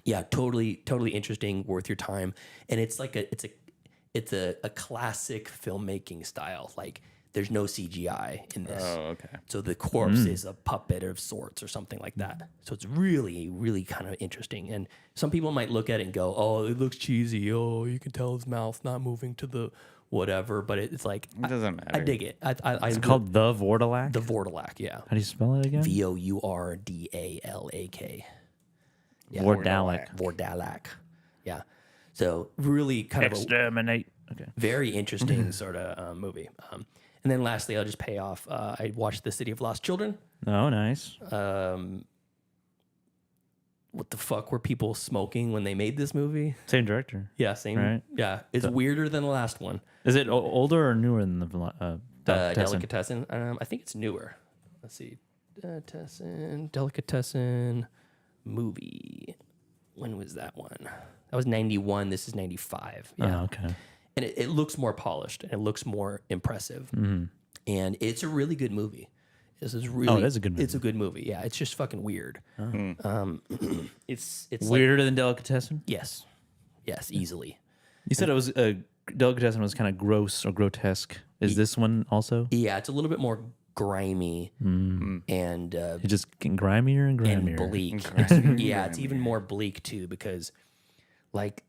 yeah, totally interesting, worth your time, and it's like it's a classic filmmaking style. Like, there's no CGI in this. Oh, okay. So the corpse is a puppet of sorts or something like that. So it's really, really kind of interesting. And some people might look at it and go, "Oh, it looks cheesy. Oh, you can tell his mouth not moving to the whatever." But it's like, it doesn't matter. I dig it. It's called The Vortilac? The Vortilac, yeah. How do you spell it again? Vourdalak. Yeah. Vortilac. Yeah. So really kind of Exterminate. Okay. very interesting sort of movie. And then lastly, I'll just pay off. I watched The City of Lost Children. Oh, nice. What the fuck were people smoking when they made this movie? Same director. Yeah, same. Right. Yeah, it's weirder than the last one. Is it older or newer than the Delicatessen? I think it's newer. Let's see. Delicatessen movie. When was that one? That was 91. This is 95. Yeah. Oh, okay. And it looks more polished and it looks more impressive. And it's a really good movie. This is really. Oh, it is a good movie. It's a good movie. Yeah, it's just fucking weird. It's weirder like, than Delicatessen? Yes, easily. You said it was Delicatessen was kind of gross or grotesque. Is this one also? Yeah, it's a little bit more grimy and It's just getting grimier and grimier. and bleak. It's even more bleak too, because like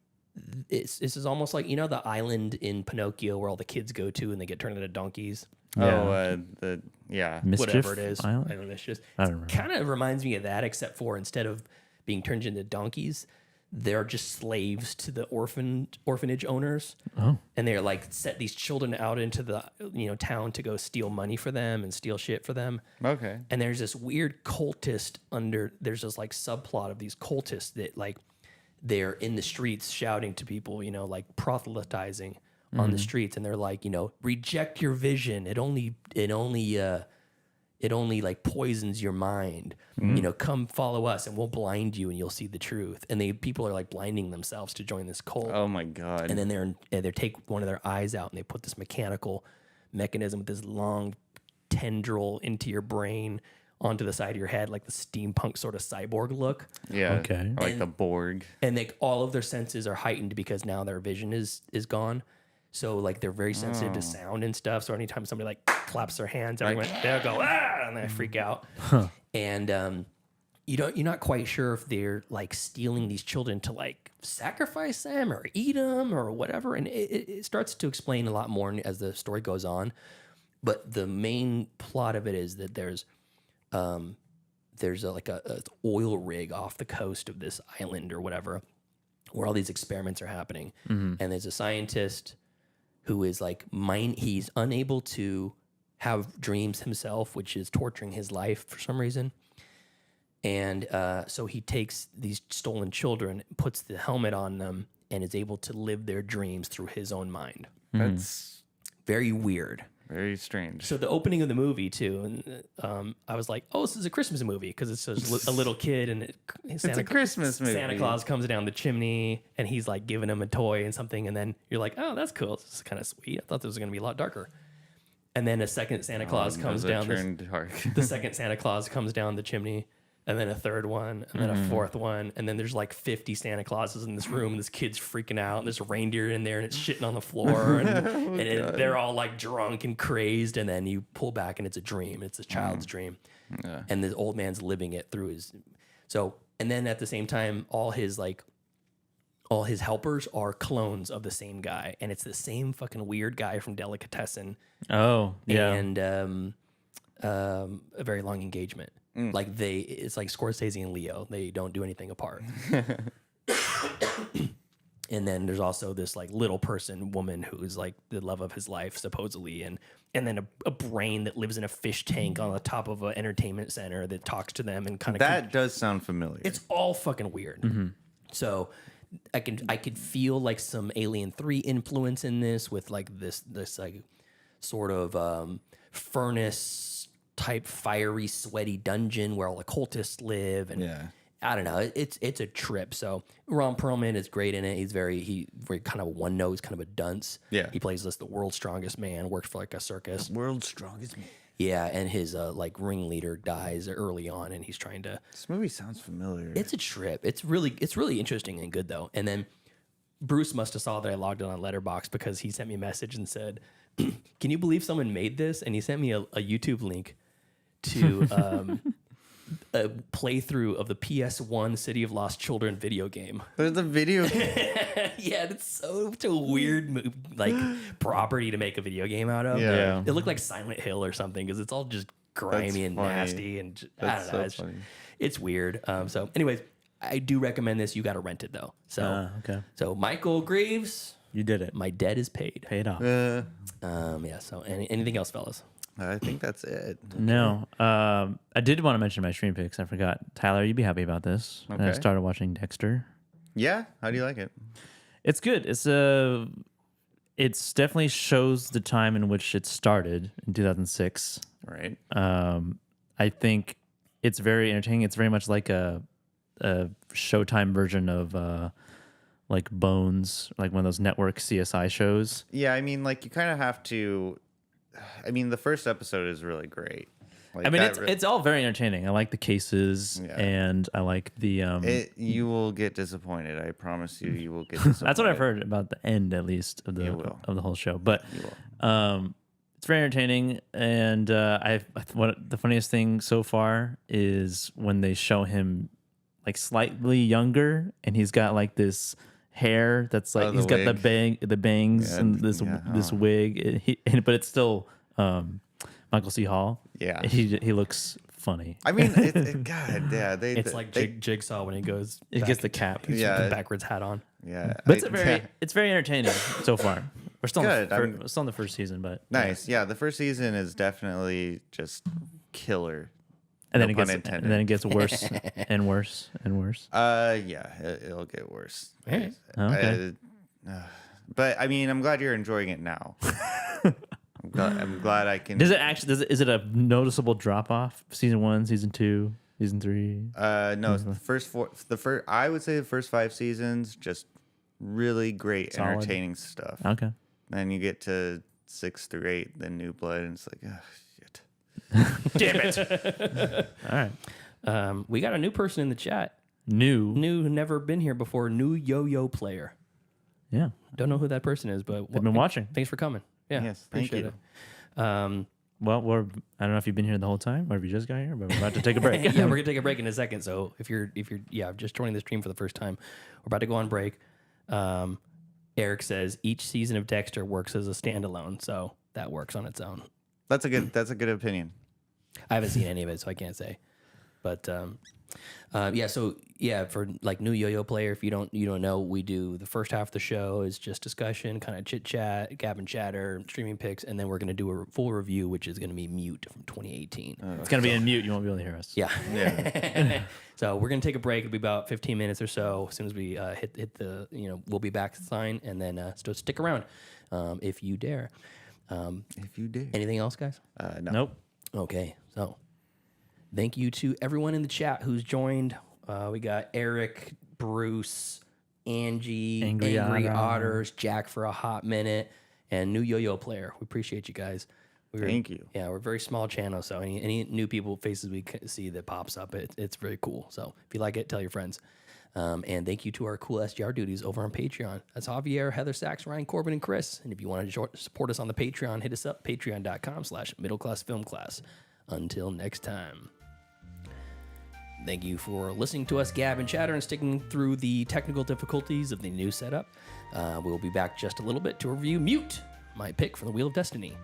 this is almost like, you know, the island in Pinocchio where all the kids go to and they get turned into donkeys. Yeah. Mischief Whatever it is. Island? I don't know. It's just I don't remember. kind of reminds me of that, except for instead of being turned into donkeys, they're just slaves to the orphanage owners. Oh. And they're like set these children out into the, you know, town to go steal money for them and steal shit for them. Okay. And there's this weird cultist there's this like subplot of these cultists that like they're in the streets shouting to people, you know, like proselytizing on the streets, and they're like, you know, reject your vision. It only like poisons your mind. You know, come follow us and we'll blind you and you'll see the truth. And people are like blinding themselves to join this cult. Oh my God. And then they take one of their eyes out and they put this mechanical mechanism with this long tendril into your brain onto the side of your head, like the steampunk sort of cyborg look. Yeah. Okay. Or like the Borg. And all of their senses are heightened because now their vision is gone. So like they're very sensitive to sound and stuff. So anytime somebody like claps their hands, everyone they'll go and they freak out. And you're not quite sure if they're like stealing these children to like sacrifice them or eat them or whatever. And it starts to explain a lot more as the story goes on. But the main plot of it is that there's like a oil rig off the coast of this island or whatever, where all these experiments are happening. And there's a scientist who is like he's unable to have dreams himself, which is torturing his life for some reason. And so he takes these stolen children, puts the helmet on them, and is able to live their dreams through his own mind. That's very weird. Very strange. So the opening of the movie too, and I was like, "Oh, this is a Christmas movie," because it's a little kid and it's a Christmas movie. Santa Claus comes down the chimney and he's like giving him a toy and something, and then you're like, "Oh, that's cool. This is kind of sweet." I thought this was going to be a lot darker. And then a second Santa Claus comes down. The second Santa Claus comes down the chimney, and then a third one, and then a fourth one, and then there's like 50 Santa Clauses in this room, and this kid's freaking out, and there's a reindeer in there, and it's shitting on the floor, and, they're all like drunk and crazed, and then you pull back, and it's a dream. It's a child's dream. Yeah. And the old man's living it through his... So, and then at the same time, all his helpers are clones of the same guy, and it's the same fucking weird guy from Delicatessen. Oh, yeah. And a very long engagement. Like it's like Scorsese and Leo. They don't do anything apart. And then there's also this like little woman who's like the love of his life supposedly, and then a brain that lives in a fish tank on the top of an entertainment center that talks to them and kind of that does sound familiar. It's all fucking weird. So I could feel like some Alien 3 influence in this with like this like sort of furnace type fiery sweaty dungeon where all the cultists live, and I don't know, it's a trip. So Ron Perlman is great in it. He's very kind of one note, kind of a dunce. Yeah, he plays the world's strongest man, works for like a circus. World's strongest man. Yeah, and his like ringleader dies early on, and he's trying to. This movie sounds familiar. It's a trip. It's really interesting and good though. And then Bruce must have saw that I logged on Letterboxd because he sent me a message and said, "Can you believe someone made this?" And he sent me a YouTube link to a playthrough of the PS1 City of Lost Children video game. There's a video game. Yeah, it's such a weird like property to make a video game out of. Yeah. It looked like Silent Hill or something because it's all just grimy and nasty and I don't know. It's weird. So, anyways, I do recommend this. You got to rent it though. So, okay. So Michael Graves, you did it. My debt is paid. Paid off. Yeah. So, anything else, fellas? I think that's it. No. I did want to mention my stream picks. I forgot. Tyler, you'd be happy about this. Okay. I started watching Dexter. Yeah? How do you like it? It's good. It's definitely shows the time in which it started in 2006. Right. I think it's very entertaining. It's very much like a Showtime version of like Bones, like one of those network CSI shows. Yeah, I mean, like you kind of have to. I mean, the first episode is really great. Like, I mean, it's all very entertaining. I like the cases, and I like the. You will get disappointed. I promise you, you will get disappointed. That's what I've heard about the end, at least of the whole show. But it's very entertaining, and what the funniest thing so far is when they show him like slightly younger, and he's got like this hair that's like Oh, he's got wig. the bangs Yeah, and this yeah, wig, but it's still Michael C. Hall. Yeah. he looks funny. I mean, God, yeah, It's like Jigsaw when he goes. He gets the cap. He's Yeah. got the backwards hat on. yeah. But it's very entertaining so far. We're still Good, we're still in the first season, but Nice. Yeah, the first season is definitely just killer. and then No it pun gets intended. and then it gets worse and worse and worse. Yeah, it'll get worse. Hey. Okay. But I mean, I'm glad you're enjoying it now. I'm glad I can. Is it a noticeable drop off? Season 1, season 2, season 3? No, the first four. I would say the first 5 seasons just really great, Solid. entertaining stuff. Okay. Then you get to 6 through 8, then New Blood, and it's like, oh shit. Damn it! All right. We got a new person in the chat. New. Never been here before. New yo-yo player. Yeah. Don't know who that person is, but They've been watching. Thanks for coming. Yeah, Yes, thank appreciate you. it. Well, I don't know if you've been here the whole time or if you just got here, but we're about to take a break. Yeah, we're gonna take a break in a second. So if you're just joining the stream for the first time, we're about to go on break. Eric says each season of Dexter works as a standalone, so that works on its own. That's a good opinion. I haven't seen any of it, so I can't say. But for like new yo-yo player, if you don't know, we do the first half of the show is just discussion, kind of chit chat, Gab Chatter, streaming picks, and then we're gonna do a full review, which is gonna be Mute from 2018. It's going to be in mute. You won't be able to hear us. Yeah. Yeah. So we're gonna take a break. It'll be about 15 minutes or so. As soon as we hit the we'll be back to sign, and then so stick around if you dare. If you did. Anything else, guys? No. Nope. Okay, so thank you to everyone in the chat who's joined. We got Eric, Bruce, Angie, Angry Otters, Jack for a hot minute, and new yo-yo player. We appreciate you guys. Thank you. Yeah, we're a very small channel, so any new people faces we see that pops up, it's very cool. So if you like it, tell your friends. And thank you to our cool SDR duties over on Patreon. That's Javier, Heather Sachs, Ryan, Corbin, and Chris. And if you want to support us on the Patreon, hit us up, patreon.com/middleclassfilmclass. Until next time. Thank you for listening to us, Gab and Chatter, and sticking through the technical difficulties of the new setup. We'll be back just a little bit to review Mute, my pick for the Wheel of Destiny.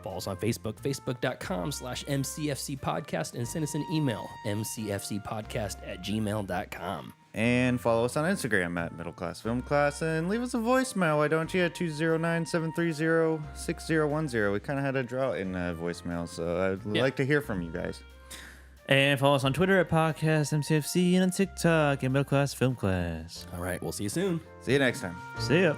Follow us on Facebook, facebook.com/MCFC podcast, and send us an email, mcfcpodcast@gmail.com. And follow us on Instagram at Middle Class Film Class, and leave us a voicemail. Why don't you at 209-730-6010? We kind of had a drought in voicemail, so I'd like to hear from you guys. And follow us on Twitter at Podcast MCFC and on TikTok at Middle Class Film Class. All right, we'll see you soon. See you next time. See ya.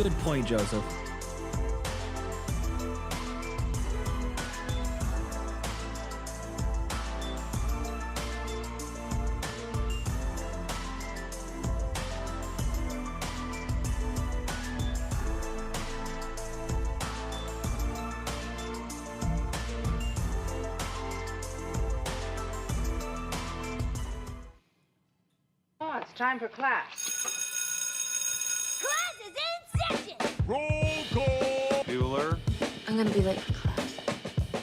Good point, Joseph. Oh, it's time for class. Class is in session! Roll call! Bueller? I'm gonna be late for class.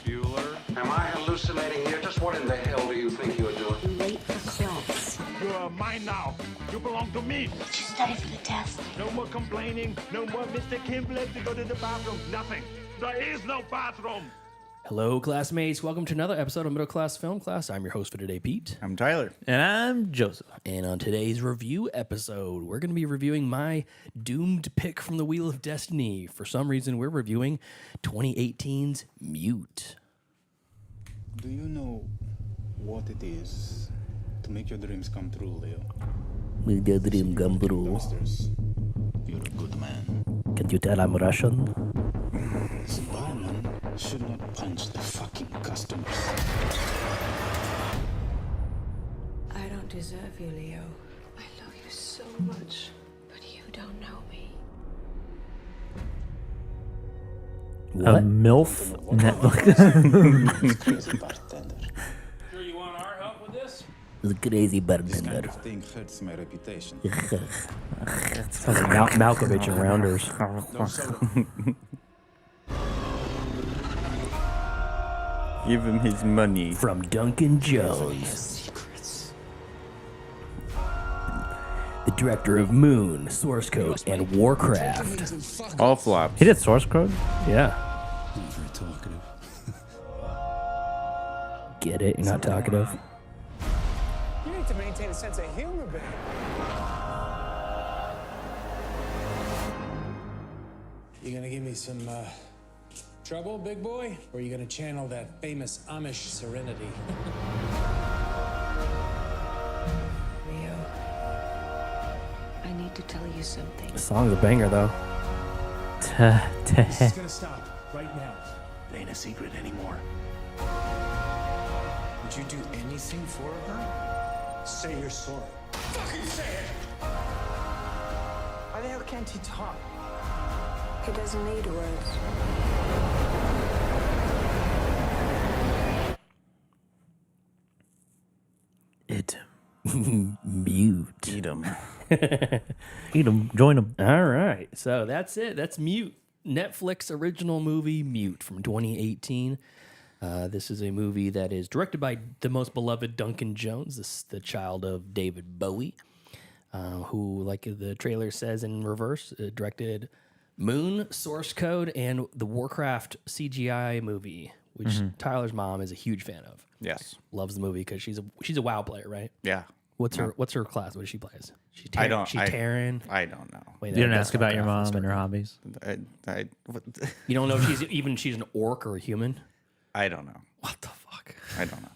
Bueller? Am I hallucinating here? Just what in the hell do you think you're doing? I'm late for class. You are mine now. You belong to me. Did you study for the test? No more complaining. No more Mr. Kimble to go to the bathroom. Nothing. There is no bathroom. Hello, classmates. Welcome to another episode of Middle Class Film Class. I'm your host for today, Pete. I'm Tyler. And I'm Joseph. And on today's review episode, we're going to be reviewing my doomed pick from the Wheel of Destiny. For some reason, we're reviewing 2018's Mute. Do you know what it is to make your dreams come true, Leo? Make your dream come true. Gangsters, you're a good man. Can you tell I'm Russian? Barman should not punch the fucking customers. I don't deserve you, Leo. I love you so much, but you don't know me. A MILF Netflix. Crazy bartender. Sure you want our help with this? The crazy This kind bartender. of thing hurts my reputation. Sounds like Malkovich and Rounders. Give him his money. From Duncan Jones, Secrets. the director of Moon, Source Code, and Warcraft. All flops. He did Source Code? Yeah. Not very talkative. Get it? You're not talkative? You need to maintain a sense of humor, babe. You gonna give me some trouble, big boy? Or are you gonna channel that famous Amish serenity? Leo, I need to tell you something. The song's a banger, though. This is gonna stop right now. It ain't a secret anymore. Would you do anything for her? Say you're sorry. Fucking say it! Why the hell can't he talk? He doesn't need words. It. Mute. Eat him. Eat him. Join him. All right. So that's it. That's Mute. Netflix original movie Mute from 2018. This is a movie that is directed by the most beloved Duncan Jones, the child of David Bowie, who, like the trailer says in reverse, directed Moon, Source Code, and the Warcraft CGI movie, which Tyler's mom is a huge fan of. Yes. Loves the movie because she's a WoW player, right? Yeah. What's her class? What does she play as? I don't. Terran. I don't know. Wait, You didn't that's ask about your Starcraft. mom and her hobbies? You don't know if she's an orc or a human? I don't know. What the fuck? I don't know.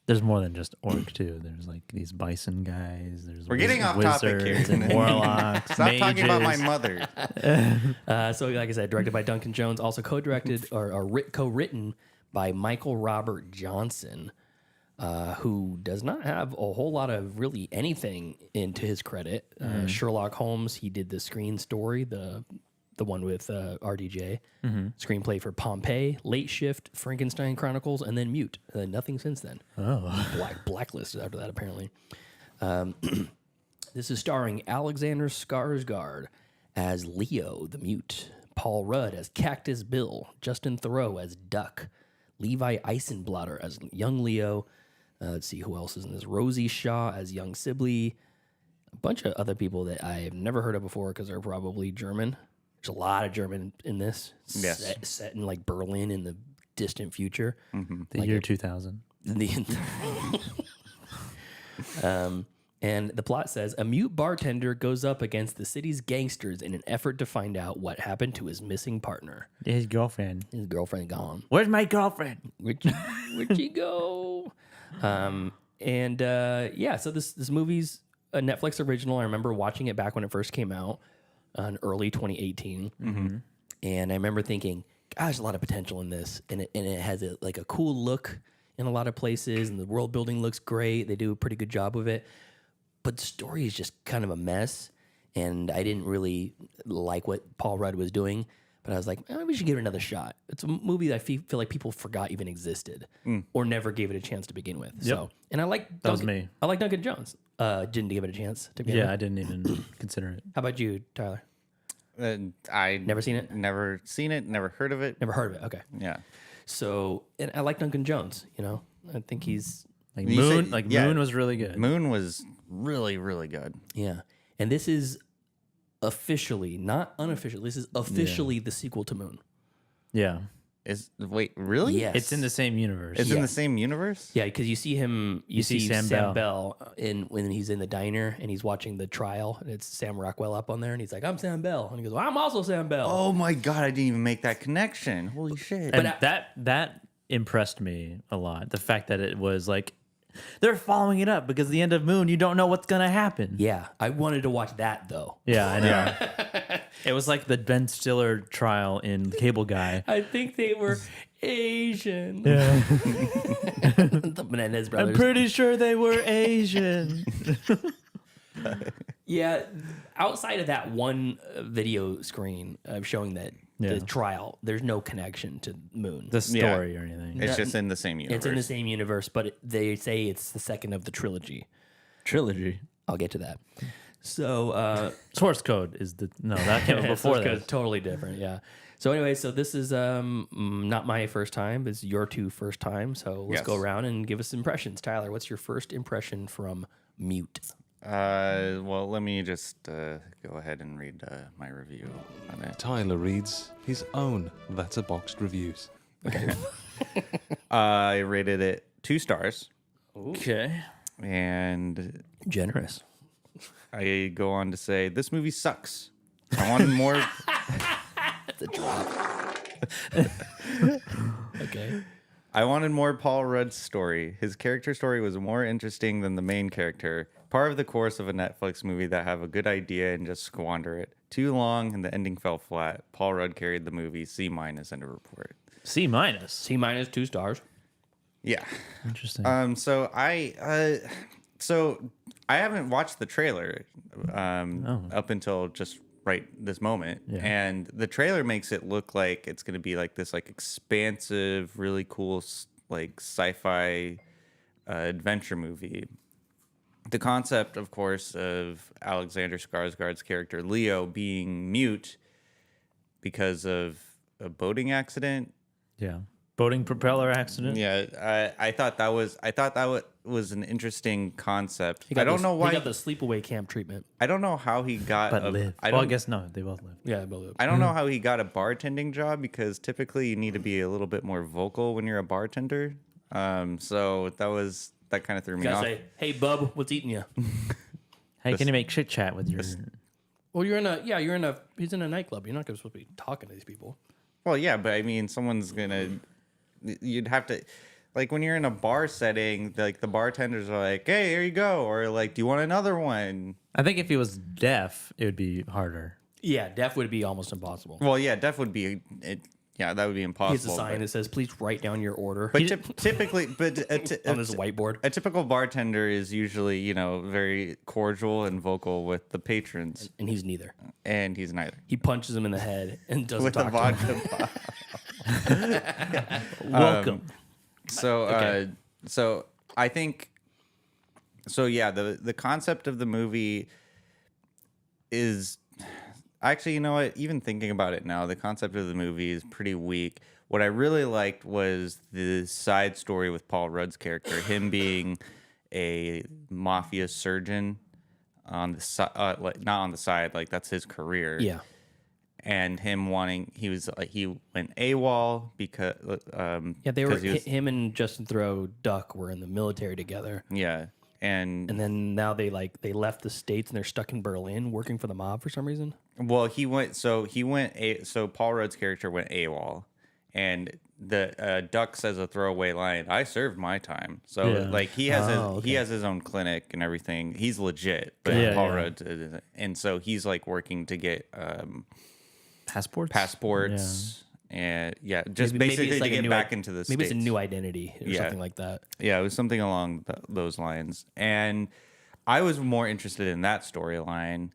There's more than just orc too. There's like these bison guys. There's We're getting off topic here. wizards and warlocks. Stop talking about my mages. mother. So, like I said, directed by Duncan Jones, also co-directed or co-written by Michael Robert Johnson, who does not have a whole lot of really anything into his credit. Sherlock Holmes, he did the screen story, the one with RDJ, screenplay for Pompeii, Late Shift, Frankenstein Chronicles, and then Mute. Nothing since then. Oh, Blacklisted after that, apparently. This is starring Alexander Skarsgård as Leo the Mute, Paul Rudd as Cactus Bill, Justin Theroux as Duck, Levi Eisenblatter as young Leo. Let's see who else is in this. Rosie Shaw as young Sibley. A bunch of other people that I have never heard of before because they're probably German. There's a lot of German in this. Yes. Set in like Berlin in the distant future. the year 2000. And the plot says a mute bartender goes up against the city's gangsters in an effort to find out what happened to his missing partner. His girlfriend. His girlfriend gone. Where's my girlfriend? Where'd she go? So this movie's a Netflix original. I remember watching it back when it first came out. in early 2018. And I remember thinking, gosh, there's a lot of potential in this. And it has a cool look in a lot of places, and the world building looks great. They do a pretty good job with it. But the story is just kind of a mess. And I didn't really like what Paul Rudd was doing. But I was like, we should give it another shot. It's a movie that I feel like people forgot even existed or never gave it a chance to begin with. So, and I like Duncan, that was me. I like Duncan Jones. Didn't give it a chance to begin with. Yeah, I didn't even consider it. How about you, Tyler? I never seen it. Never seen it. Never heard of it. Never heard of it. Okay. Yeah. So, and I like Duncan Jones. You know, I think he's like Moon. Moon was really good. Moon was really, really good. Yeah, and this is officially, not unofficially. This is officially the sequel to Moon. Yeah. Wait, really? Yes. It's in the same universe. It's in the same universe? Yeah, because you see him, you see Sam Bell when he's in the diner and he's watching the trial, and it's Sam Rockwell up on there, and he's like, I'm Sam Bell. And he goes, well, I'm also Sam Bell. Oh my God, I didn't even make that connection. Holy shit. And that impressed me a lot. The fact that it was like, they're following it up because the end of Moon, you don't know what's going to happen. Yeah, I wanted to watch that, though. Yeah, I know. It was like the Ben Stiller trial in Cable Guy. I think they were Asian. Yeah. The Menendez brothers. I'm pretty sure they were Asian. Yeah, outside of that one video screen showing that the trial, there's no connection to Moon. The story or anything. It's just in the same universe. It's in the same universe, but they say it's the second of the trilogy. Trilogy? I'll get to that. So, Source Code is that came before Source that. Code is totally different, yeah. So anyway, so this is not my first time. It's your two first time. So let's go around and give us impressions. Tyler, what's your first impression from Mute? Well, let me just go ahead and read my review on it. Tyler reads his own letterboxed reviews. Okay. I rated it 2 stars. Okay. And generous. I go on to say, this movie sucks. I wanted more. That's a drop. Okay. I wanted more Paul Rudd's story. His character story was more interesting than the main character. Part of the course of a Netflix movie that have a good idea and just squander it. Too long and the ending fell flat. Paul Rudd carried the movie. C- and a report. C-? C-, 2 stars. Yeah. Interesting. So I haven't watched the trailer up until just right this moment. Yeah. And the trailer makes it look like it's going to be like this like expansive, really cool like sci-fi adventure movie. The concept, of course, of Alexander Skarsgård's character Leo being mute because of a boating accident. Yeah. Boating propeller accident. Yeah, I thought that was an interesting concept. I don't know why he got the sleepaway camp treatment. I don't know how he got. I guess no, they both live. Yeah, they both live. I don't know how he got a bartending job because typically you need to be a little bit more vocal when you're a bartender. So that kind of threw me off. Say, hey, bub, what's eating you? Hey, can you make chit chat with your? Well, he's in a nightclub. You're not supposed to be talking to these people. Well, yeah, but I mean, you'd have to, like when you're in a bar setting, like the bartenders are like, hey, here you go. Or like, do you want another one? I think if he was deaf, it would be harder. Yeah, deaf would be almost impossible. Well, yeah, deaf would be, that would be impossible. He has a sign that says, please write down your order. But typically, on this whiteboard. A typical bartender is usually, very cordial and vocal with the patrons. And he's neither. He punches him in the head and doesn't with talk the to him. vodka. Welcome. So I think, the concept of the movie is actually, you know what? Even thinking about it now, the concept of the movie is pretty weak. What I really liked was the side story with Paul Rudd's character, him being a mafia surgeon on the side, not on the side, like that's his career. Yeah. And him he went AWOL because him and Justin Theroux Duck were in the military together. Yeah. And then now they left the States and they're stuck in Berlin working for the mob for some reason. Well, so Paul Rudd's character went AWOL, and the duck says a throwaway line, "I served my time." So like he has he has his own clinic and everything. He's legit, but Paul Rudd, and so he's like working to get passports. And just maybe basically it's like to get back into the maybe States. it's a new identity or something like that. Yeah, it was something along those lines. And I was more interested in that storyline.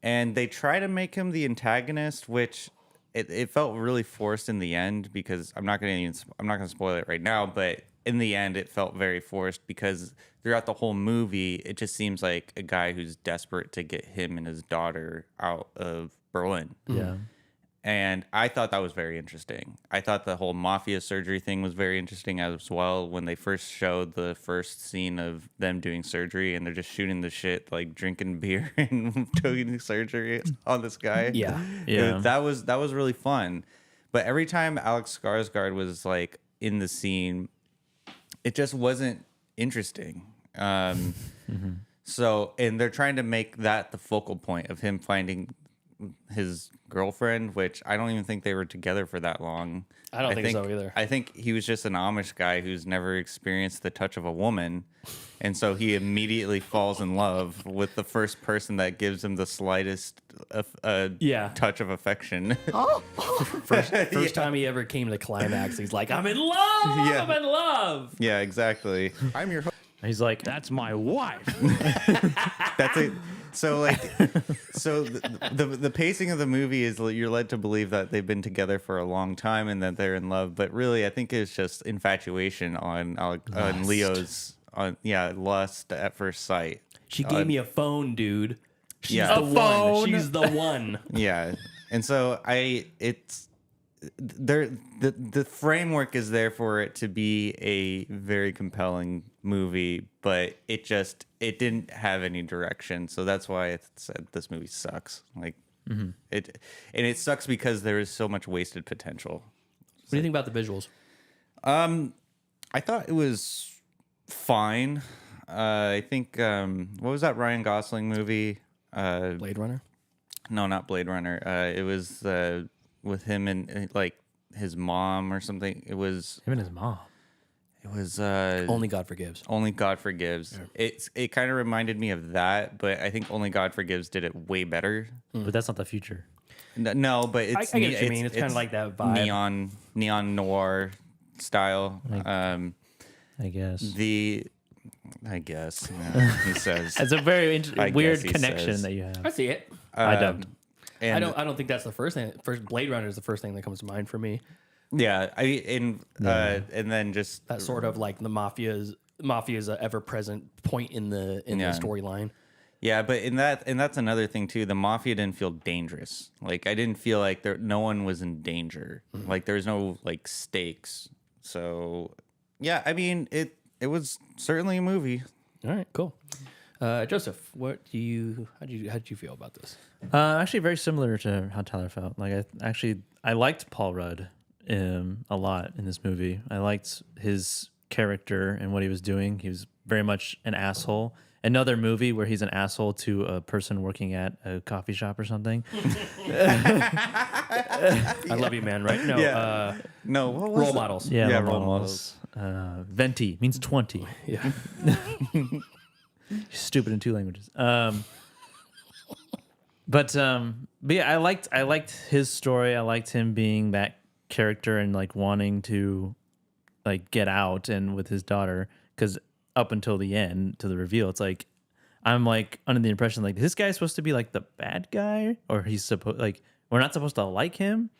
And they try to make him the antagonist, which it felt really forced in the end because I'm not going to spoil it right now, but in the end it felt very forced because throughout the whole movie it just seems like a guy who's desperate to get him and his daughter out of Berlin. Yeah. And I thought that was very interesting. I thought the whole mafia surgery thing was very interesting as well. When they first showed the first scene of them doing surgery and they're just shooting the shit, like drinking beer and doing surgery on this guy. Yeah. That was really fun. But every time Alex Skarsgård was like in the scene, it just wasn't interesting. So, and they're trying to make that the focal point of him finding his girlfriend, which I don't even think they were together for that long. I don't think so either. I think he was just an Amish guy who's never experienced the touch of a woman, and so he immediately falls in love with the first person that gives him the slightest touch of affection. First time he ever came to the climax, he's like, "I'm in love. I'm in love." Yeah, exactly. I'm your He's like, That's my wife. That's it. So like, the pacing of the movie is you're led to believe that they've been together for a long time and that they're in love, but really I think it's just infatuation on Leo's lust at first sight. She gave me a phone, dude. She's Yeah. the one. She's the one. Yeah, and so the framework is there for it to be a very compelling movie, but it didn't have any direction. So that's why I said this movie sucks. Like it sucks because there is so much wasted potential. What do you think about the visuals? I thought it was fine. I think what was that Ryan Gosling movie? Blade Runner? No, not Blade Runner. It was with him and like his mom or something. It was him and his mom. It was Only God Forgives. Only God Forgives. Yeah. It kind of reminded me of that, but I think Only God Forgives did it way better. But that's not the future. No, but it's I get what you mean. It's kind of like that vibe. Neon noir style. I guess. I guess he says it's a very weird connection that you have. I see it. I don't. And I don't think that's the first thing. First, Blade Runner is the first thing that comes to mind for me. Yeah, and then just that sort of like the mafia's a ever present point in the storyline. Yeah, but that's another thing too. The mafia didn't feel dangerous. Like I didn't feel like no one was in danger. Mm-hmm. Like there's no like stakes. So yeah, I mean it was certainly a movie. All right, cool. Joseph, how did you feel about this? Actually, very similar to how Tyler felt. Like I liked Paul Rudd a lot in this movie. I liked his character and what he was doing. He was very much an asshole. Another movie where he's an asshole to a person working at a coffee shop or something. I love you, man. Right? No. Yeah. No. What was Role it? models. Yeah, role models. Venti means 20. Yeah. Stupid in 2 languages. But yeah, I liked his story. I liked him being that character and like wanting to like get out and with his daughter, because up until the end to the reveal, it's like I'm like under the impression like this guy's supposed to be like the bad guy, or he's supposed like we're not supposed to like him.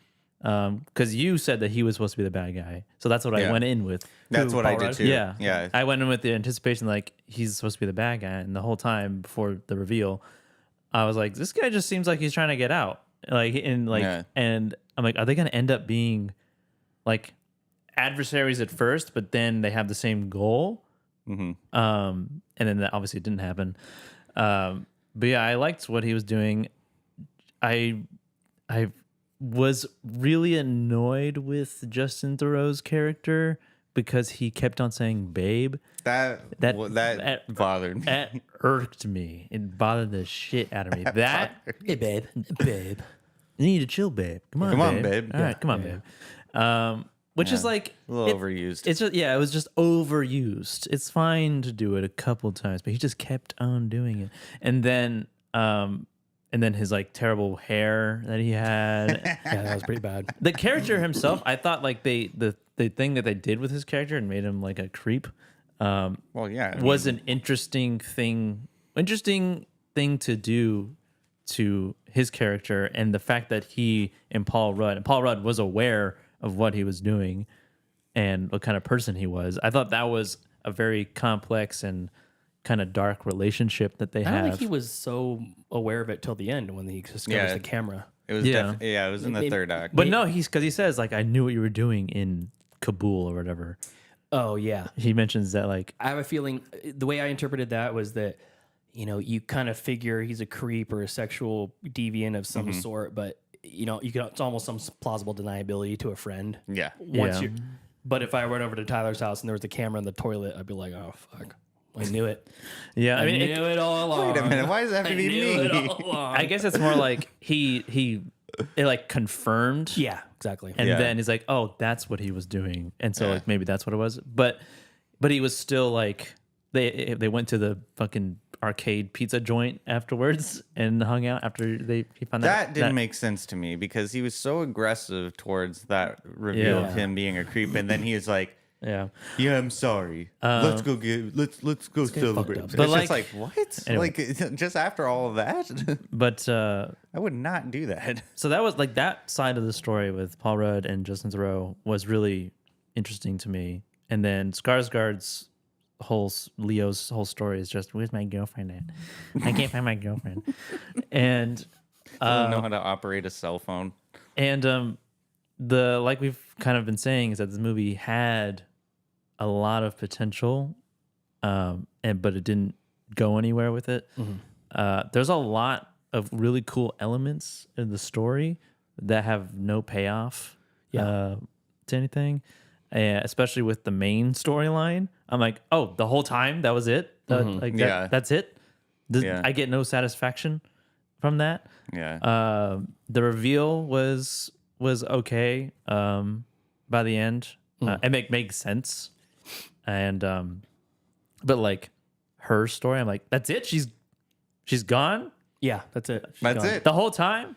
Because you said that he was supposed to be the bad guy, so that's what I went in with. That's what I did too. Yeah. I went in with the anticipation like he's supposed to be the bad guy, and the whole time before the reveal, I was like, this guy just seems like he's trying to get out. And I'm like, are they going to end up being like adversaries at first, but then they have the same goal? Mm-hmm. And then that obviously didn't happen. But yeah, I liked what he was doing. I was really annoyed with Justin Theroux's character because he kept on saying "babe." That bothered me. That irked me. It bothered the shit out of me. Hey, babe, you need to chill, babe. Come on, babe. All right, come on, babe. which is like a little overused. It's just, it was just overused. It's fine to do it a couple times, but he just kept on doing it. And then his like terrible hair that he had. Yeah, that was pretty bad. The character himself, I thought like the thing that they did with his character and made him like a creep. Was an interesting thing to do to his character, and the fact that he and Paul Rudd was aware of what he was doing and what kind of person he was. I thought that was a very complex and kind of dark relationship that they I have. don't think he was so aware of it till the end when he discovers the camera. It was it was in the third act. But no, because he says like, I knew what you were doing in Kabul or whatever. Oh yeah. He mentions that like, I have a feeling the way I interpreted that was that, you kind of figure he's a creep or a sexual deviant of some sort, but it's almost some plausible deniability to a friend. Yeah. But if I went over to Tyler's house and there was a camera in the toilet, I'd be like, oh fuck. I knew it. Yeah, I knew it all along. Wait a minute, why does that have to be me? I guess it's more like it like confirmed. Yeah, exactly. And then he's like, oh, that's what he was doing. And so like maybe that's what it was. But he was still like they went to the fucking arcade pizza joint afterwards and hung out after he found that didn't make sense to me because he was so aggressive towards that reveal of him being a creep, and then he was like, yeah, I'm sorry. Let's go celebrate. But it's just like what? Anyway. Like just after all of that? But I would not do that. So that was like that side of the story with Paul Rudd and Justin Theroux was really interesting to me. And then Skarsgård's Leo's whole story is just, where's my girlfriend at? I can't find my girlfriend. And I don't know how to operate a cell phone. And like we've kind of been saying is that this movie had a lot of potential, but it didn't go anywhere with it. There's a lot of really cool elements in the story that have no payoff to anything, especially with the main storyline. I'm like, oh, the whole time that was it? That's it? I get no satisfaction from that. Yeah. The reveal was okay by the end. It makes sense. And but like her story, I'm like, that's it? She's gone? Yeah, that's it. That's it. The whole time?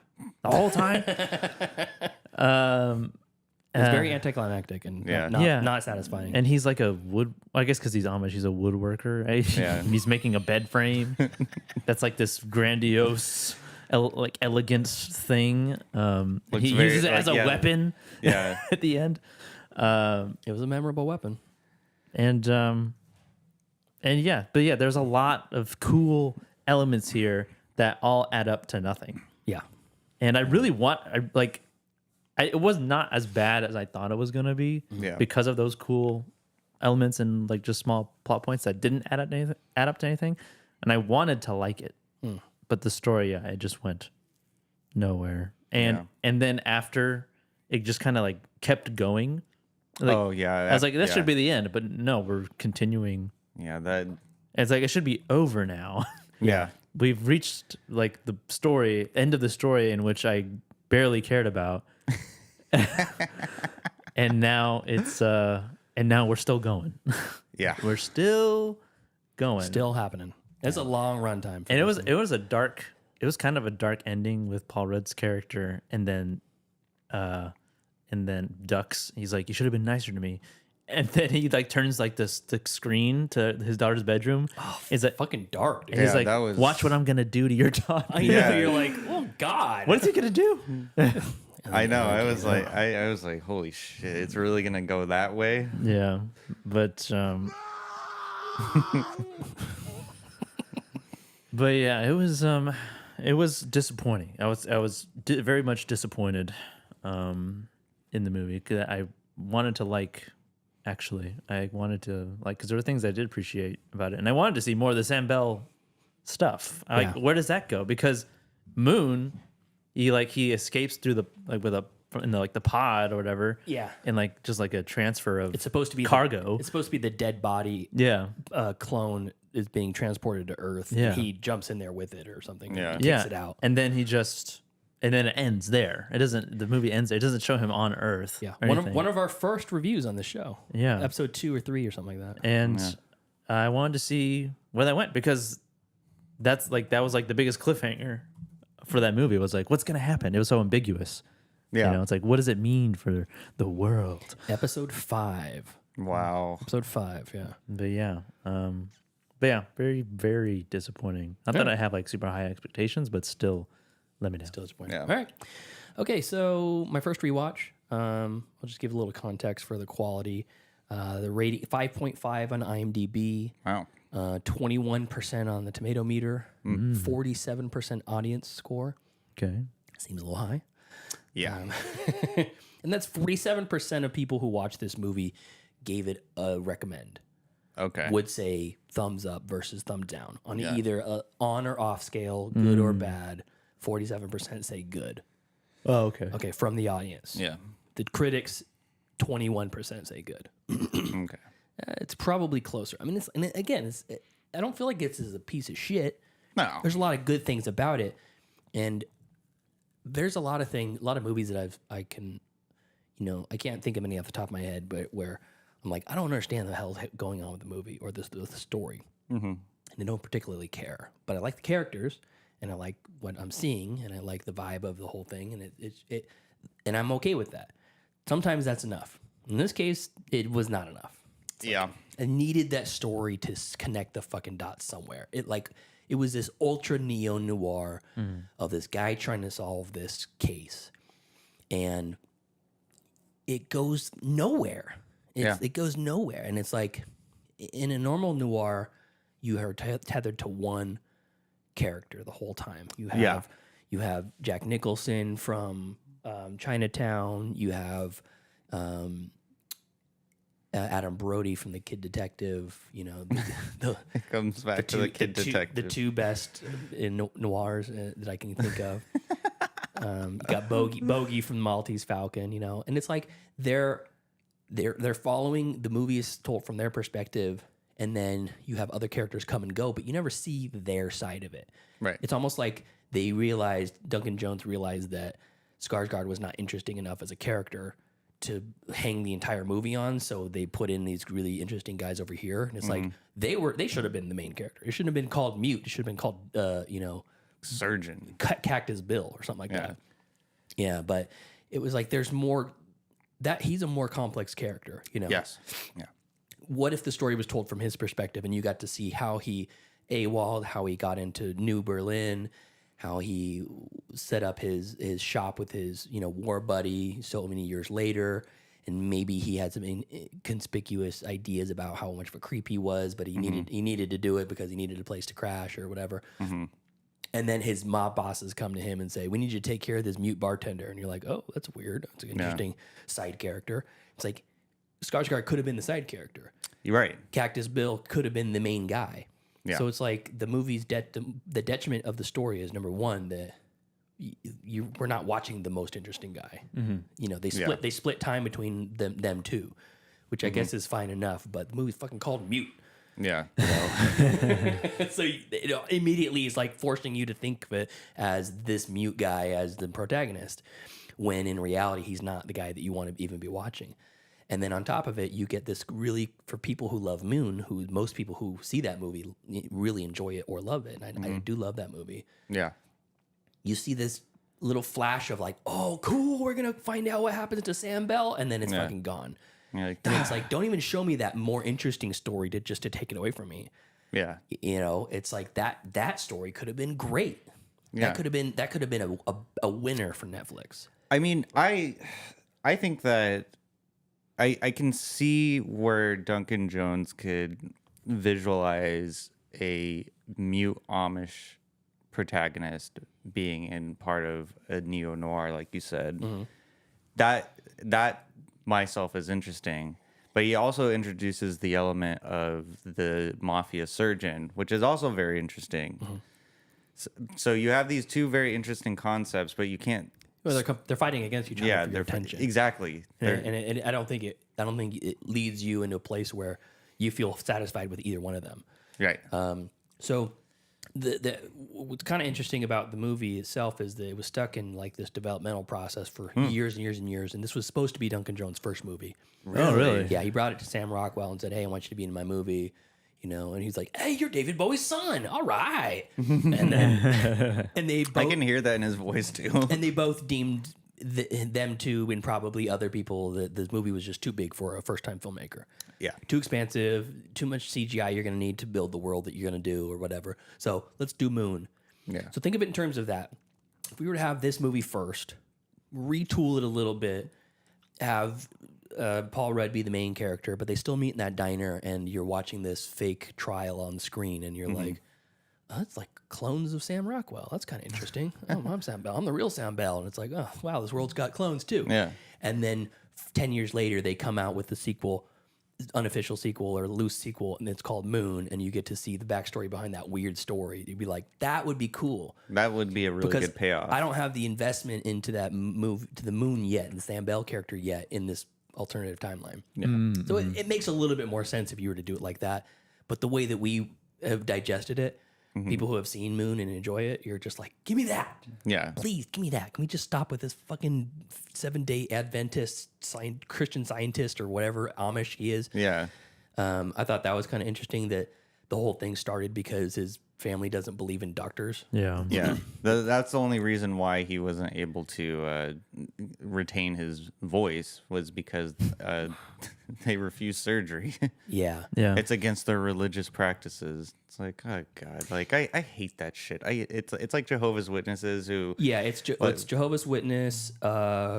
It's very anticlimactic and not satisfying. And he's like I guess because he's Amish, he's a woodworker. Right? Yeah. He's making a bed frame. That's like this grandiose, elegant thing. He uses it as a weapon. Yeah. At the end, it was a memorable weapon. And there's a lot of cool elements here that all add up to nothing. Yeah. And I really it was not as bad as I thought it was going to be because of those cool elements and like just small plot points that didn't add up to anything. And I wanted to like it, but the story, it just went nowhere. And then after it just kind of like kept going. Like, I was like, that should be the end, but no, we're continuing. Yeah. That it's like, it should be over now. Yeah. We've reached like the end of the story in which I barely cared about. And now we're still going. Yeah. We're still going. Still happening. It's a long run time. And it was kind of a dark ending with Paul Rudd's character, and then Ducks, he's like, you should have been nicer to me. And then he like turns like the screen to his daughter's bedroom. Oh, it's like fucking dark. Dude. He's like, watch what I'm gonna do to your daughter. You're like, oh God, what is he gonna do? I know. I was like, holy shit! It's really gonna go that way. Yeah, but but yeah, it was disappointing. I was very much disappointed in the movie because I wanted to like. Actually, I wanted to like because there were things I did appreciate about it, and I wanted to see more of the Sam Bell stuff. Like, where does that go? Because Moon, he escapes through the the pod or whatever. Yeah, and like just like a transfer of it's supposed to be cargo. It's supposed to be the dead body. Yeah, clone is being transported to Earth. Yeah, he jumps in there with it or something. Yeah, and kicks it out, and then he just and then it ends there. It doesn't. The movie ends there. It doesn't show him on Earth. Yeah, or anything. one of our first reviews on the show. Yeah, episode 2 or 3 or something like that. And I wanted to see where that went because that was like the biggest cliffhanger for that movie. It was like, what's gonna happen? It was so ambiguous. Yeah, you know, it's like, what does it mean for the world? Episode 5. Wow. Episode 5. Yeah. But yeah, very, very disappointing. Not that I have like super high expectations, but still let me down. Still disappointing. Yeah. All right. Okay, so my first rewatch. I'll just give a little context for the quality. The rating 5.5 on IMDb. Wow. 21% on the tomato meter. 47% audience score. Okay. Seems a little high. Yeah. And that's 47% of people who watch this movie gave it a recommend. Okay. Would say thumbs up versus thumbs down on either a on or off scale, good or bad. 47% say good. Oh, okay. Okay, from the audience. Yeah. The critics, 21% say good. Okay. It's probably closer. I mean, I don't feel like it's a piece of shit. No. There's a lot of good things about it, and there's a lot of movies that I can't think of any off the top of my head, but where I'm like, I don't understand the hell's going on with the movie or the story, and I don't particularly care. But I like the characters, and I like what I'm seeing, and I like the vibe of the whole thing, and and I'm okay with that. Sometimes that's enough. In this case, it was not enough. Yeah. I needed that story to connect the fucking dots somewhere. It was this ultra neo-noir of this guy trying to solve this case. And it goes nowhere. It goes nowhere. And it's like, in a normal noir, you are tethered to one character the whole time. You have Jack Nicholson from Chinatown. You have Adam Brody from The Kid Detective. You know, it comes back to The Kid Detective. The two best in noirs that I can think of. You got Bogey from Maltese Falcon. You know, and it's like they're following the movie is told from their perspective, and then you have other characters come and go, but you never see their side of it. Right. It's almost like Duncan Jones realized that Skarsgård was not interesting enough as a character to hang the entire movie on, so they put in these really interesting guys over here, and it's like they should have been the main character. It shouldn't have been called Mute. It should have been called Surgeon, Cactus Bill, or something like that. Yeah, but it was like there's more. That he's a more complex character, you know. Yes. Yeah. What if the story was told from his perspective, and you got to see how he AWOL'd, how he got into New Berlin, how he set up his shop with his war buddy so many years later, and maybe he had some inconspicuous ideas about how much of a creep he was, but he needed to do it because he needed a place to crash or whatever. And then his mob bosses come to him and say, "We need you to take care of this mute bartender." And you're like, "Oh, that's weird. That's an interesting side character." It's like Skarsgård could have been the side character. You're right. Cactus Bill could have been the main guy. Yeah. So it's like the movie's the detriment of the story is, number one, that we're not watching the most interesting guy. You know, they split time between them two, which I guess is fine enough. But the movie's fucking called Mute. Yeah. So immediately it's like forcing you to think of it as this mute guy as the protagonist, when in reality he's not the guy that you want to even be watching. And then on top of it, you get this really, for people who love Moon, who most people who see that movie really enjoy it or love it. And I do love that movie. Yeah. You see this little flash of like, oh, cool, we're going to find out what happens to Sam Bell. And then it's fucking gone. And it's like, don't even show me that more interesting story to take it away from me. Yeah. You know, it's like that story could have been great. Yeah. That could have been a winner for Netflix. I mean, I think that I can see where Duncan Jones could visualize a mute Amish protagonist being in part of a neo-noir, like you said. That myself is interesting. But he also introduces the element of the mafia surgeon, which is also very interesting. So you have these two very interesting concepts, but you can't. Well, they're fighting against each other for your attention. Exactly. And I don't think it leads you into a place where you feel satisfied with either one of them. Right. So what's kind of interesting about the movie itself is that it was stuck in like this developmental process for years and years and years, and this was supposed to be Duncan Jones' first movie. Oh, really? Yeah, he brought it to Sam Rockwell and said, "Hey, I want you to be in my movie." You know, and he's like, "Hey, you're David Bowie's son. All right." And then, and they both, I can hear that in his voice too. and they both deemed them two and probably other people that this movie was just too big for a first-time filmmaker. Yeah, too expansive, too much CGI you're going to need to build the world that you're going to do or whatever. So let's do Moon. Yeah. So think of it in terms of that. If we were to have this movie first, retool it a little bit, have Paul Rudd be the main character, but they still meet in that diner, and you're watching this fake trial on the screen, and you're like, oh, it's like clones of Sam Rockwell. That's kind of interesting. Oh, I'm Sam Bell. I'm the real Sam Bell. And it's like, oh, wow, this world's got clones too. Yeah. And then 10 years later, they come out with the sequel, unofficial sequel or loose sequel, and it's called Moon, and you get to see the backstory behind that weird story. You'd be like, that would be cool. That would be a really good payoff. I don't have the investment into that move to the moon yet, and the Sam Bell character yet in this alternative timeline. Yeah. So it makes a little bit more sense if you were to do it like that. But the way that we have digested it, people who have seen Moon and enjoy it, you're just like, give me that. Yeah. Please, give me that. Can we just stop with this fucking 7-day Adventist Christian scientist or whatever Amish he is? Yeah. I thought that was kind of interesting that the whole thing started because his family doesn't believe in doctors. Yeah. Yeah. That's the only reason why he wasn't able to retain his voice was because they refused surgery. Yeah. Yeah. It's against their religious practices. It's like, oh God, like I hate that shit. It's like Jehovah's Witnesses who it's Jehovah's Witness,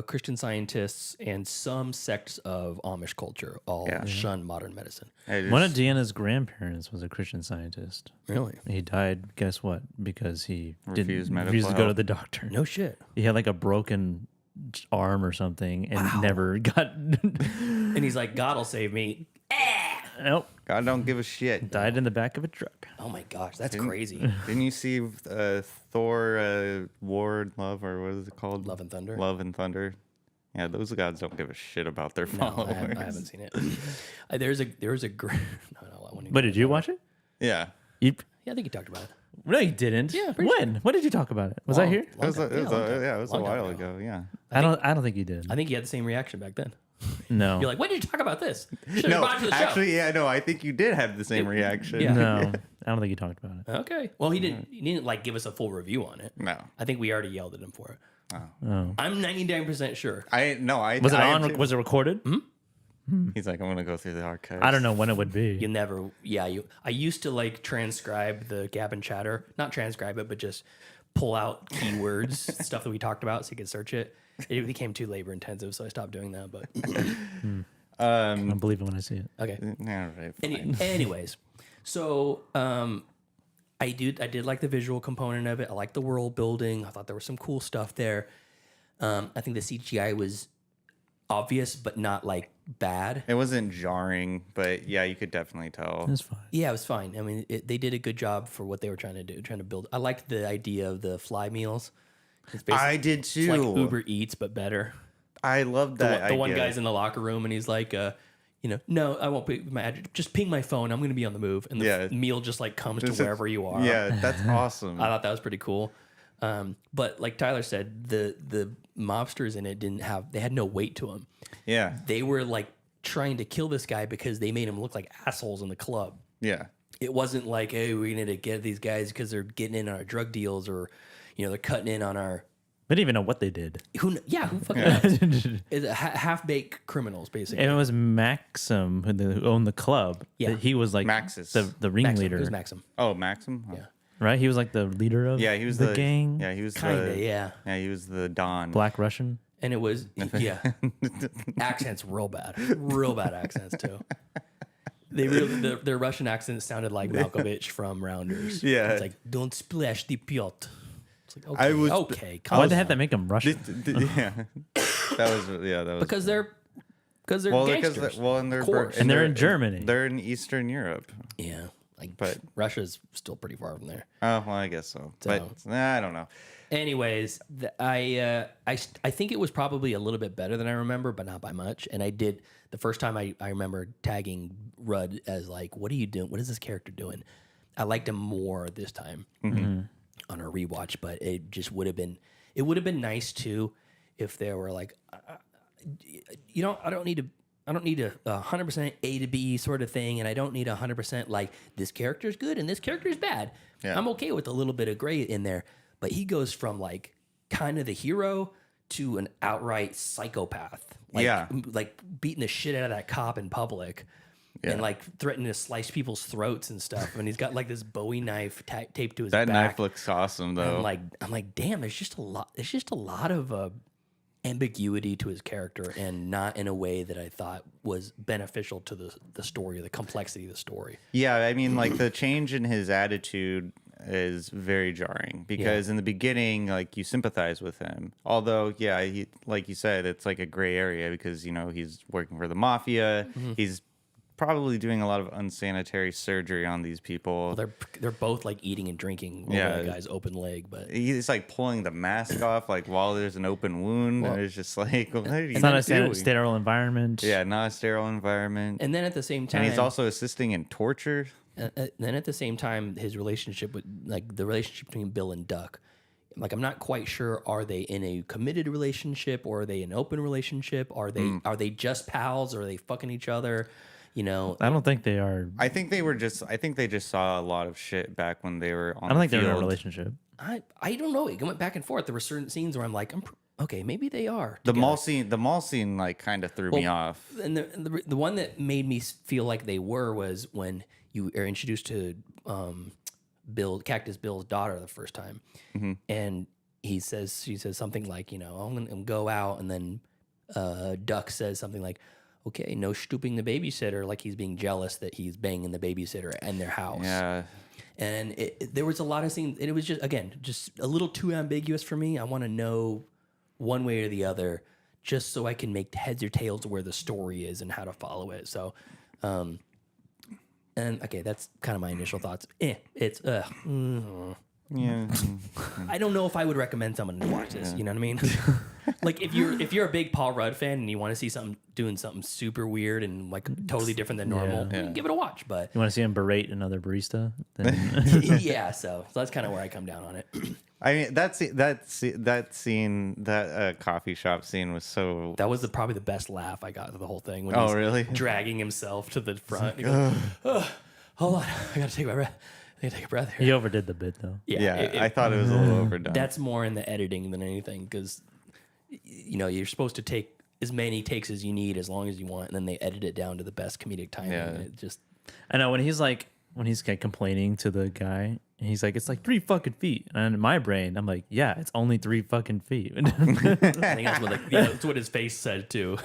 Christian Scientists, and some sects of Amish culture all shun modern medicine. One of Deanna's grandparents was a Christian Scientist. Really? He died, guess what? Because he refused to go to the doctor. No shit. He had like a broken arm or something and never got... And he's like, God will save me. Nope. God don't give a shit. Died in the back of a truck. Oh my gosh, that's crazy. Didn't you see Thor, War and Love, or what is it called? Love and Thunder. Love and Thunder. Yeah, those gods don't give a shit about their No, followers. I haven't seen it. There's a great... But did you watch it? Yeah. Yeah, I think you talked about it. No, you didn't. Yeah, when? When did you talk about it? Was I here? It was a while ago. Yeah. I don't think you did. I think you had the same reaction back then. No. You're like, when did you talk about this? No, actually, yeah, no, I think you did have the same reaction. Yeah. No, I don't think you talked about it. Okay. Well, he didn't like give us a full review on it. No. I think we already yelled at him for it. Oh. I'm 99% sure. Was it on? Was it recorded? He's like, I'm gonna go through the archives. I don't know when it would be. You never. Yeah. I used to like transcribe the Gab Chatter, not transcribe it, but just pull out keywords, stuff that we talked about, so you could search it. It became too labor intensive, so I stopped doing that. But I don't believe it when I see it. okay. All right. Fine. Anyways, so I did like the visual component of it. I liked the world building. I thought there was some cool stuff there. I think the CGI was obvious, but not like bad. It wasn't jarring, but yeah, you could definitely tell. It's fine. Yeah, it was fine. I mean, they did a good job for what they were trying to do, trying to build. I liked the idea of the fly meals. I did too. It's like Uber Eats, but better. I love that. The one guy's in the locker room, and he's like, no, I won't put my address. Just ping my phone. I'm going to be on the move, and the meal just like comes to wherever you are. Yeah, that's awesome. I thought that was pretty cool. But like Tyler said, the mobsters in it they had no weight to them. Yeah, they were like trying to kill this guy because they made him look like assholes in the club. Yeah, it wasn't like, hey, we need to get these guys because they're getting in on our drug deals or, they're cutting in on our. They didn't even know what they did. Who fucking knows? It's half-baked criminals, basically. And it was Maxim who owned the club. Yeah. He was like Maxis. the ringleader. It was Maxim. Oh, Maxim? Yeah. Right? He was like the leader of he was the gang. Yeah, he was Kinda, yeah. Yeah, he was the Don. Black Russian. And it was, accents real bad accents too. Their Russian accents sounded like Malkovich from Rounders. Yeah. It's like, don't splash the piot. It's like, okay. Why'd they have to make him Russian? That was because they're gangsters. And they're in Germany. They're in Eastern Europe. Yeah. But Russia's still pretty far from there. Oh, well, I guess so. But I don't know. Anyways, I think it was probably a little bit better than I remember, but not by much. And I did the first time I remember tagging Rudd as like, what are you doing? What is this character doing? I liked him more this time on a rewatch, but it just would have been nice too if there were like, I don't need a 100% A to B sort of thing, and I don't need 100% like this character's good and this character's bad. Yeah. I'm okay with a little bit of gray in there, but he goes from like kind of the hero to an outright psychopath. Like beating the shit out of that cop in public. Yeah. And like threatening to slice people's throats and stuff. And he's got like this Bowie knife taped to his That back. knife looks awesome though. I'm like, damn, there's just a lot of ambiguity to his character, and not in a way that I thought was beneficial to the story or the complexity of the story. Yeah, I mean, like the change in his attitude is very jarring because in the beginning, like you sympathize with him. Although, yeah, he, like you said, it's like a gray area because, he's working for the mafia. He's probably doing a lot of unsanitary surgery on these people. Well, they're both like eating and drinking over the guy's open leg, but he's like pulling the mask off like while there's an open wound, and it's just like, what are you it's not doing? a sterile environment. Yeah, not a sterile environment. And then at the same time, and he's also assisting in torture. Then at the same time, his relationship with like the relationship between Bill and Duck, like I'm not quite sure. Are they in a committed relationship or are they an open relationship? Are they just pals or are they fucking each other? I don't think they are. I think they just saw a lot of shit back when they were on. I don't think the they're in a field. relationship. I don't know. It went back and forth. There were certain scenes where I'm like, okay, maybe they are. The together. mall scene, like kind of threw me off. And the one that made me feel like they were was when you are introduced to Cactus Bill's daughter the first time, and she says something like, I'm gonna go out, and then Duck says something like, okay, no stooping the babysitter, like he's being jealous that he's banging the babysitter in their house. Yeah. And there was a lot of scenes, and it was just a little too ambiguous for me. I want to know one way or the other, just so I can make heads or tails of where the story is and how to follow it. So, and okay, that's kind of my initial thoughts. It's Yeah. I don't know if I would recommend someone to watch this. You know what I mean? Like if you're a big Paul Rudd fan and you want to see doing something super weird and like totally different than normal, give it a watch. But you want to see him berate another barista? Then yeah, so that's kind of where I come down on it. I mean, that scene, that coffee shop scene was so. That was probably the best laugh I got of the whole thing. When Oh, he's really? dragging himself to the front. He goes, hold on, I gotta take my breath. I gotta take a breath here. he overdid the bit though. Yeah, I thought it was a little overdone. That's more in the editing than anything because you're supposed to take as many takes as you need as long as you want, and then they edit it down to the best comedic timing. Yeah. And it just I know when he's like complaining to the guy, and he's like, it's like 3 fucking feet. And in my brain, I'm like, yeah, it's only 3 fucking feet. I think that's what his face said too.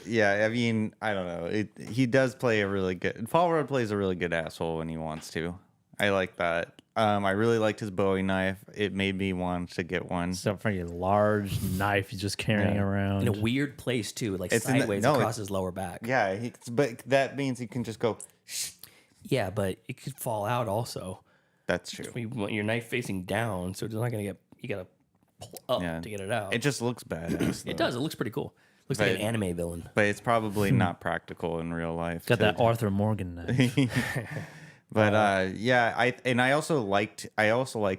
Yeah, I mean, I don't know. He does play a really good. Paul Rudd plays a really good asshole when he wants to. I like that. I really liked his Bowie knife. It made me want to get one. Some freaking large knife he's just carrying around In a weird place too, like It's sideways across his lower back. Yeah, but that means he can just go. Yeah, but it could fall out also. That's true. You want your knife facing down, so it's not gonna get. You gotta pull up to get it out. It just looks badass. It does. It looks pretty cool. Looks like an anime villain. But it's probably not practical in real life. Got that Arthur Morgan knife. But yeah, I also liked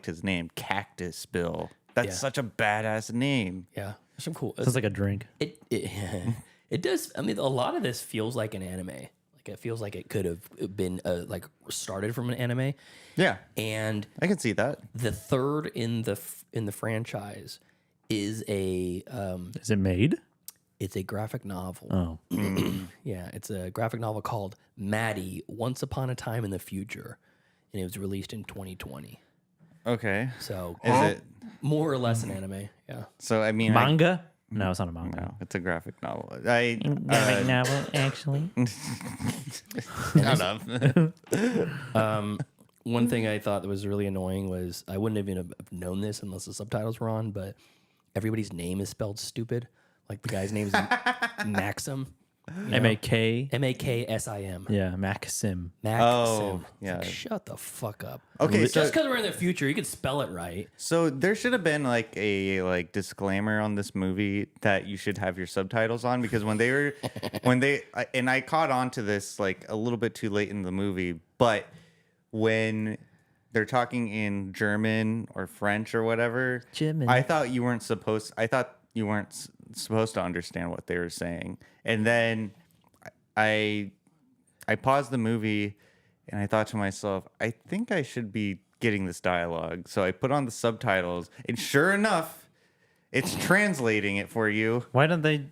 his name, Cactus Bill. That's such a badass name. Yeah, some cool. Sounds like a drink. It does. I mean, a lot of this feels like an anime. Like it feels like it could have been like started from an anime. Yeah, and I can see that. The third in the franchise is a. Is it made? It's a graphic novel. Oh, yeah, it's a graphic novel called Maddie: Once Upon a Time in the Future, and it was released in 2020. Okay, so is it more or less an anime? Yeah. So I mean, manga? No, it's not a manga. No, it's a graphic novel. Graphic novel, actually. Shut up. One thing I thought that was really annoying was I wouldn't even have known this unless the subtitles were on, but everybody's name is spelled stupid. Like the guy's name is Maxim. Maksim. Yeah, Maxim. Oh, yeah. Like, shut the fuck up. Okay, just because we're in the future, you can spell it right. So there should have been like a disclaimer on this movie that you should have your subtitles on, because and I caught on to this like a little bit too late in the movie, but when they're talking in German or French or whatever, German. I thought you weren't supposed to understand what they were saying. And then I paused the movie and I thought to myself, I think I should be getting this dialogue. So I put on the subtitles, and sure enough, it's translating it for you. Why don't they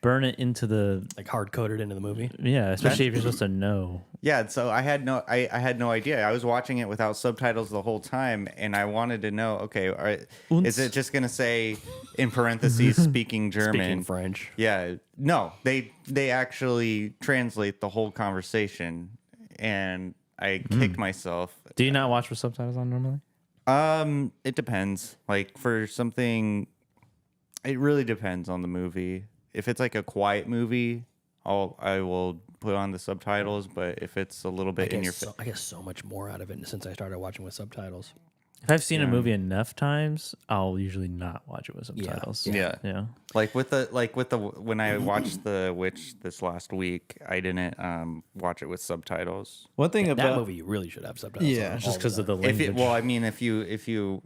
burn it into the like hard coded into the movie? Yeah, especially if you're supposed to know. Yeah, so I had no idea. I was watching it without subtitles the whole time, and I wanted to know, okay, is it just gonna say in parentheses speaking German, speaking French? Yeah, no, they actually translate the whole conversation, and I kicked myself. Do you not watch with subtitles on normally? It depends. Like for something, it really depends on the movie. If it's like a quiet movie, I will put on the subtitles. But if it's a little bit in your face, I get so much more out of it since I started watching with subtitles. If I've seen a movie enough times, I'll usually not watch it with subtitles. Yeah. Like with the when I watched The Witch this last week, I didn't watch it with subtitles. One thing about that movie, you really should have subtitles. Yeah, just because of the language. If you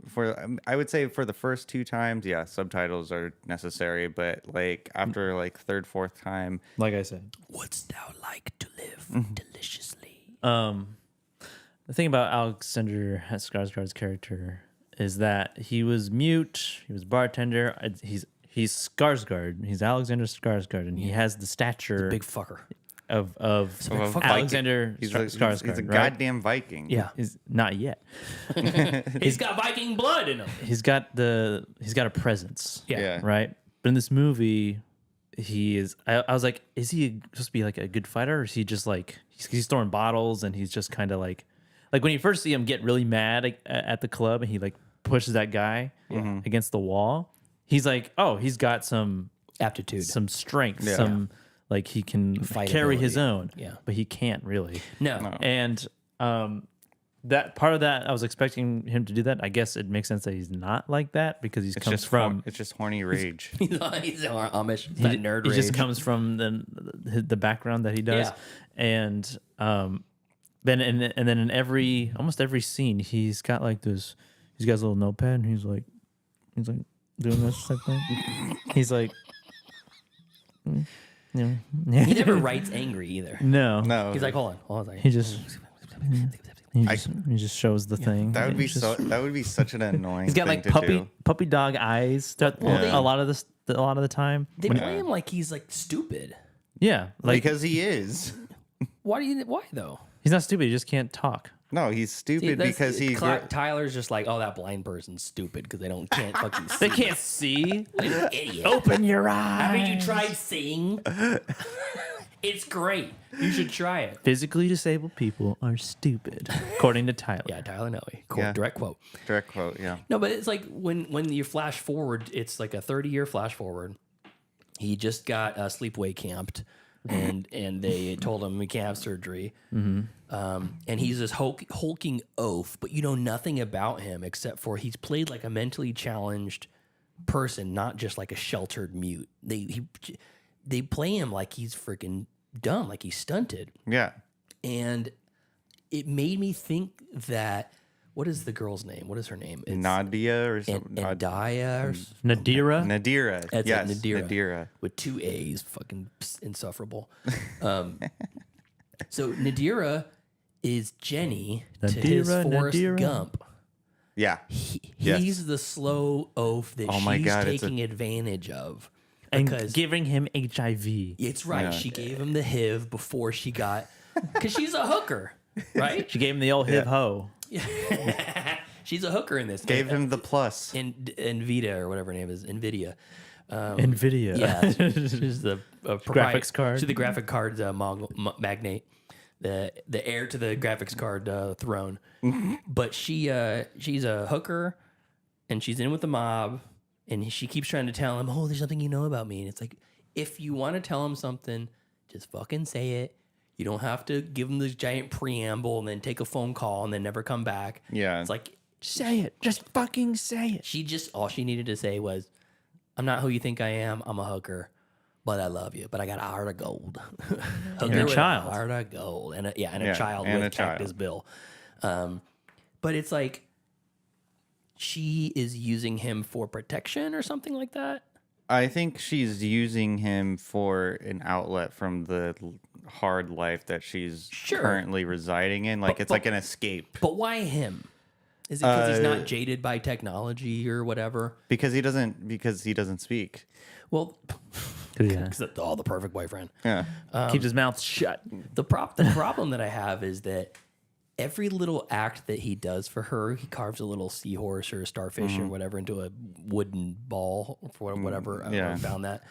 I would say for the first 2 times, yeah, subtitles are necessary. But like after like third, fourth time, like I said, wouldst thou like to live deliciously? The thing about Alexander Skarsgård's character is that he was mute. He was bartender. He's Skarsgård. He's Alexander Skarsgård, and he has the stature, big fucker of Alexander Skarsgård. He's a goddamn Viking. Yeah, he's not yet. He's got Viking blood in him. He's got a presence. Yeah. Right. But in this movie, he is. I was like, is he supposed to be like a good fighter, or is he just like he's throwing bottles and he's just kind of like when you first see him get really mad at the club and he like pushes that guy against the wall, he's like, oh, he's got some aptitude, some strength, some like he can carry his own. Yeah, but he can't really. No. And that part of that, I was expecting him to do that. I guess it makes sense that he's not like that because it's just horny rage. he's Amish. That nerd he rage. just comes from the background that he does, and then in almost every scene, he's got like this. He's got his little notepad, and he's like doing this type thing. He's like, He never writes angry either. No. He's like, hold on. He just shows the thing. That would be such an annoying. He's got like puppy dog eyes. A lot of the time. They play him like he's like stupid. Yeah, because he is. Why though? He's not stupid. He just can't talk. No, he's stupid because he. Tyler's just like, oh, that blind person's stupid because they can't fucking see. They can't see. What an idiot. Open your eyes. Haven't you tried seeing? It's great. You should try it. Physically disabled people are stupid, according to Tyler. Yeah, Tyler Noe. Direct quote. Direct quote. Yeah. No, but it's like when you flash forward, it's like a 30-year flash forward. He just got sleepaway camped. And they told him we can't have surgery. And he's this hulking oaf, but you know nothing about him except for he's played like a mentally challenged person, not just like a sheltered mute. They play him like he's freaking dumb, like he's stunted. Yeah. And it made me think that, what is the girl's name? What is her name? It's Nadia or something. Nadira. Nadira. That's yes, Nadira. With 2 A's. Fucking insufferable. So Nadira is Jenny to his Forrest Gump. Yeah. He's the slow oaf that she's taking advantage of. And giving him HIV. It's right. Yeah. She gave him the HIV before she got... Because she's a hooker, right? She gave him the old HIV ho. She's a hooker in this. Gave him the plus. Nvidia or whatever her name is. Nvidia. Nvidia. Yeah. She's the graphics card. She's the graphic card magnate. The heir to the graphics card throne. But she's a hooker and she's in with the mob and she keeps trying to tell him, oh, there's something you know about me. And it's like, if you want to tell him something, just fucking say it. You don't have to give him this giant preamble and then take a phone call and then never come back. Yeah. It's like, say it. Just fucking say it. All she needed to say was, I'm not who you think I am. I'm a hooker, but I love you. But I got a heart of gold. And a child. A heart of gold. And a child with Cactus Bill. But it's like she is using him for protection or something like that. I think she's using him for an outlet from the hard life that she's currently residing in. Like it's like an escape. But why him? Is it because he's not jaded by technology or whatever? Because he doesn't speak. Well, because the perfect boyfriend. Yeah. Keeps his mouth shut. The problem that I have is that every little act that he does for her, he carves a little seahorse or a starfish or whatever into a wooden ball for whatever. I found that.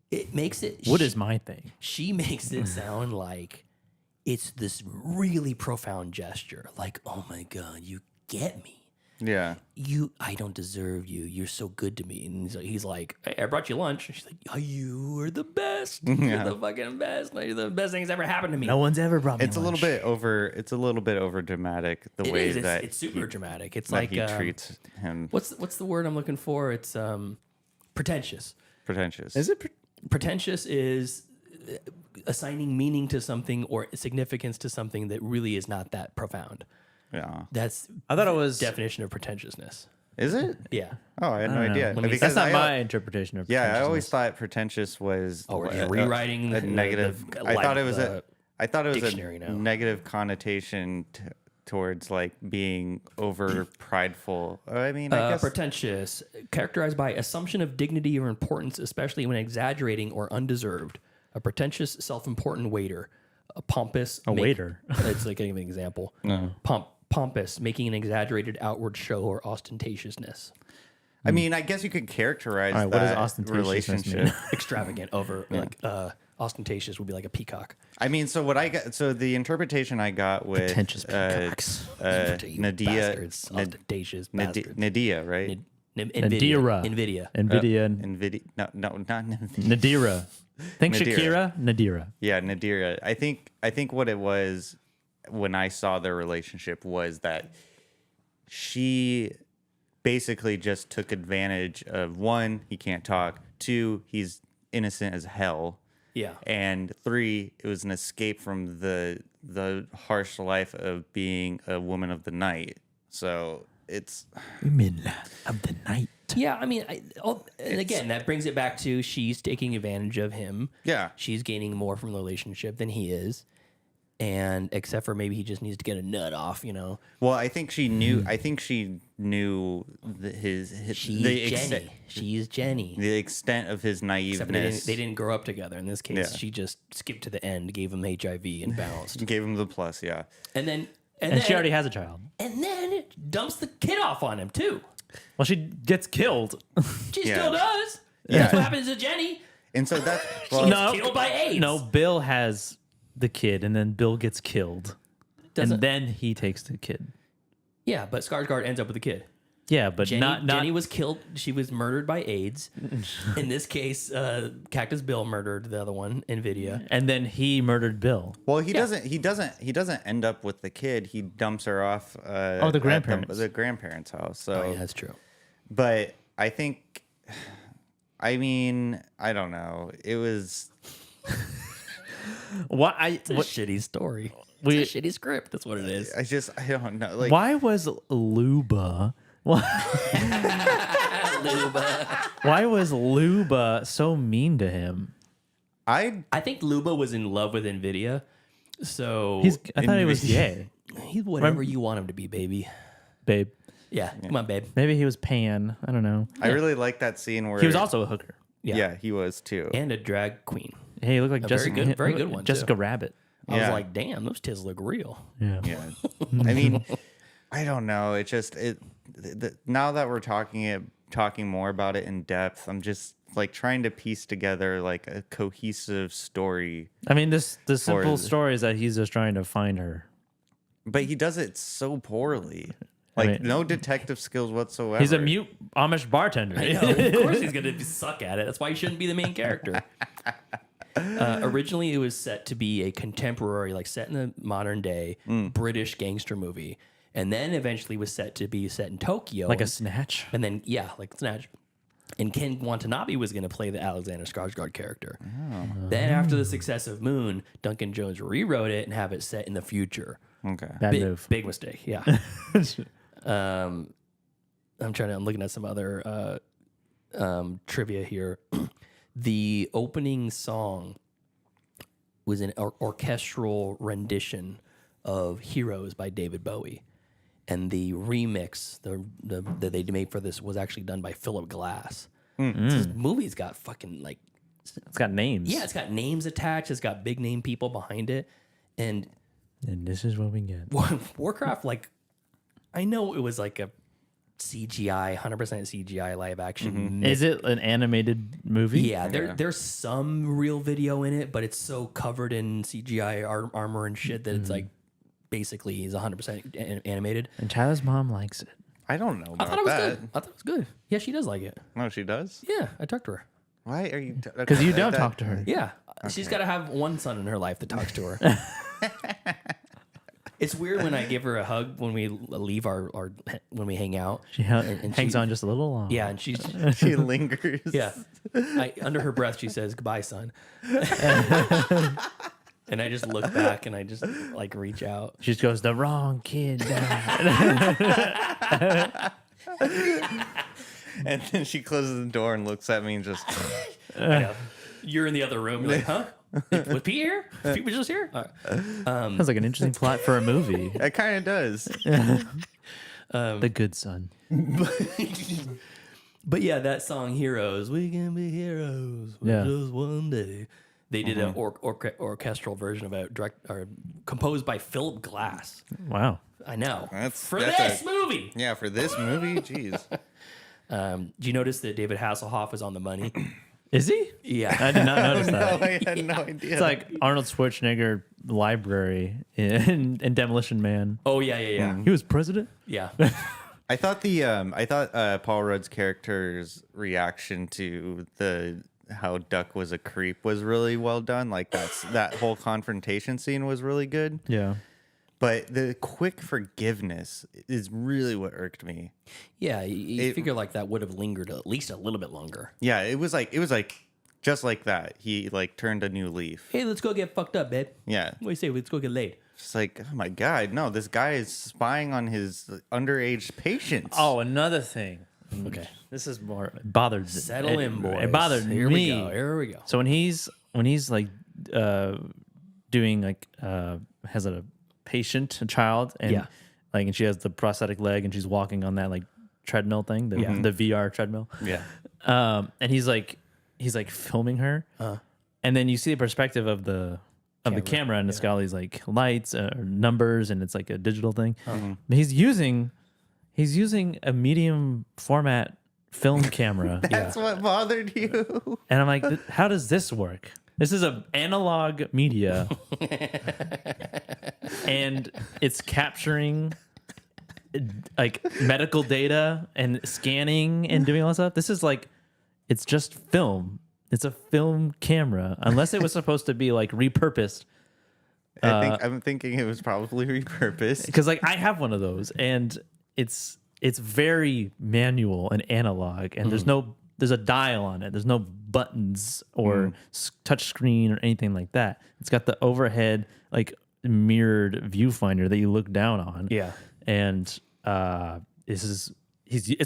It makes it... Wood is my thing. She makes it sound like it's this really profound gesture. Like, oh my God, you get me. Yeah. I don't deserve you. You're so good to me. And so he's like, hey, I brought you lunch. And she's like, oh, you are the best. You're the fucking best. You're the best thing that's ever happened to me. No one's ever brought me It's lunch. It's a little bit over dramatic the way that it's super dramatic. It's that like he treats him. What's the word I'm looking for? It's pretentious. Pretentious. Is it? Pretentious is assigning meaning to something or significance to something that really is not that profound. Yeah. That's I thought it was definition of pretentiousness. Is it? Yeah. Oh, I had no idea. That's not my interpretation of I always thought pretentious was rewriting a negative. I thought it was dictionary a negative connotation towards like being over prideful. I mean, I guess pretentious, characterized by assumption of dignity or importance, especially when exaggerating or undeserved. A pretentious, self-important waiter. A pompous... waiter? It's like giving an example. No. Pompous, making an exaggerated outward show or ostentatiousness. I mean, I guess you could characterize what that does ostentatiousness relationship. mean? Extravagant over, like, ostentatious would be like a peacock. I mean, so what I got, so the interpretation I got with Pretentious peacocks. Nadia, ostentatious bastards. Nadia, right? NVIDIA. Nvidia. No, not Nvidia. Nadira. Think Nadira. Shakira, Nadira. Yeah, Nadira. I think what it was when I saw their relationship was that she basically just took advantage of, one, he can't talk, two, he's innocent as hell. Yeah. And three, it was an escape from the harsh life of being a woman of the night. So it's women of the night. Yeah, I mean, and again, that brings it back to she's taking advantage of him. Yeah. She's gaining more from the relationship than he is. And except for maybe he just needs to get a nut off, you know. Well, I think she knew. I think she knew She's Jenny. The extent of his naiveness. They didn't grow up together. In this case, she just skipped to the end, gave him HIV, and bounced. Gave him the plus, yeah. And then she already has a child. And then it dumps the kid off on him too. Well, she gets killed. She still does. Yeah. That's what happens to Jenny. And so that's she gets killed by AIDS. No, Bill has the kid, and then Bill gets killed, and then he takes the kid. Yeah, but Skarsgård ends up with the kid. Yeah, but Jenny was killed. She was murdered by AIDS. In this case, Cactus Bill murdered the other one, NVIDIA, and then he murdered Bill. Well, he doesn't end up with the kid. He dumps her off. The grandparents. The grandparents' house. So that's true. But I think, I mean, I don't know. It was. It's a shitty story. It's a shitty script. That's what it is. I don't know. Like, why was Luba? Why was Luba so mean to him? I think Luba was in love with NVIDIA. So I thought he was gay. He's whatever you want him to be, babe. Yeah, come on, babe. Maybe he was pan. I don't know. I really like that scene where he was also a hooker. Yeah, he was too, and a drag queen. Hey, he looked like Jessica. Very good one. Jessica Rabbit. I was like, damn, those tits look real. Yeah. I mean, I don't know. It just now that we're talking more about it in depth, I'm just like trying to piece together like a cohesive story. I mean, the simple story is that he's just trying to find her, but he does it so poorly. Like, no detective skills whatsoever. He's a mute Amish bartender. I know. Of course he's going to suck at it. That's why he shouldn't be the main character. Originally, it was set to be a contemporary, like set in the modern day, British gangster movie. And then eventually was set to be set in Tokyo. Like a Snatch? And then, like Snatch. And Ken Watanabe was going to play the Alexander Skarsgård character. Oh. Then after the success of Moon, Duncan Jones rewrote it and have it set in the future. Okay. Bad move. Big mistake. Yeah. I'm looking at some other trivia here. The opening song was an orchestral rendition of Heroes by David Bowie. And the remix that they made for this was actually done by Philip Glass. This movie's got fucking like... It's got names. Yeah, it's got names attached. It's got big name people behind it. And this is what we get. Warcraft, like, I know it was like a CGI, 100% CGI live action. Is it an animated movie? Yeah, there's some real video in it, but it's so covered in CGI armor and shit that it's like basically he's 100% animated. And Tyler's mom likes it. I don't know about I thought it was that. good. I thought it was good. Yeah, she does like it. No, she does? Yeah, I talked to her. Why are you... Because you don't talk to her. Yeah, she's got to have one son in her life that talks to her. It's weird when I give her a hug when we leave when we hang out. She hangs on just a little long. Yeah, and she lingers. Yeah, under her breath she says, "Goodbye, son." And I just look back and I just like reach out. She just goes, "The wrong kid." And then she closes the door and looks at me and just... I know. You're in the other room. You're like, huh? Was Pete here? Pete was just here? Sounds like an interesting plot for a movie. It kind of does. The Good Son. But yeah, that song "Heroes," we can be heroes for just one day. They did an orchestral version of it, composed by Philip Glass. Wow. I know. That's this movie. Yeah, for this movie? Jeez. Do you notice that David Hasselhoff is on the money? Is he? Yeah. I did not notice that. No, I had no idea. It's like Arnold Schwarzenegger library in Demolition Man. Oh, yeah. He was president? Yeah. I thought Paul Rudd's character's reaction to how Duck was a creep was really well done. Like that whole confrontation scene was really good. Yeah. But the quick forgiveness is really what irked me. Yeah, you figure like that would have lingered at least a little bit longer. Yeah, it was like just like that. He like turned a new leaf. Hey, let's go get fucked up, babe. Yeah. What do you say? Let's go get laid. It's like, oh my God, no, this guy is spying on his underage patients. Oh, another thing. Okay. This is more bothered. Settle in, boys. It bothered Here me. Here we go. So when he's like doing like has a patient, a child, and and she has the prosthetic leg and she's walking on that like treadmill thing, the VR treadmill. Yeah. And he's like filming her. And then you see the perspective of the camera and it's got all these like lights or numbers and it's like a digital thing. But he's using a medium format film camera. That's what bothered you. And I'm like, how does this work? This is an analog media. And it's capturing like medical data and scanning and doing all that stuff. This is like, it's just film. It's a film camera, unless it was supposed to be like repurposed. I'm thinking it was probably repurposed. Because like I have one of those, and it's very manual and analog, and there's a dial on it. There's no buttons or touch screen or anything like that. It's got the overhead like mirrored viewfinder that you look down on. Yeah, and it's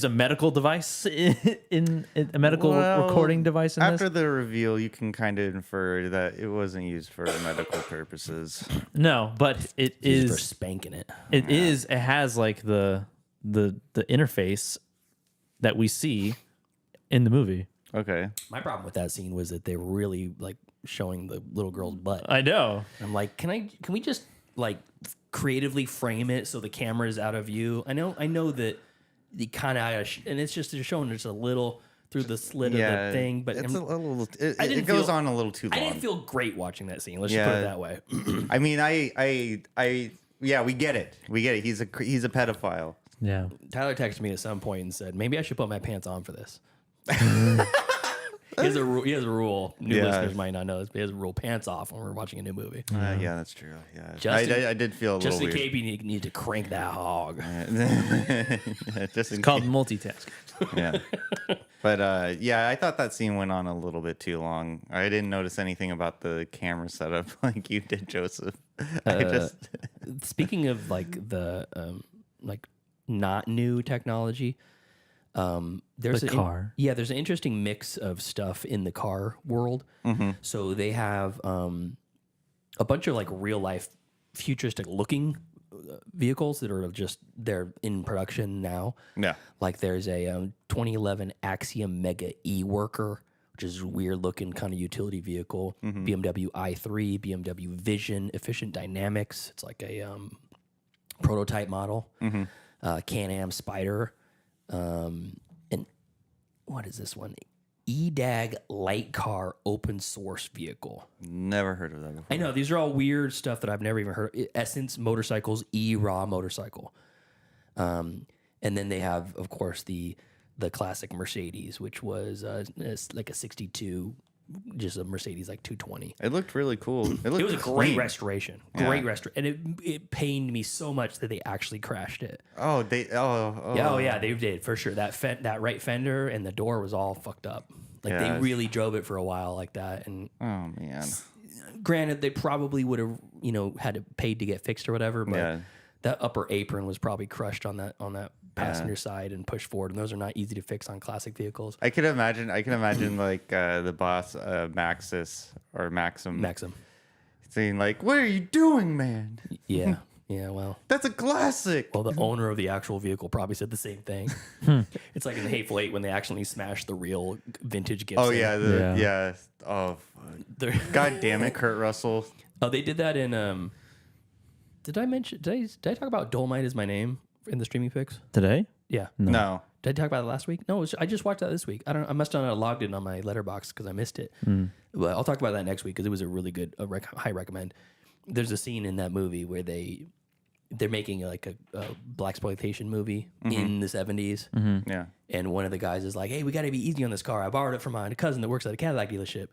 a medical device in a medical recording device. In After this? the reveal, you can kind of infer that it wasn't used for medical purposes. No, but it is for spanking it. It is. It has like the interface that we see in the movie. Okay. My problem with that scene was that they were really like showing the little girl's butt. I know. I'm like, can we just like creatively frame it so the camera is out of view? I know that the kind of and it's just they're showing just a little through the slit of the thing, but it's a little. It goes on a little too long. I didn't feel great watching that scene. Let's just put it that way. I mean, we get it. We get it. He's a pedophile. Yeah. Tyler texted me at some point and said, maybe I should put my pants on for this. He has a rule. New listeners might not know this, but he has a rule: pants off when we're watching a new movie. Yeah, that's true. Yeah, I did feel a little weird. Just in case you need to crank that hog. It's called multitasking. Yeah. But I thought that scene went on a little bit too long. I didn't notice anything about the camera setup like you did, Joseph. Speaking of like the like not new technology, there's The car. there's an interesting mix of stuff in the car world. So they have a bunch of like real life futuristic looking vehicles that are they're in production now. Yeah. Like there's a 2011 Axiom Mega E-Worker, which is a weird looking kind of utility vehicle. BMW i3, BMW Vision, Efficient Dynamics. It's like a prototype model. Can-Am Spider. And what is this one? EDAG light car open source vehicle. Never heard of that before. I know these are all weird stuff that I've never even heard of. Essence Motorcycles E-Raw motorcycle. And then they have, of course, the classic Mercedes, which was like a 62, just a Mercedes like 220. It looked really cool. It was a great clean. restoration. Great restoration. And it pained me so much that they actually crashed it. Oh, they Yeah, they did for sure. That right fender and the door was all fucked up. Like they really drove it for a while like that. And oh man, granted, they probably would have had it paid to get fixed or whatever. But that upper apron was probably crushed on that passenger side and pushed forward. And those are not easy to fix on classic vehicles. I can imagine like the boss Maxim saying like, "What are you doing, man?" Yeah. Yeah, well, that's a classic. Well, the owner of the actual vehicle probably said the same thing. It's like in Hateful Eight when they accidentally smashed the real vintage Gibson. Oh yeah, Oh, God damn it, Kurt Russell. Oh, they did that in. Did I talk about Dolomite Is My Name in the streaming picks Today? Yeah. No. Did I talk about it last week? No, I just watched that this week. I must have not logged in on my letterbox because I missed it. But I'll talk about that next week because it was a really good, high recommend. There's a scene in that movie where they're making like a blaxploitation movie in the 70s. Yeah. And one of the guys is like, "Hey, we got to be easy on this car. I borrowed it from my cousin that works at a Cadillac dealership."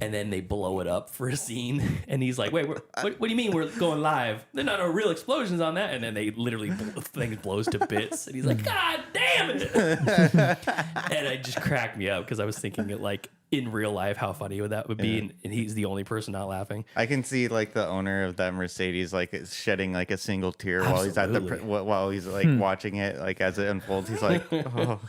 And then they blow it up for a scene. And he's like, "Wait, what do you mean we're going live? There are not no real explosions on that." And then they literally, things blows to bits. And he's like, "God damn it." And it just cracked me up because I was thinking it like in real life, how funny would that be? And he's the only person not laughing. I can see like the owner of that Mercedes like is shedding like a single tear while he's like watching it like as it unfolds. He's like, oh.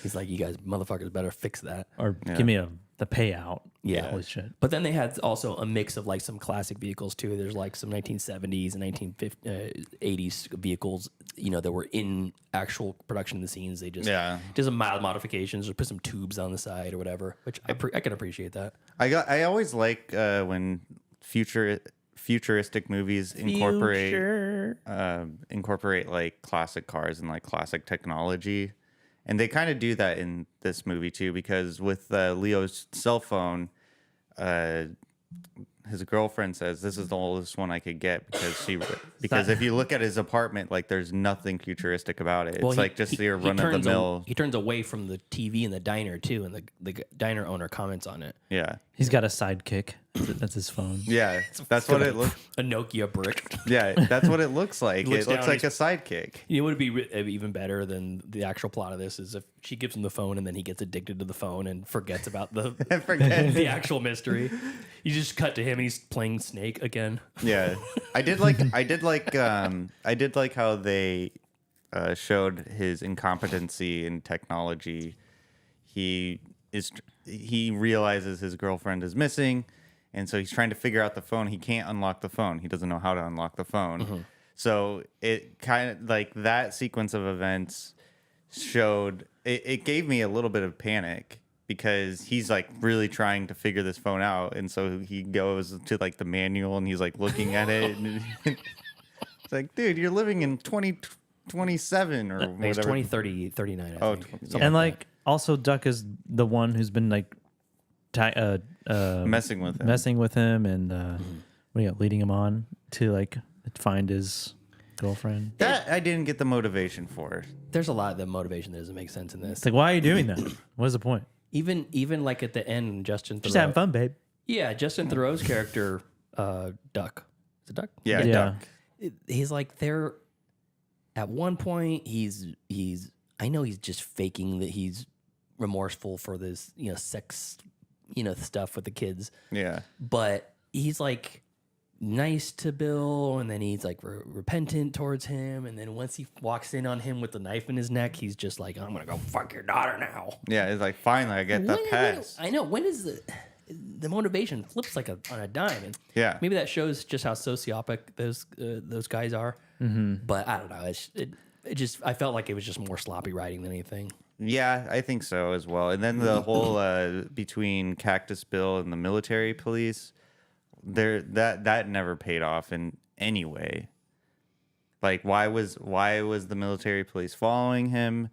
He's like, "You guys motherfuckers better fix that or give me the payout." Yeah, holy shit. But then they had also a mix of like some classic vehicles too. There's like some 1970s and 1980s vehicles, that were in actual production in the scenes. They just did some mild modifications or put some tubes on the side or whatever, which I can appreciate that. I always like when futuristic movies incorporate like classic cars and like classic technology. And they kind of do that in this movie too, because with Leo's cell phone, his girlfriend says this is the oldest one I could get because if you look at his apartment, like there's nothing futuristic about it. It's like just your run of the mill. He turns away from the TV in the diner too, and the diner owner comments on it. Yeah, he's got a sidekick. That's his phone. Yeah, that's what it looks. A Nokia brick. Yeah, that's what it looks like. It looks like a sidekick. What would be even better than the actual plot of this is if she gives him the phone and then he gets addicted to the phone and forgets about the actual mystery. You just cut to him and he's playing Snake again. Yeah, I did like how they showed his incompetency in technology. He realizes his girlfriend is missing. And so he's trying to figure out the phone. He can't unlock the phone. He doesn't know how to unlock the phone. So it kind of like that sequence of events showed it gave me a little bit of panic because he's like really trying to figure this phone out. And so he goes to like the manual and he's like looking at it. And it's like, dude, you're living in 2027 or whatever. It's 2039, I think. And like also Duck is the one who's been like messing with him and leading him on to like find his girlfriend. That I didn't get the motivation for. There's a lot of the motivation that doesn't make sense in this. It's like, why are you doing that? What is the point? Even like at the end, Justin Theroux. Just having fun, babe. Yeah, Justin Theroux's character, Duck. Is it Duck? Yeah, Duck. He's like there. At one point, he's. I know he's just faking that he's remorseful for this, sex, stuff with the kids. Yeah. But he's like nice to Bill, and then he's like repentant towards him, and then once he walks in on him with the knife in his neck, he's just like, I'm gonna go fuck your daughter now. Yeah, it's like finally I get that pass. I know. When is the motivation flips like on a dime? And yeah, maybe that shows just how sociopic those guys are. Mm-hmm. But I don't know. It just I felt like it was just more sloppy writing than anything. Yeah, I think so as well. And then the whole between Cactus Bill and the military police, that never paid off in any way. Like, why was the military police following him?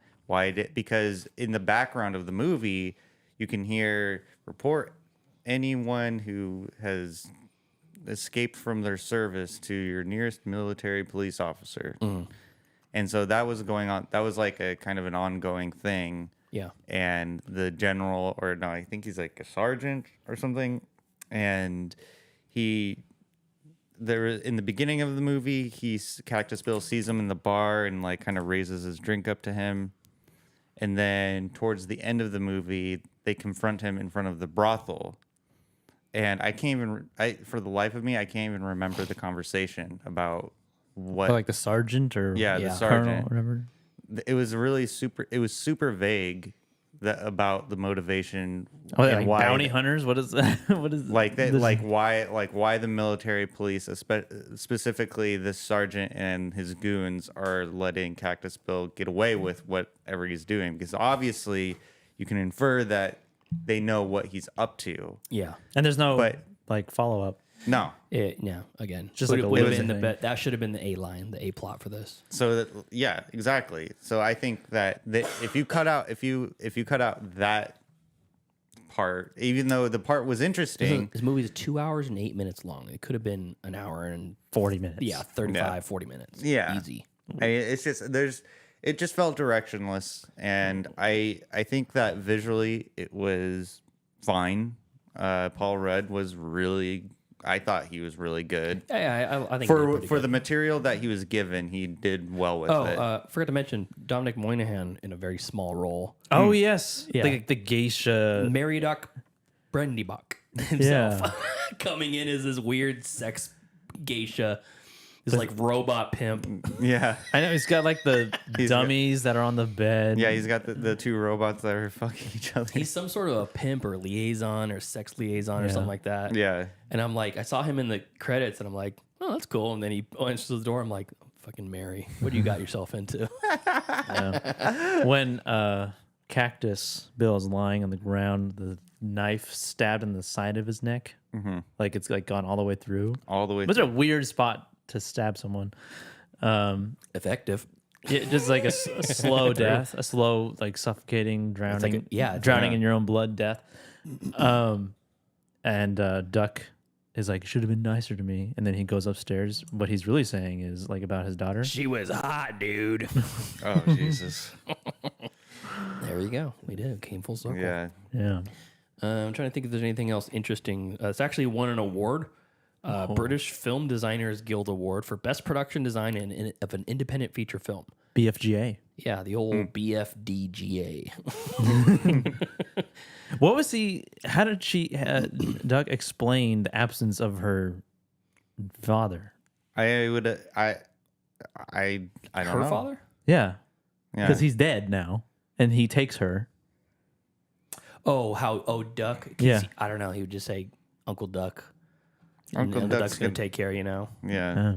Because in the background of the movie, you can hear report anyone who has escaped from their service to your nearest military police officer. And so that was going on. That was like a kind of an ongoing thing. Yeah. And the general, or no, I think he's like a sergeant or something. And in the beginning of the movie, Cactus Bill sees him in the bar and like kind of raises his drink up to him. And then towards the end of the movie, they confront him in front of the brothel. And for the life of me, I can't even remember the conversation about what. Or like the sergeant or the sergeant, or whatever. It was really super vague about the motivation. Oh, and like why bounty hunters? What is that? What is like that? Like why the military police, specifically this sergeant and his goons, are letting Cactus Bill get away with whatever he's doing? Because obviously, you can infer that they know what he's up to. Yeah, and there's no like follow up. No. No. Again, just like that should have been the A line, the A plot for this. So yeah, exactly. So I think that if you cut out that part, even though the part was interesting, this movie is 2 hours and 8 minutes long. It could have been an hour and 40 minutes. Yeah, 35, 40 minutes. Yeah, easy. It's just it just felt directionless, and I think that visually it was fine. Paul Rudd was I thought he was really good. Yeah, I think for the material that he was given, he did well with it. Forgot to mention Dominic Moynihan in a very small role. Oh yes, yeah. the geisha Meridoc Brendybach himself coming in as this weird sex geisha. This like robot pimp. Yeah. I know he's got like the dummies that are on the bed. Yeah, he's got the two robots that are fucking each other. He's some sort of a pimp or liaison or sex liaison or something like that. Yeah. And I'm like, I saw him in the credits and I'm like, oh, that's cool. And then he enters the door. I'm like, fucking Mary, what do you got yourself into? When Cactus Bill is lying on the ground, the knife stabbed in the side of his neck. Mm-hmm. Like it's like gone all the way through. All the way through. It's a weird spot to stab someone. Effective. Yeah, just like a slow death, a slow like suffocating, drowning, drowning in your own blood death. And Duck is like, should have been nicer to me. And then he goes upstairs. What he's really saying is like about his daughter. She was hot, dude. Oh, Jesus. There you go. We did. It came full circle. Yeah. Yeah. I'm trying to think if there's anything else interesting. It's actually won an award. British Film Designers Guild Award for Best Production Design of an Independent Feature Film. BFGA. Yeah, the old BFDGA. What was how did Duck explain the absence of her father? I don't know. Her father? Yeah. Because he's dead now, and he takes her. Duck? Yeah. I don't know. He would just say Uncle Duck. Uncle Duck's going to take care of you now. Yeah.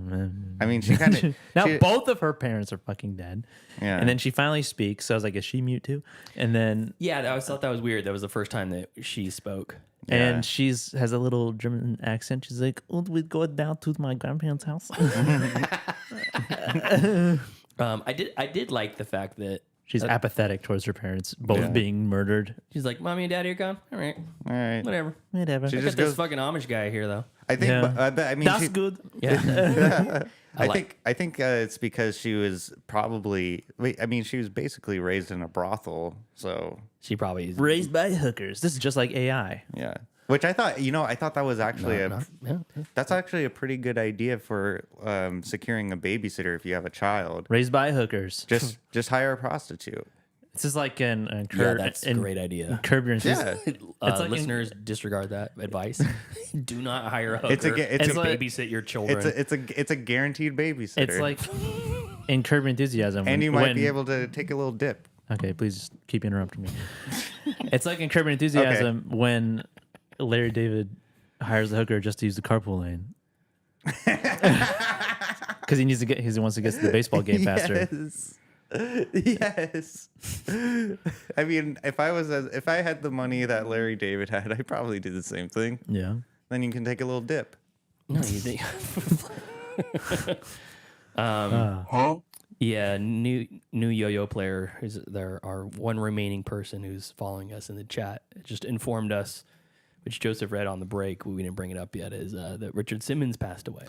I mean, she kind of... Now, both of her parents are fucking dead. Yeah. And then she finally speaks. So I was like, is she mute too? And then... Yeah, I always thought that was weird. That was the first time that she spoke. And has a little German accent. She's like, "Und we go down to my grandparents' house." I did like the fact that she's apathetic towards her parents, both being murdered. She's like, "Mommy and Daddy are gone. All right, whatever." She I got this fucking Amish guy here, though. I think. I mean, that's good. Yeah. I think it's because she was probably. I mean, she was basically raised in a brothel, so she probably is raised by hookers. This is just like AI. Yeah. Which I thought, that was actually that's actually a pretty good idea for securing a babysitter if you have a child. Raised by hookers. Just hire a prostitute. This is like in Yeah, that's a great idea. Curb Your Enthusiasm. It's like listeners, disregard that advice. Do not hire a hooker It's to like, babysit your children. It's a guaranteed babysitter. It's like in Curb Your Enthusiasm. And you might be able to take a little dip. Okay, please keep interrupting me. It's like in Curb Your Enthusiasm when Larry David hires the hooker just to use the carpool lane. Because he wants to get to the baseball game faster. Yes. I mean, if I had the money that Larry David had, I'd probably do the same thing. Yeah. Then you can take a little dip. No, you think? Yeah, new yo-yo player. There are one remaining person who's following us in the chat. It just informed us, which Joseph read on the break. We didn't bring it up yet. Is that Richard Simmons passed away?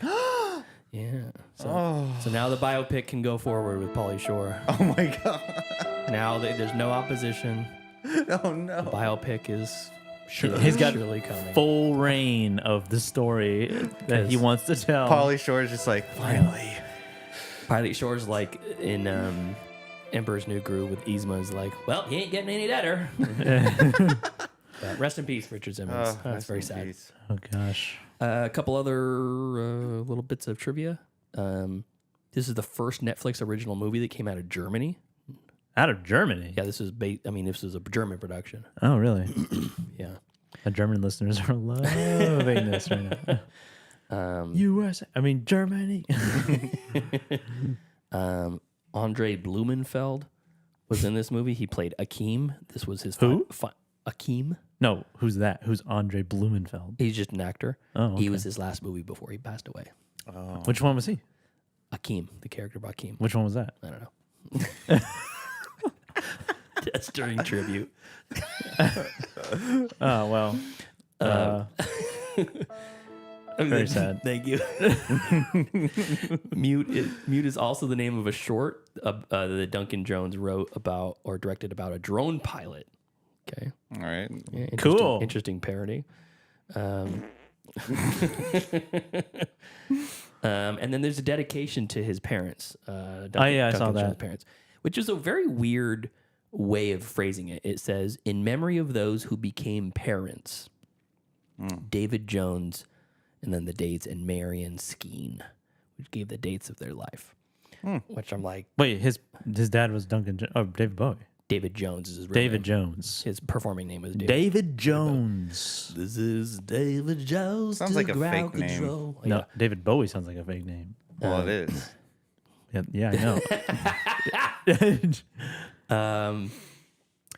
Yeah. So now the biopic can go forward with Pauly Shore. Oh my god. Now there's no opposition. Oh no. The biopic is He's got surely coming. Full reign of the story that he wants to tell. Pauly Shore is just like, finally. Pauly Shore's like in Emperor's New Groove with Yzma's like, well, he ain't getting any better. But rest in peace, Richard Simmons. That's very sad. Peace. Oh gosh. A couple other little bits of trivia. This is the first Netflix original movie that came out of Germany. Out of Germany? Yeah, this was a German production. Oh, really? Yeah. The German listeners are loving this right now. USA. I mean, Germany. Andre Blumenfeld was in this movie. He played Akeem. This was his Who? Akeem. No, who's that? Who's Andre Blumenfeld? He's just an actor. Oh, okay. He was his last movie before he passed away. Oh. Which one was he? Akeem, the character of Akeem. Which one was that? I don't know. That's during tribute. Oh, well. Very sad. Thank you. Mute is also the name of a short that Duncan Jones wrote about or directed about a drone pilot. Okay. All right. Yeah, cool. Interesting parody. And then there's a dedication to his parents. I saw that. Jones' parents, which is a very weird way of phrasing it. It says, "In memory of those who became parents, David Jones," and then the dates, and Marion Skeen, which gave the dates of their life. Which I'm like, wait, his dad was David Bowie. David Jones is his real David name. Jones. His performing name is David Jones. This is David Jones. Sounds like a fake name. Control. No, Yeah. David Bowie sounds like a fake name. Well, it is. Yeah, I know.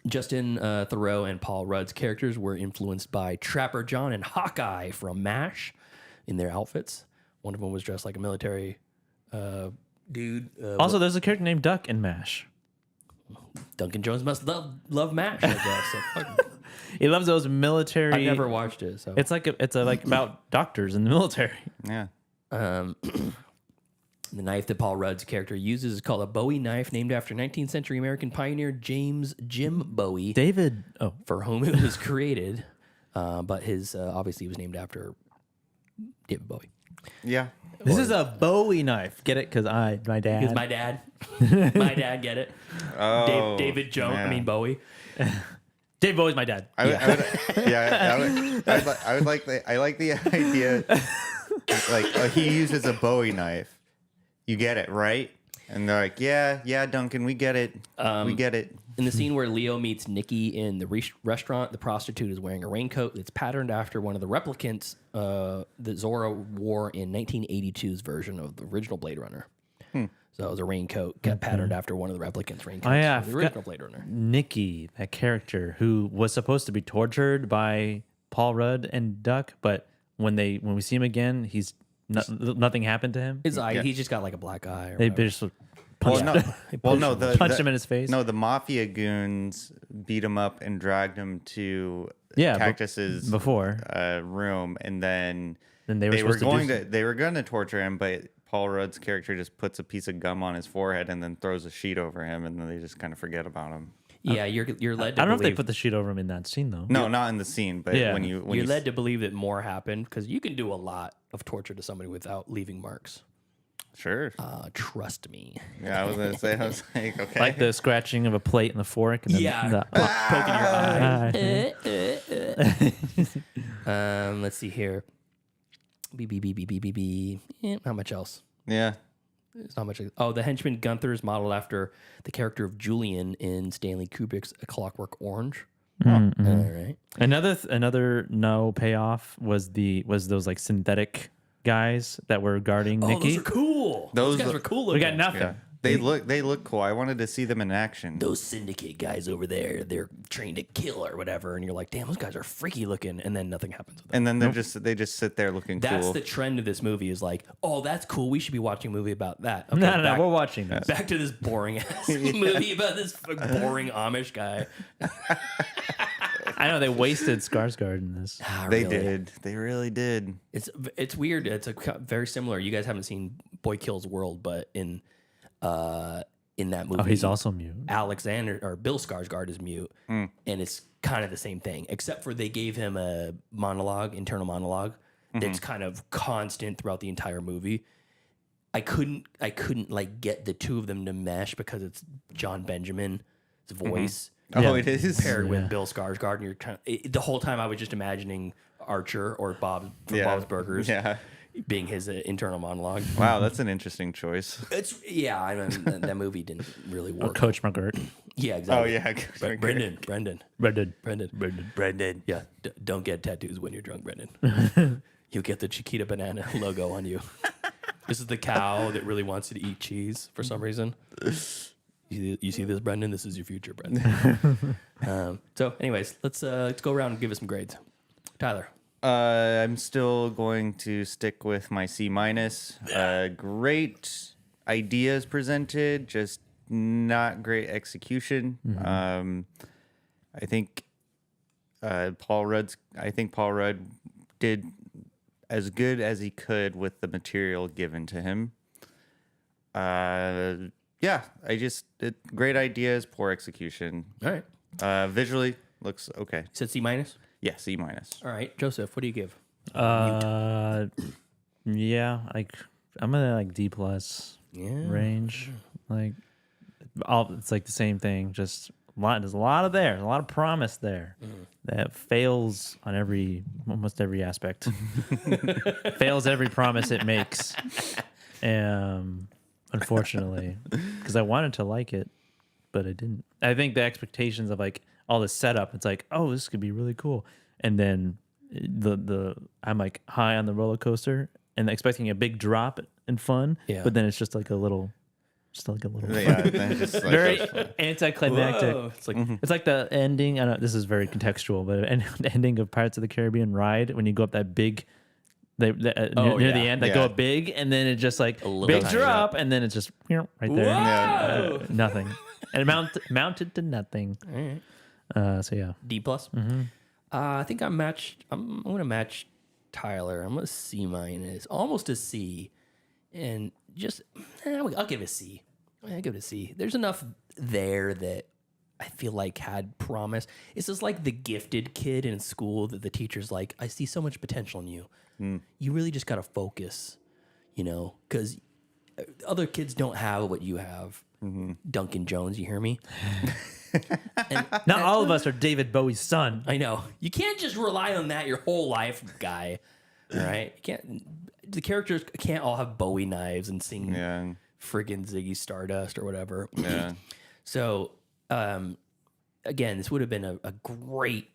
Justin Theroux and Paul Rudd's characters were influenced by Trapper John and Hawkeye from MASH in their outfits. One of them was dressed like a military dude. Also, there's a character named Duck in MASH. Duncan Jones must love MASH, I guess. So, He loves those military. I never watched it. So It's like like about doctors in the military. Yeah. The knife that Paul Rudd's character uses is called a Bowie knife, named after 19th century American pioneer James Jim Bowie. David, for whom it was created, but his obviously was named after David Bowie. Yeah. This is a Bowie knife. Get it? Because my dad. Because my dad, get it. Oh, David Jones. man. I mean Bowie. Dave Bowie's my dad. I like the idea. Like he uses a Bowie knife. You get it, right? And they're like, yeah, Duncan, we get it. We get it. In the scene where Leo meets Nikki in the restaurant, the prostitute is wearing a raincoat that's patterned after one of the replicants that Zora wore in 1982's version of the original Blade Runner. So it was a raincoat patterned after one of the replicants' raincoats. Oh, yeah, from the original Blade Runner. Nikki, that character who was supposed to be tortured by Paul Rudd and Duck, but when we see him again, nothing happened to him. His eye, he's just got like a black eye. Or They whatever. just punched punched him in his face. No, the mafia goons beat him up and dragged him to Cactus's room, and then they were going to torture him, but Paul Rudd's character just puts a piece of gum on his forehead and then throws a sheet over him, and then they just kind of forget about him. Yeah, you're led to I don't know if they believe- put the sheet over him in that scene though. No, not in the scene, but when you're you led to believe that more happened because you can do a lot of torture to somebody without leaving marks. Sure. Trust me. Yeah, I was gonna say. I was like, okay. Like the scratching of a plate and the fork. And then poking your eye. Let's see here. Not much else. Yeah. There's not much. Oh, the henchman Gunther is modeled after the character of Julian in Stanley Kubrick's A Clockwork Orange. Mm-hmm. All right. Another no payoff was those like synthetic guys that were guarding Nikki. Those are cool. Those guys were cool looking. We got nothing. Yeah. They look cool. I wanted to see them in action. Those syndicate guys over there, they're trained to kill or whatever, and you're like, damn, those guys are freaky looking, and then nothing happens with them. And then they just sit there looking cool. That's the trend of this movie is like, oh, that's cool. We should be watching a movie about that. Okay, no, we're watching this. Back to this boring ass movie about this boring Amish guy. I know they wasted Skarsgård in this. They did. They really did. It's weird. It's very similar. You guys haven't seen Boy Kills World, but in that movie, he's also mute. Alexander or Bill Skarsgård is mute, and it's kind of the same thing, except for they gave him a internal monologue that's kind of constant throughout the entire movie. I couldn't like get the two of them to mesh because it's John Benjamin's voice. Oh, it is paired with Bill Skarsgård, and you're the whole time I was just imagining Archer or Bob from Bob's Burgers. Yeah. Being his internal monologue. Wow, that's an interesting choice. I mean, that movie didn't really work. Or Coach McGirt. Yeah, exactly. Oh yeah, Brendan. Yeah, don't get tattoos when you're drunk, Brendan. You'll get the Chiquita Banana logo on you. This is the cow that really wants you to eat cheese for some reason. You see this, Brendan? This is your future, Brendan. So, anyways, let's go around and give us some grades. Tyler. I'm still going to stick with my C-. Great ideas presented, just not great execution. I think Paul Rudd did as good as he could with the material given to him. Great ideas, poor execution. All right. Visually looks okay. You said C-? Yeah, C-. All right, Joseph, what do you give? Yeah, I'm gonna like D+ range. Like, it's like the same thing. Just there's a lot of promise there that fails on almost every aspect. Fails every promise it makes. Unfortunately, because I wanted to like it, but I didn't. I think the expectations of like all the setup, it's like, oh, this could be really cool, and then I'm like high on the roller coaster and expecting a big drop in fun, but then it's just like a little very anticlimactic. Whoa. It's like the ending. I know this is very contextual, but the ending of Pirates of the Caribbean ride when you go up that big. Near the end, go up big, and then it just like big drop, and then it's just right there, nothing, and it mounted to nothing. All right. So yeah, D+. I think I'm going to match Tyler. I'm a C-, almost a C, and just I'll give it a C. I'll give it a C. There's enough there that I feel like had promise. It's just like the gifted kid in school that the teacher's like, I see so much potential in you. You really just got to focus, because other kids don't have what you have. Duncan Jones, you hear me? Not all of us are David Bowie's son. I know. You can't just rely on that your whole life, guy. All right? The characters can't all have Bowie knives and sing friggin' Ziggy Stardust or whatever. Yeah. So, again, this would have been a great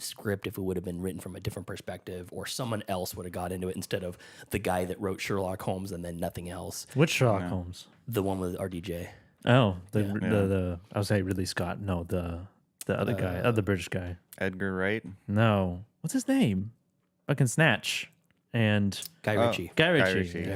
script if it would have been written from a different perspective, or someone else would have got into it instead of the guy that wrote Sherlock Holmes and then nothing else. Which Sherlock Holmes? The one with RDJ. Oh, the I was saying Ridley Scott. No, the other guy, the British guy. Edgar Wright. No, what's his name? Fucking Snatch and Guy Ritchie. Guy Ritchie.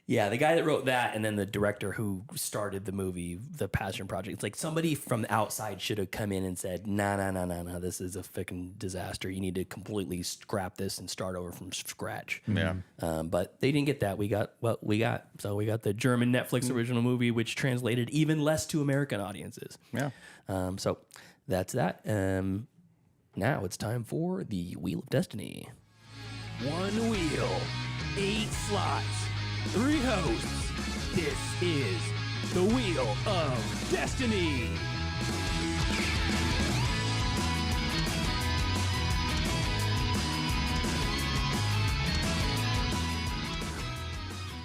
Yeah, the guy that wrote that, and then the director who started the movie, The Passion Project. It's like somebody from the outside should have come in and said, no, this is a freaking disaster. You need to completely scrap this and start over from scratch. Yeah. But they didn't get that. We got what we got. So we got the German Netflix original movie, which translated even less to American audiences. Yeah. So that's that. Now it's time for the Wheel of Destiny. 1 wheel, 8 slots. three hosts. This is the Wheel of Destiny.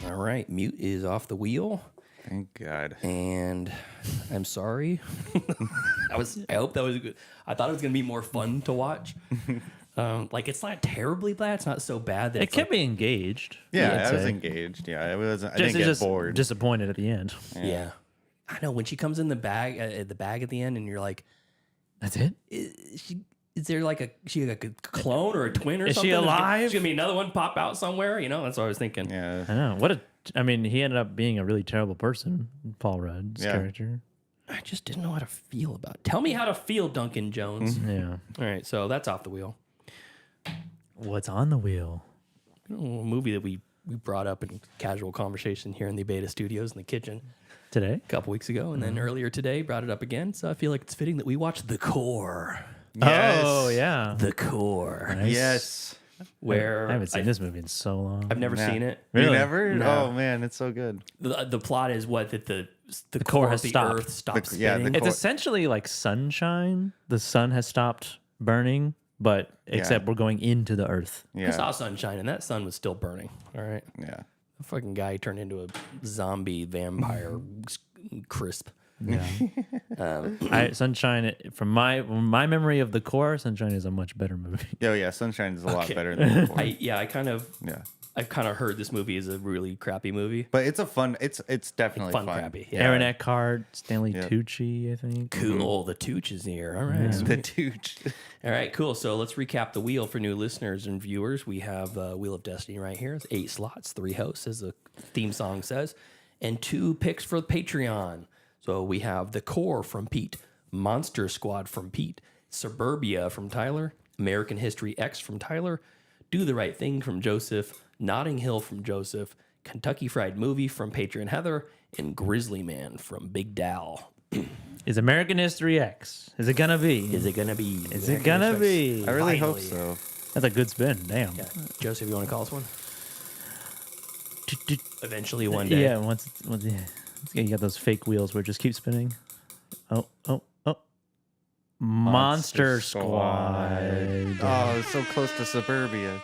All right, Mute is off the wheel. Thank God. And I'm sorry. I hope that was good. I thought it was going to be more fun to watch. Like, it's not terribly bad. It's not so bad that it kept me engaged. Yeah, I was engaged. Yeah, I didn't get bored. Disappointed at the end. Yeah. I know, when she comes in the bag at the end, and you're like, that's it? Is there like a clone or a twin or is something? Is she alive? There's going to be another one pop out somewhere? You know, that's what I was thinking. Yeah. I know. He ended up being a really terrible person, Paul Rudd's character. I just didn't know how to feel about it. Tell me how to feel, Duncan Jones. Yeah. All right, so that's off the wheel. What's on the wheel? A movie that we brought up in casual conversation here in the Abeyta studios in the kitchen today, a couple weeks ago, and then earlier today brought it up again. So I feel like it's fitting that we watch The Core. Yes. Oh yeah, The Core. Nice. Yes. Where I haven't seen this movie in so long. I've never seen it. Really? You never? No. Oh man, it's so good. The plot is what that the core has of the stopped. Earth stops Yeah, spinning. It's essentially like sunshine. The sun has stopped burning, but except we're going into the Earth. I saw sunshine, and that sun was still burning. All right. Yeah. The fucking guy turned into a zombie vampire crisp. Yeah. Sunshine, from my memory of The Core, Sunshine is a much better movie. Oh yeah, Sunshine is a lot better than The Core. I've kind of heard this movie is a really crappy movie, but it's a fun. It's definitely fun. Crappy. Yeah. Aaron Eckhart, Stanley Tucci, I think. Cool. The Tooch is here. All right. The Tooch. All right. Cool. So let's recap the wheel for new listeners and viewers. We have Wheel of Destiny right here. It's 8 slots, 3 hosts, as the theme song says, and 2 picks for the Patreon. So we have The Core from Pete, Monster Squad from Pete, Suburbia from Tyler, American History X from Tyler, Do the Right Thing from Joseph, Notting Hill from Joseph, Kentucky Fried Movie from Patreon Heather, and Grizzly Man from Big Dal. Is American History X? Is it gonna be? Is it gonna be? Is it gonna be? I really hope so. That's a good spin. Damn. Yeah. Joseph, you want to call us one? Eventually, one day. Yeah. Once you got those fake wheels where it just keeps spinning. Oh. Monster Squad. Oh, it's so close to Suburbia.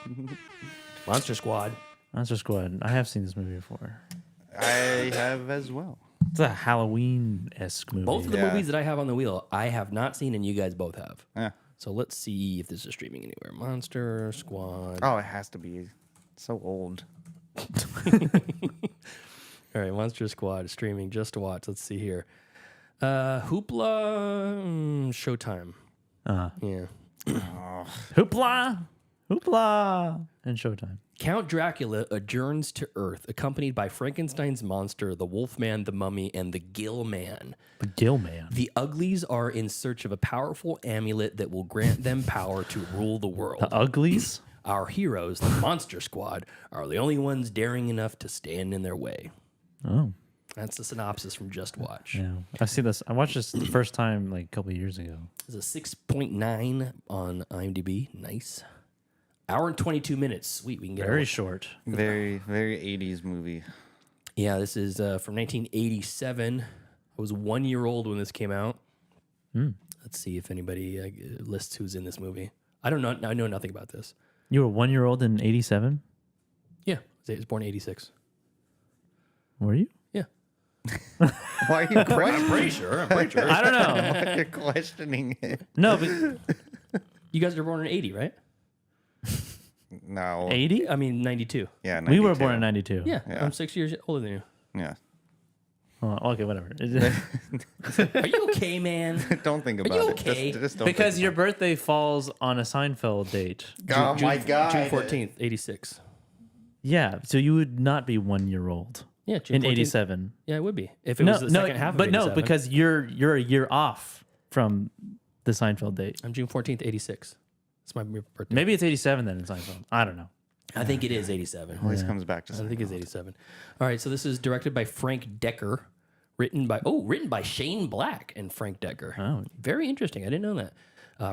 Monster Squad. Monster Squad. I have seen this movie before. I have as well. It's a Halloween-esque movie. Both of the movies that I have on the wheel, I have not seen, and you guys both have. Yeah. So let's see if this is streaming anywhere. Monster Squad. Oh, it has to be. It's so old. All right, Monster Squad streaming just to watch. Let's see here. Hoopla, Showtime. Yeah. Hoopla, and Showtime. Count Dracula adjourns to Earth, accompanied by Frankenstein's monster, the Wolfman, the Mummy, and the Gill Man. The Gill Man. The Uglies are in search of a powerful amulet that will grant them power to rule the world. The Uglies? Our heroes, the Monster Squad, are the only ones daring enough to stand in their way. Oh. That's the synopsis from Just Watch. Yeah. I see this. I watched this the first time like a couple of years ago. It's a 6.9 on IMDb. Nice. Hour and 22 minutes. Sweet. We can get very short. Very 80s movie. Yeah, this is from 1987. I was 1 year old when this came out. Let's see if anybody lists who's in this movie. I don't know. I know nothing about this. You were 1 year old in 87? Yeah. I was born in 86. Were you? Yeah. Why are you questioning? I'm pretty sure. I don't know. You're questioning it. No, but you guys were born in 80, right? No. 80? I mean, 92. Yeah, 92. We were born in 92. Yeah. I'm 6 years older than you. Yeah. Oh, okay, whatever. Are you okay, man? Don't think about you it. okay? Just don't Because think your about birthday falls on a Seinfeld date. it. Oh my God. June 14th, 86. Yeah, so you would not be 1 year old. Yeah, June in 14th. 87. Yeah, it would be. If it was the second half of but 87. no, because you're a year off from the Seinfeld date. I'm June 14th, 86. It's my birthday. Maybe it's 87 then in Seinfeld. I don't know. I think it is 87. Always comes back to I think it's 87. All right, so this is directed by Frank Decker, written by Shane Black and Frank Decker. Oh, very interesting. I didn't know that.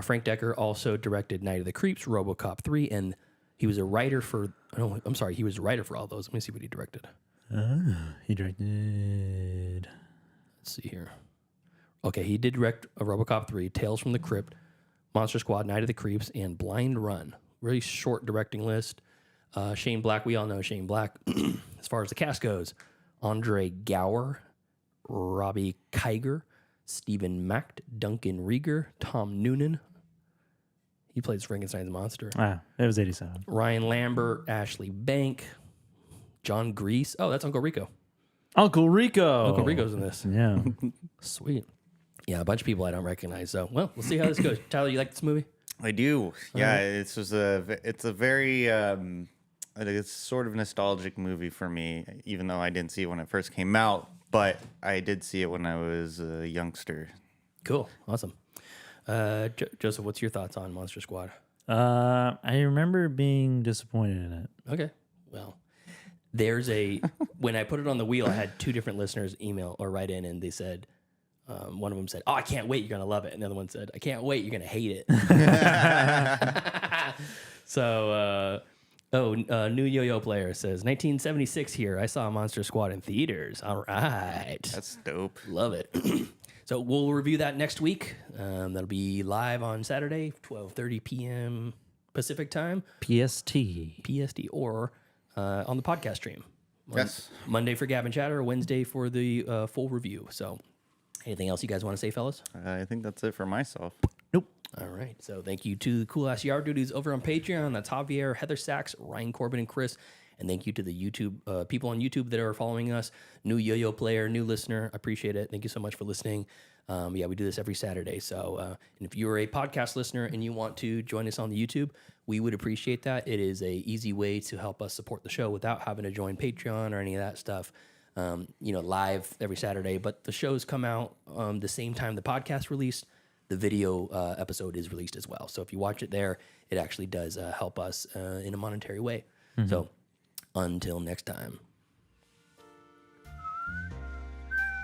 Frank Decker also directed Night of the Creeps, RoboCop 3, and he was a writer for. No, I'm sorry, he was a writer for all those. Let me see what he directed. He directed. Let's see here. Okay, he did direct RoboCop 3, Tales from the Crypt, Monster Squad, Night of the Creeps, and Blind Run. Really short directing list. Shane Black, we all know Shane Black. As far as the cast goes, Andre Gower, Robbie Geiger, Stephen Macht, Duncan Rieger, Tom Noonan. He plays Frankenstein's monster. It was 87. Ryan Lambert, Ashley Bank, John Grease. Oh, that's Uncle Rico. Uncle Rico. Uncle Rico's in this. Yeah. Sweet. Yeah, a bunch of people I don't recognize. So, well, we'll see how this goes. Tyler, you like this movie? I do. Yeah, it's a very it's sort of nostalgic movie for me, even though I didn't see it when it first came out, but I did see it when I was a youngster. Cool. Awesome. Joseph, what's your thoughts on Monster Squad? I remember being disappointed in it. Okay. Well, there's when I put it on the wheel, I had two different listeners email or write in, and they said, one of them said, "Oh, I can't wait, you're going to love it." And the other one said, "I can't wait, you're going to hate it." So, New Yo-Yo Player says, 1976 here. I saw Monster Squad in theaters. All right. That's dope. Love it. So we'll review that next week. That'll be live on Saturday, 12:30 p.m. Pacific time. PST, or on the podcast stream. Yes. Monday for Gab Chatter, Wednesday for the full review. So anything else you guys want to say, fellas? I think that's it for myself. Nope. All right. So thank you to the cool-ass yard duties over on Patreon. That's Javier, Heather Sachs, Ryan Corbin, and Chris. And thank you to the YouTube people on YouTube that are following us. New Yo-Yo Player, new listener. I appreciate it. Thank you so much for listening. Yeah, we do this every Saturday. So and if you're a podcast listener and you want to join us on the YouTube, we would appreciate that. It is a easy way to help us support the show without having to join Patreon or any of that stuff. Live every Saturday. But the shows come out the same time the podcast released. The video episode is released as well. So if you watch it there, it actually does help us in a monetary way. Mm-hmm. So until next time.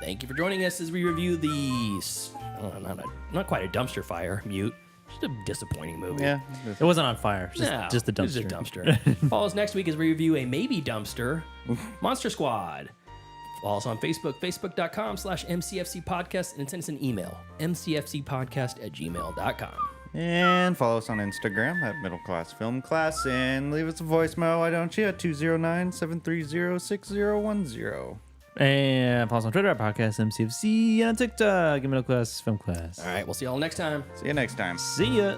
Thank you for joining us as we review not quite a dumpster fire, Mute. Just a disappointing movie. Yeah. It wasn't on fire. Just a dumpster. Just a dumpster. Follow us next week as we review a maybe dumpster, Monster Squad. Follow us on Facebook, facebook.com/MCFC podcast, and send us an email, mcfcpodcast@gmail.com. And follow us on Instagram at Middle Class Film Class, and leave us a voicemail, why don't you, at 209-730-6010. And follow us on Twitter at Podcast MCFC, and on TikTok at Middle Class Film Class. All right, we'll see y'all next time. See you next time. See ya.